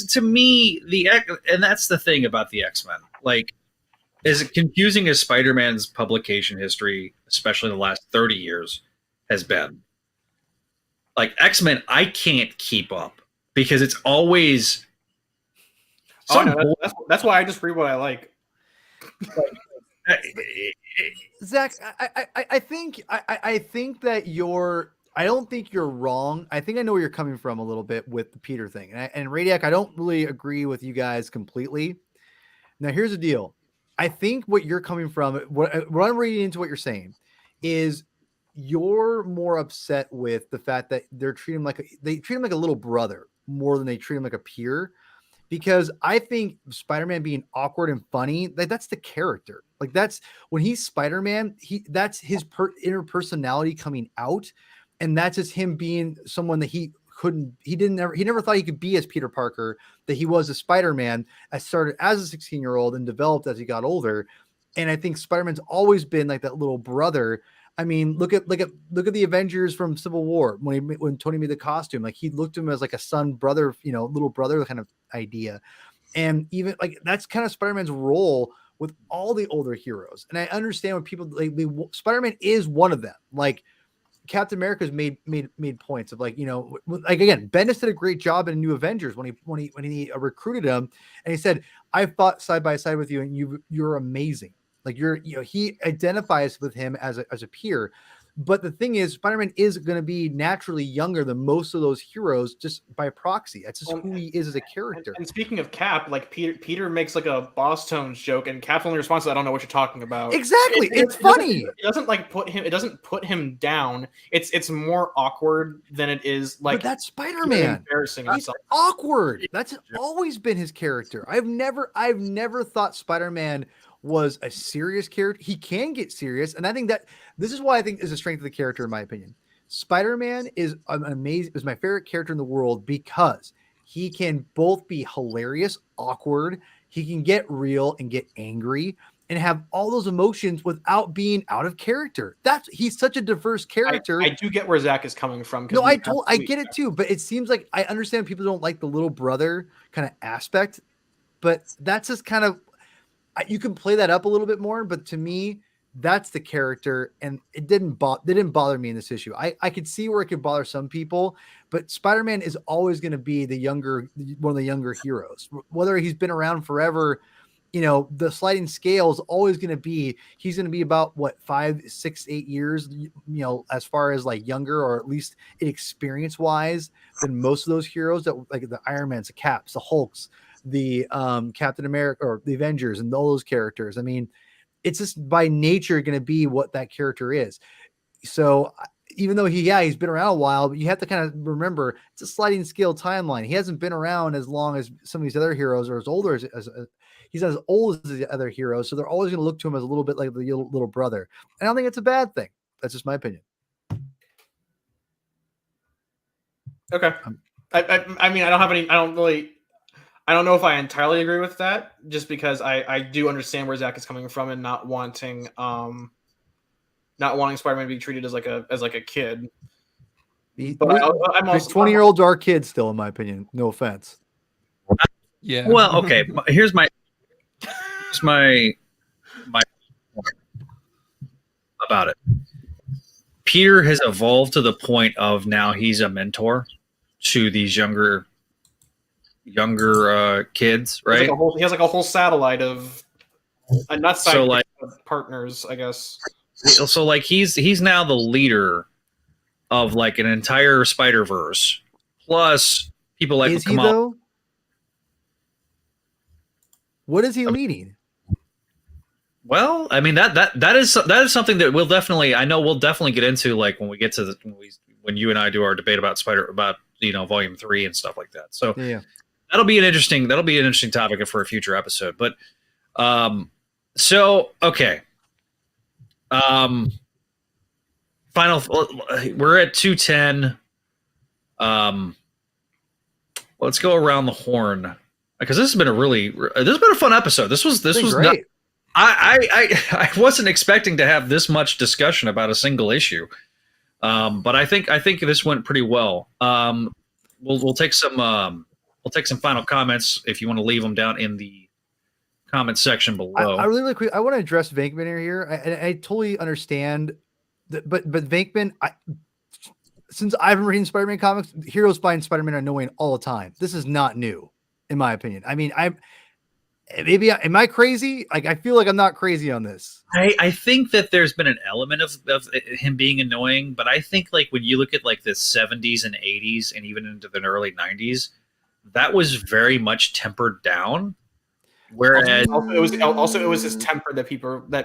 to me, and that's the thing about the X-Men. Like, as confusing as Spider-Man's publication history, especially the last 30 years, has been, like X-Men, I can't keep up because it's always. That's why I just read what I like. Zach, I think that I don't think you're wrong. I think I know where you're coming from a little bit with the Peter thing. And Radiac, I don't really agree with you guys completely. Now, here's the deal. I think what you're coming from, what I'm reading into what you're saying, is you're more upset with the fact that they treat him like a little brother more than they treat him like a peer. Because I think Spider-Man being awkward and funny, that's the character. Like that's when he's Spider-Man, that's his inner personality coming out. And that's just him being someone that he never thought he could be as Peter Parker, that he was a Spider-Man that started as a 16-year-old and developed as he got older. And I think Spider-Man's always been like that little brother. I mean, look at the Avengers from Civil War when Tony made the costume, like he looked at him as like a son, brother, little brother kind of idea. And even like that's kind of Spider-Man's role with all the older heroes. And I understand when people Spider-Man is one of them. Like Captain America's made points of like again, Bendis did a great job in New Avengers when he recruited him, and he said, "I fought side by side with you, and you're amazing." Like he identifies with him as a peer. But the thing is, Spider-Man is going to be naturally younger than most of those heroes just by proxy. That's just who he is as a character. And speaking of Cap, like Peter makes like a Boss Tones joke, and Cap's only response is, "I don't know what you're talking about." Exactly, it's funny. It doesn't put him down. It's more awkward than it is like. But that's Spider-Man. Embarrassing. He's awkward. That's always been his character. I've never thought Spider-Man was a serious character. He can get serious, and I think that this is why I think is a strength of the character, in my opinion. Spider-Man is my favorite character in the world because he can both be hilarious, awkward, he can get real and get angry and have all those emotions without being out of character. He's such a diverse character. I do get where Zach is coming from. No, I get it too, but it seems like I understand people don't like the little brother kind of aspect, but that's just kind of, you can play that up a little bit more, but to me, that's the character, and it didn't bother me in this issue. I could see where it could bother some people, but Spider-Man is always going to be one of the younger heroes. Whether he's been around forever, the sliding scale is always going to be, he's going to be about 5, 6, 8 years, as far as like younger, or at least experience wise, than most of those heroes that like the Iron Mans, the Caps, the Hulks, the Captain America or the Avengers and all those characters. I mean, it's just by nature going to be what that character is. So even though he's been around a while, but you have to kind of remember it's a sliding scale timeline. He hasn't been around as long as some of these other heroes, or as older as he's not as old as the other heroes. So they're always going to look to him as a little bit like the little brother. And I don't think it's a bad thing. That's just my opinion. Okay. I mean, I don't know if I entirely agree with that, just because I do understand where Zach is coming from and not wanting Spider-Man to be treated as like a kid. But I'm also 20-year-olds are kids still, in my opinion. No offense. Yeah. Well, okay. Here's my point about it. Peter has evolved to the point of now he's a mentor to these younger kids, right? He has like a whole satellite of not sidekicks, but partners, I guess. So like he's now the leader of like an entire Spider-Verse, plus people like is he though? What is he leading? Well, I mean that is something that we'll definitely get into, like when we get to when you and I do our debate about Volume 3 and stuff like that. So yeah. That'll be an interesting topic for a future episode. But so okay. Final, we're at 210. Let's go around the horn, because this has been a fun episode. This was great. I wasn't expecting to have this much discussion about a single issue, but I think this went pretty well. We'll take some final comments if you want to leave them down in the comment section below. I really quick. I want to address Venkman here. I totally understand, but Venkman, since I've been reading Spider-Man comics, heroes find Spider-Man annoying all the time. This is not new, in my opinion. I mean, am I crazy? Like, I feel like I'm not crazy on this. I think that there's been an element of him being annoying, but I think like when you look at like the 70s and 80s and even into the early 90s, that was very much tempered down. Whereas also it was his temper that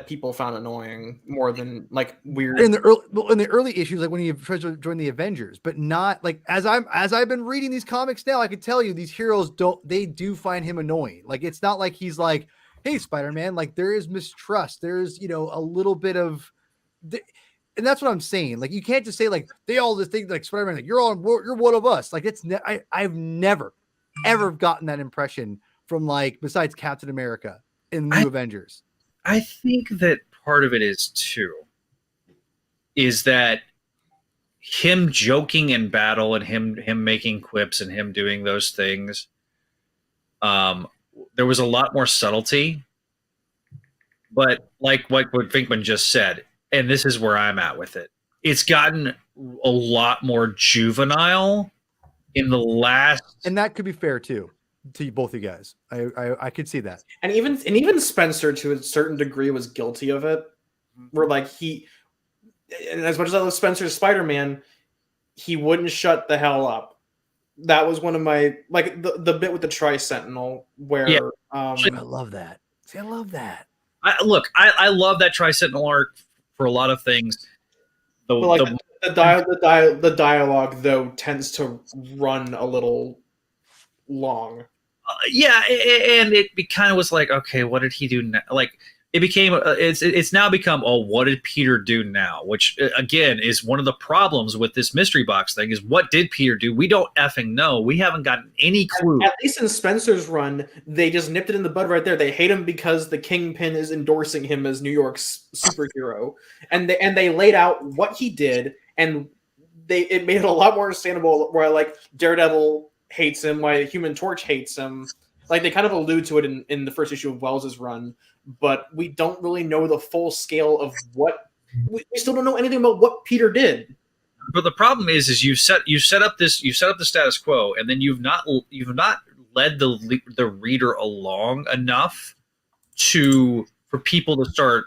people found annoying more than like weird in the early issues, like when he tried to join the Avengers, but not like as I've been reading these comics now, I can tell you these heroes do find him annoying. Like, it's not like he's like, hey, Spider-Man, like there is mistrust, there's a little bit of and that's what I'm saying. Like, you can't just say like they all just think like Spider-Man, like you're one of us. Like, I've never ever gotten that impression from, like, besides Captain America in New Avengers. I think that part of it is that him joking in battle and him making quips and him doing those things, there was a lot more subtlety. But like what Finkman just said, and this is where I'm at with it, it's gotten a lot more juvenile in the last... And that could be fair, too. To both you guys, I could see that, and even Spencer to a certain degree was guilty of it. Where like and as much as I love Spencer's Spider-Man, he wouldn't shut the hell up. That was one of my the bit with the Tri-Sentinel where I love that. See, I love that. I love that Tri-Sentinel arc for a lot of things. The dialogue though tends to run a little long. And it kind of was like, okay, what did he do now? Like, it became it's now become, oh, what did Peter do now? Which again is one of the problems with this mystery box thing, is what did Peter do? We don't effing know. We haven't gotten any clue. At least in Spencer's run, they just nipped it in the bud right there. They hate him because the Kingpin is endorsing him as New York's superhero, and they laid out what he did, and it made it a lot more understandable. Where like Daredevil hates him, why Human Torch hates him. Like, they kind of allude to it in the first issue of Wells's run, but we don't really know the full scale of what. We still don't know anything about what Peter did. But the problem is you set up the status quo, and then you've not led the reader along enough for people to start,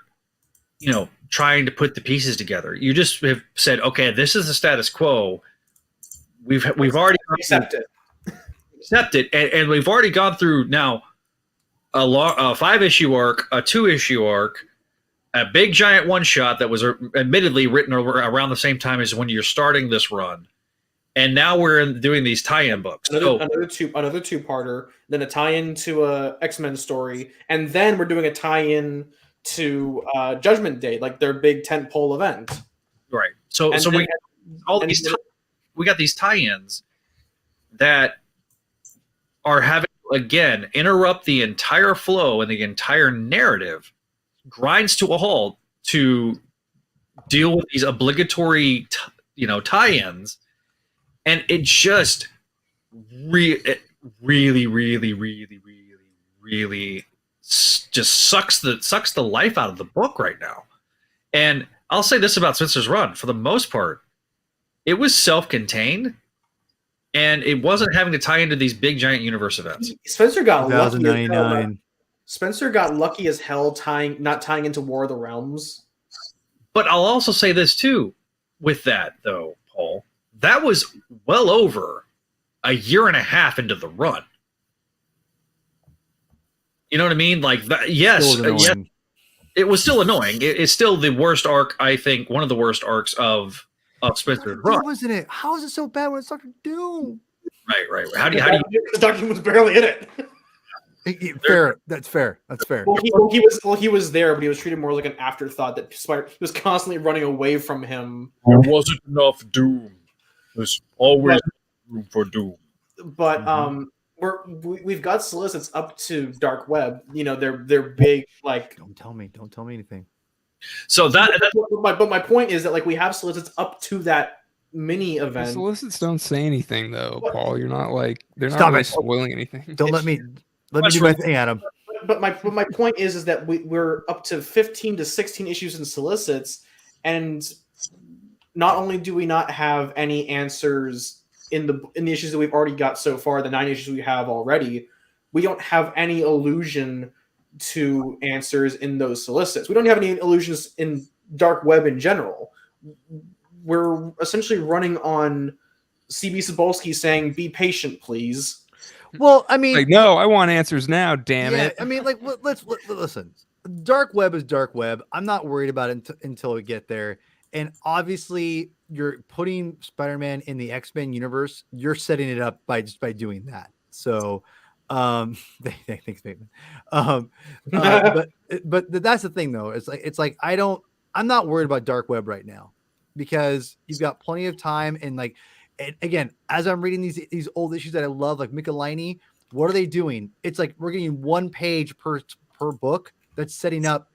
trying to put the pieces together. You just have said, okay, this is the status quo. We've already accepted it. accept it, and we've already gone through now a 5-issue arc, a 2-issue arc, a big giant one-shot that was admittedly written around the same time as when you're starting this run, and now we're doing these tie-in books. Another two-parter, then a tie-in to a X-Men story, and then we're doing a tie-in to Judgment Day, like their big tentpole event. Right. So we got these tie-ins that are having again interrupt the entire flow and the entire narrative, grinds to a halt to deal with these obligatory tie-ins, and it just really just sucks the life out of the book right now. And I'll say this about Spencer's run: for the most part, it was self-contained, and it wasn't having to tie into these big giant universe events. Spencer got lucky. 2099. Spencer got lucky as hell not tying into War of the Realms. But I'll also say this too, with that though, Paul, that was well over a year and a half into the run. You know what I mean? Like that, yes, it was still annoying. It's still the worst arc, I think, one of the worst arcs of Spencer's run. Wasn't it? How is it so bad when it's Doctor Doom? Right. How do you? Because Doctor Doom was barely in it. Fair. That's fair. Well, he was there, but he was treated more like an afterthought. That Spider was constantly running away from him. There wasn't enough Doom. There's always room for Doom. But we've got solicits up to Dark Web. They're big. Like, don't tell me anything. So but my point is that like we have solicits up to that mini event. The solicits don't say anything though, Paul. You're not like they're not really spoiling anything. Don't let me do my thing, Adam. But my point is that we're up to 15 to 16 issues in solicits, and not only do we not have any answers in the issues that we've already got so far, the 9 issues we have already, we don't have any allusion to answers in those solicits. We don't have any allusions in Dark Web in general. We're essentially running on CB Cebulski saying, "Be patient, please." Well, I mean, like, no, I want answers now. Damn it! I mean, like, let's listen. Dark Web is Dark Web. I'm not worried about it until we get there. And obviously, you're putting Spider-Man in the X-Men universe. You're setting it up by doing that. So, thanks, Bateman. But that's the thing, though. It's like I'm not worried about Dark Web right now because you've got plenty of time. And like, and again, as I'm reading these old issues that I love, like Michelini, what are they doing? It's like we're getting 1 page per book that's setting up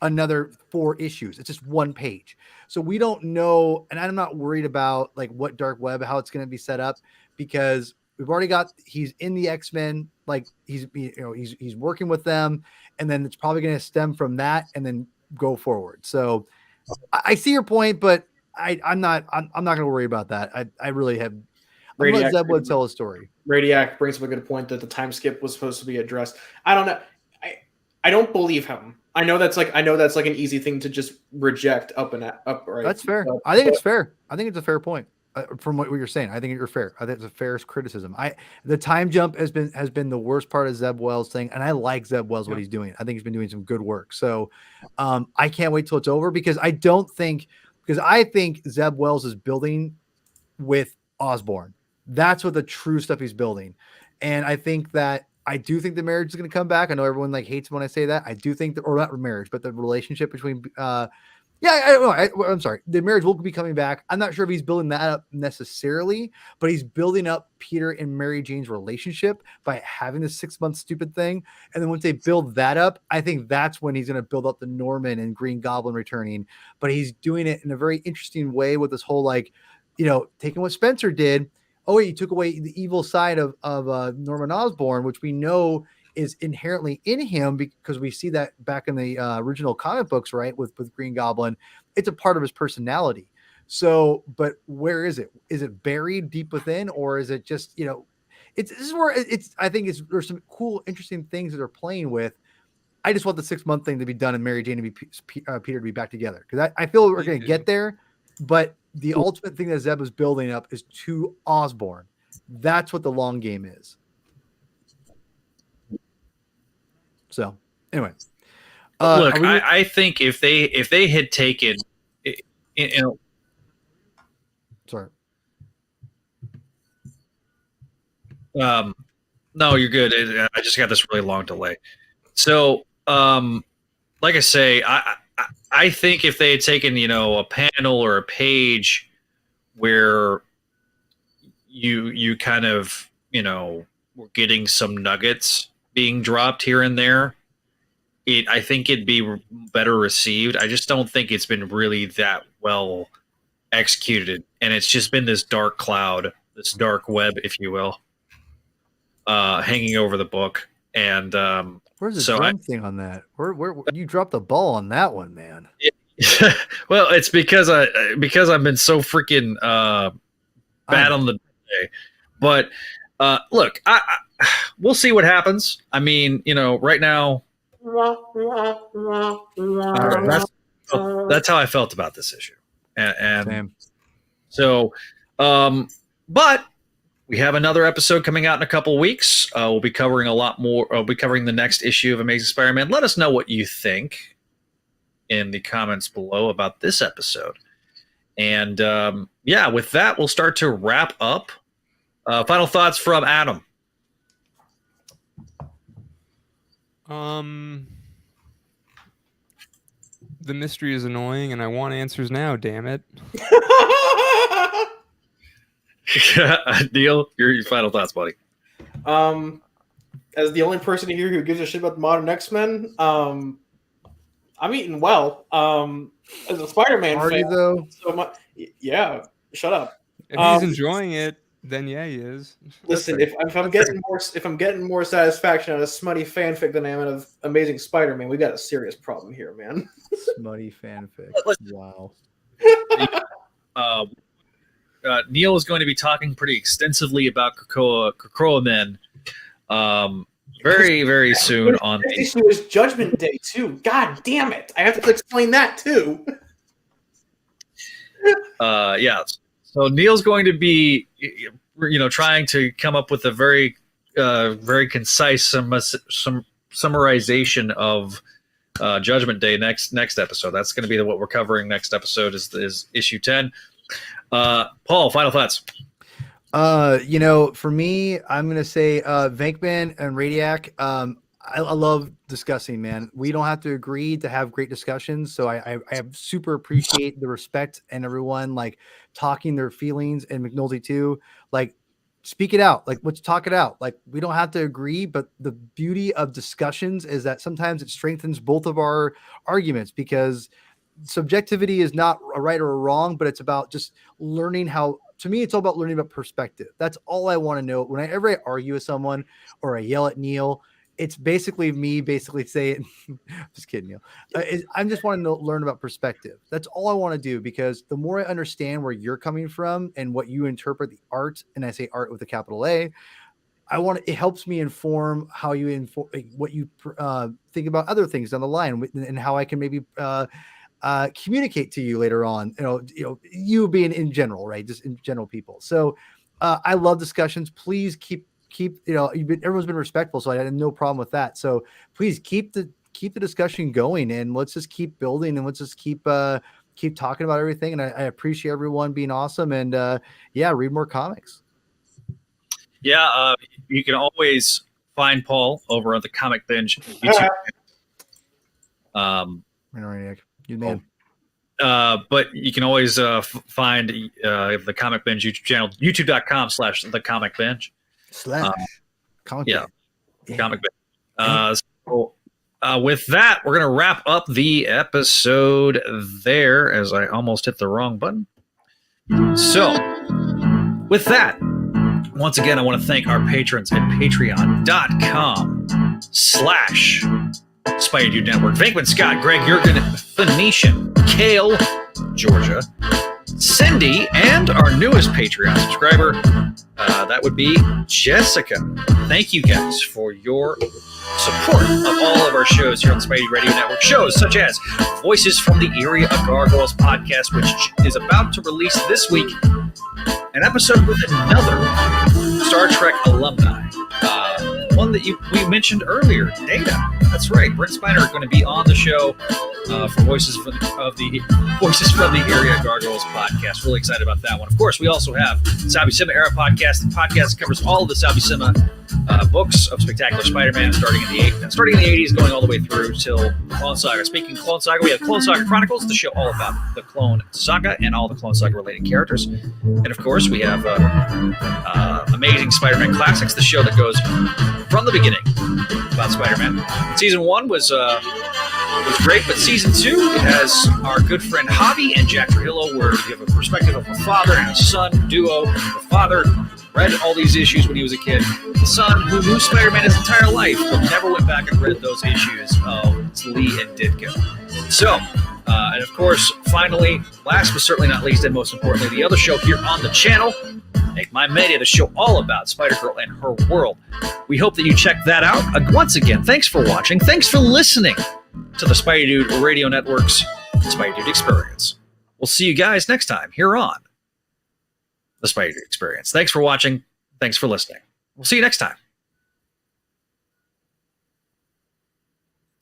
another 4 issues. It's just 1 page. So we don't know. And I'm not worried about like what Dark Web, how it's going to be set up, because we've already got, he's in the X-Men, like he's working with them, and then it's probably going to stem from that and then go forward. So I see your point, but I'm not going to worry about that. I really have. I'm let Zeb Wood tell a story. Radiac brings up a good point that the time skip was supposed to be addressed. I don't know. I don't believe him. I know that's like an easy thing to just reject up. Right. That's fair. I think it's fair. I think it's a fair point. From what you're saying, I think you're fair. I think it's a fair criticism. The time jump has been the worst part of Zeb Wells' thing, and I like Zeb Wells what he's doing. I think he's been doing some good work. So I can't wait till it's over because I think Zeb Wells is building with Osborn. That's what the true stuff he's building, and I do think the marriage is going to come back. I know everyone like hates when I say that. I do think or not marriage, but the relationship between I'm sorry. The marriage will be coming back. I'm not sure if he's building that up necessarily, but he's building up Peter and Mary Jane's relationship by having this 6-month stupid thing. And then once they build that up, I think that's when he's going to build up the Norman and Green Goblin returning. But he's doing it in a very interesting way with this whole, like, taking what Spencer did. Oh, wait, you took away the evil side of Norman Osborn, which we know is inherently in him because we see that back in the original comic books, right? With Green Goblin, it's a part of his personality. So, but where is it? Is it buried deep within, or is it just, this is where I think there's some cool, interesting things that they're playing with. I just want the 6-month thing to be done and Mary Jane to be Peter to be back together. Cause I feel we're going to get there, but the ultimate thing that Zeb is building up is to Osborn. That's what the long game is. So anyway, look, I think if they had taken, sorry. No, you're good. I just got this really long delay. So, like I say, I think if they had taken, a panel or a page where you kind of, were getting some nuggets being dropped here and there, I think it'd be better received. I just don't think it's been really that well executed, and it's just been this dark cloud, this dark web, if you will, hanging over the book. And where's the drum thing on that? Where you dropped the ball on that one, man? Well, it's because I've been so freaking bad on the day. But look, we'll see what happens. I mean, right now, that's how I felt about this issue. And Same. So, but we have another episode coming out in a couple weeks. We'll be covering a lot more. We'll be covering the next issue of Amazing Spider-Man. Let us know what you think in the comments below about this episode. And with that, we'll start to wrap up. Final thoughts from Adam. The mystery is annoying, and I want answers now. Damn it! Neil, your final thoughts, buddy. As the only person here who gives a shit about the modern X-Men, I'm eating well. As a Spider-Man fan, though. so much. Yeah, shut up. If he's enjoying it, then yeah, he is. Listen, if I'm getting more satisfaction out of smutty fanfic than I am out of Amazing Spider-Man, we got a serious problem here, man. Smutty fanfic. Wow. Neil is going to be talking pretty extensively about Krakoa Men very, very soon. On this issue is Judgment Day too. God damn it! I have to explain that too. Yeah. So Neil's going to be, trying to come up with a very, very concise summarization of Judgment Day next episode. That's going to be what we're covering next episode is issue 10. Paul, final thoughts. For me, I'm gonna say Venkman and Radiac. I love discussing, man. We don't have to agree to have great discussions. So I super appreciate the respect and everyone like talking their feelings, and McNulty too. Like, speak it out. Like, let's talk it out. Like, we don't have to agree, but the beauty of discussions is that sometimes it strengthens both of our arguments, because subjectivity is not a right or a wrong, but it's about just learning how. To me, it's all about learning about perspective. That's all I want to know. Whenever I argue with someone or I yell at Neil, it's basically me saying, just kidding, Neil. I'm just wanting to learn about perspective. That's all I want to do, because the more I understand where you're coming from and what you interpret the art, and I say art with a capital A, it helps me inform how you what you think about other things down the line, and how I can maybe communicate to you later on. You being in general, right? Just in general, people. So I love discussions. Please keep everyone's been respectful, so I had no problem with that. So please keep the discussion going, and let's just keep building, and let's just keep talking about everything. And I appreciate everyone being awesome, and read more comics. Yeah, you can always find Paul over at the Comic Binge YouTube. You man. But you can always find the Comic Binge YouTube channel, youtube.com/the Comic Binge. Comic Comic Binge. So with that, we're going to wrap up the episode there, as I almost hit the wrong button. So with that, once again, I want to thank our patrons at patreon.com/Spideydude Network. Venkman, Scott, Greg, Jurgen, Phoenician, Kale, Georgia, Cindy, and our newest Patreon subscriber, that would be Jessica. Thank you guys for your support of all of our shows here on the Spidey Radio Network. Shows such as Voices from the Area of Gargoyles podcast, which is about to release this week, an episode with another Star Trek alumni, one that we mentioned earlier, Data. That's right. Brent Spiner are going to be on the show for Voices from the Area Gargoyles podcast. Really excited about that one. Of course, we also have Sabisima Era podcast. The podcast covers all of the Sabisima books of Spectacular Spider-Man, starting in the 80s, going all the way through till Clone Saga. Speaking of Clone Saga, we have Clone Saga Chronicles, the show all about the Clone Saga and all the Clone Saga related characters. And of course, we have Amazing Spider-Man Classics, the show that goes from the beginning about Spider-Man. Season 1 was great, but Season 2 has our good friend Javi and Jack Trujillo, where you have a perspective of a father and a son duo. The father read all these issues when he was a kid. The son, who knew Spider-Man his entire life, but never went back and read those issues. It's Lee and Ditko. So, and of course, finally, last but certainly not least, and most importantly, the other show here on the channel, Make My Media, the show all about Spider-Girl and her world. We hope that you check that out. Once again, thanks for watching. Thanks for listening to the Spideydude Radio Network's Spideydude Experience. We'll see you guys next time here on the Spideydude Experience. Thanks for watching. Thanks for listening. We'll see you next time.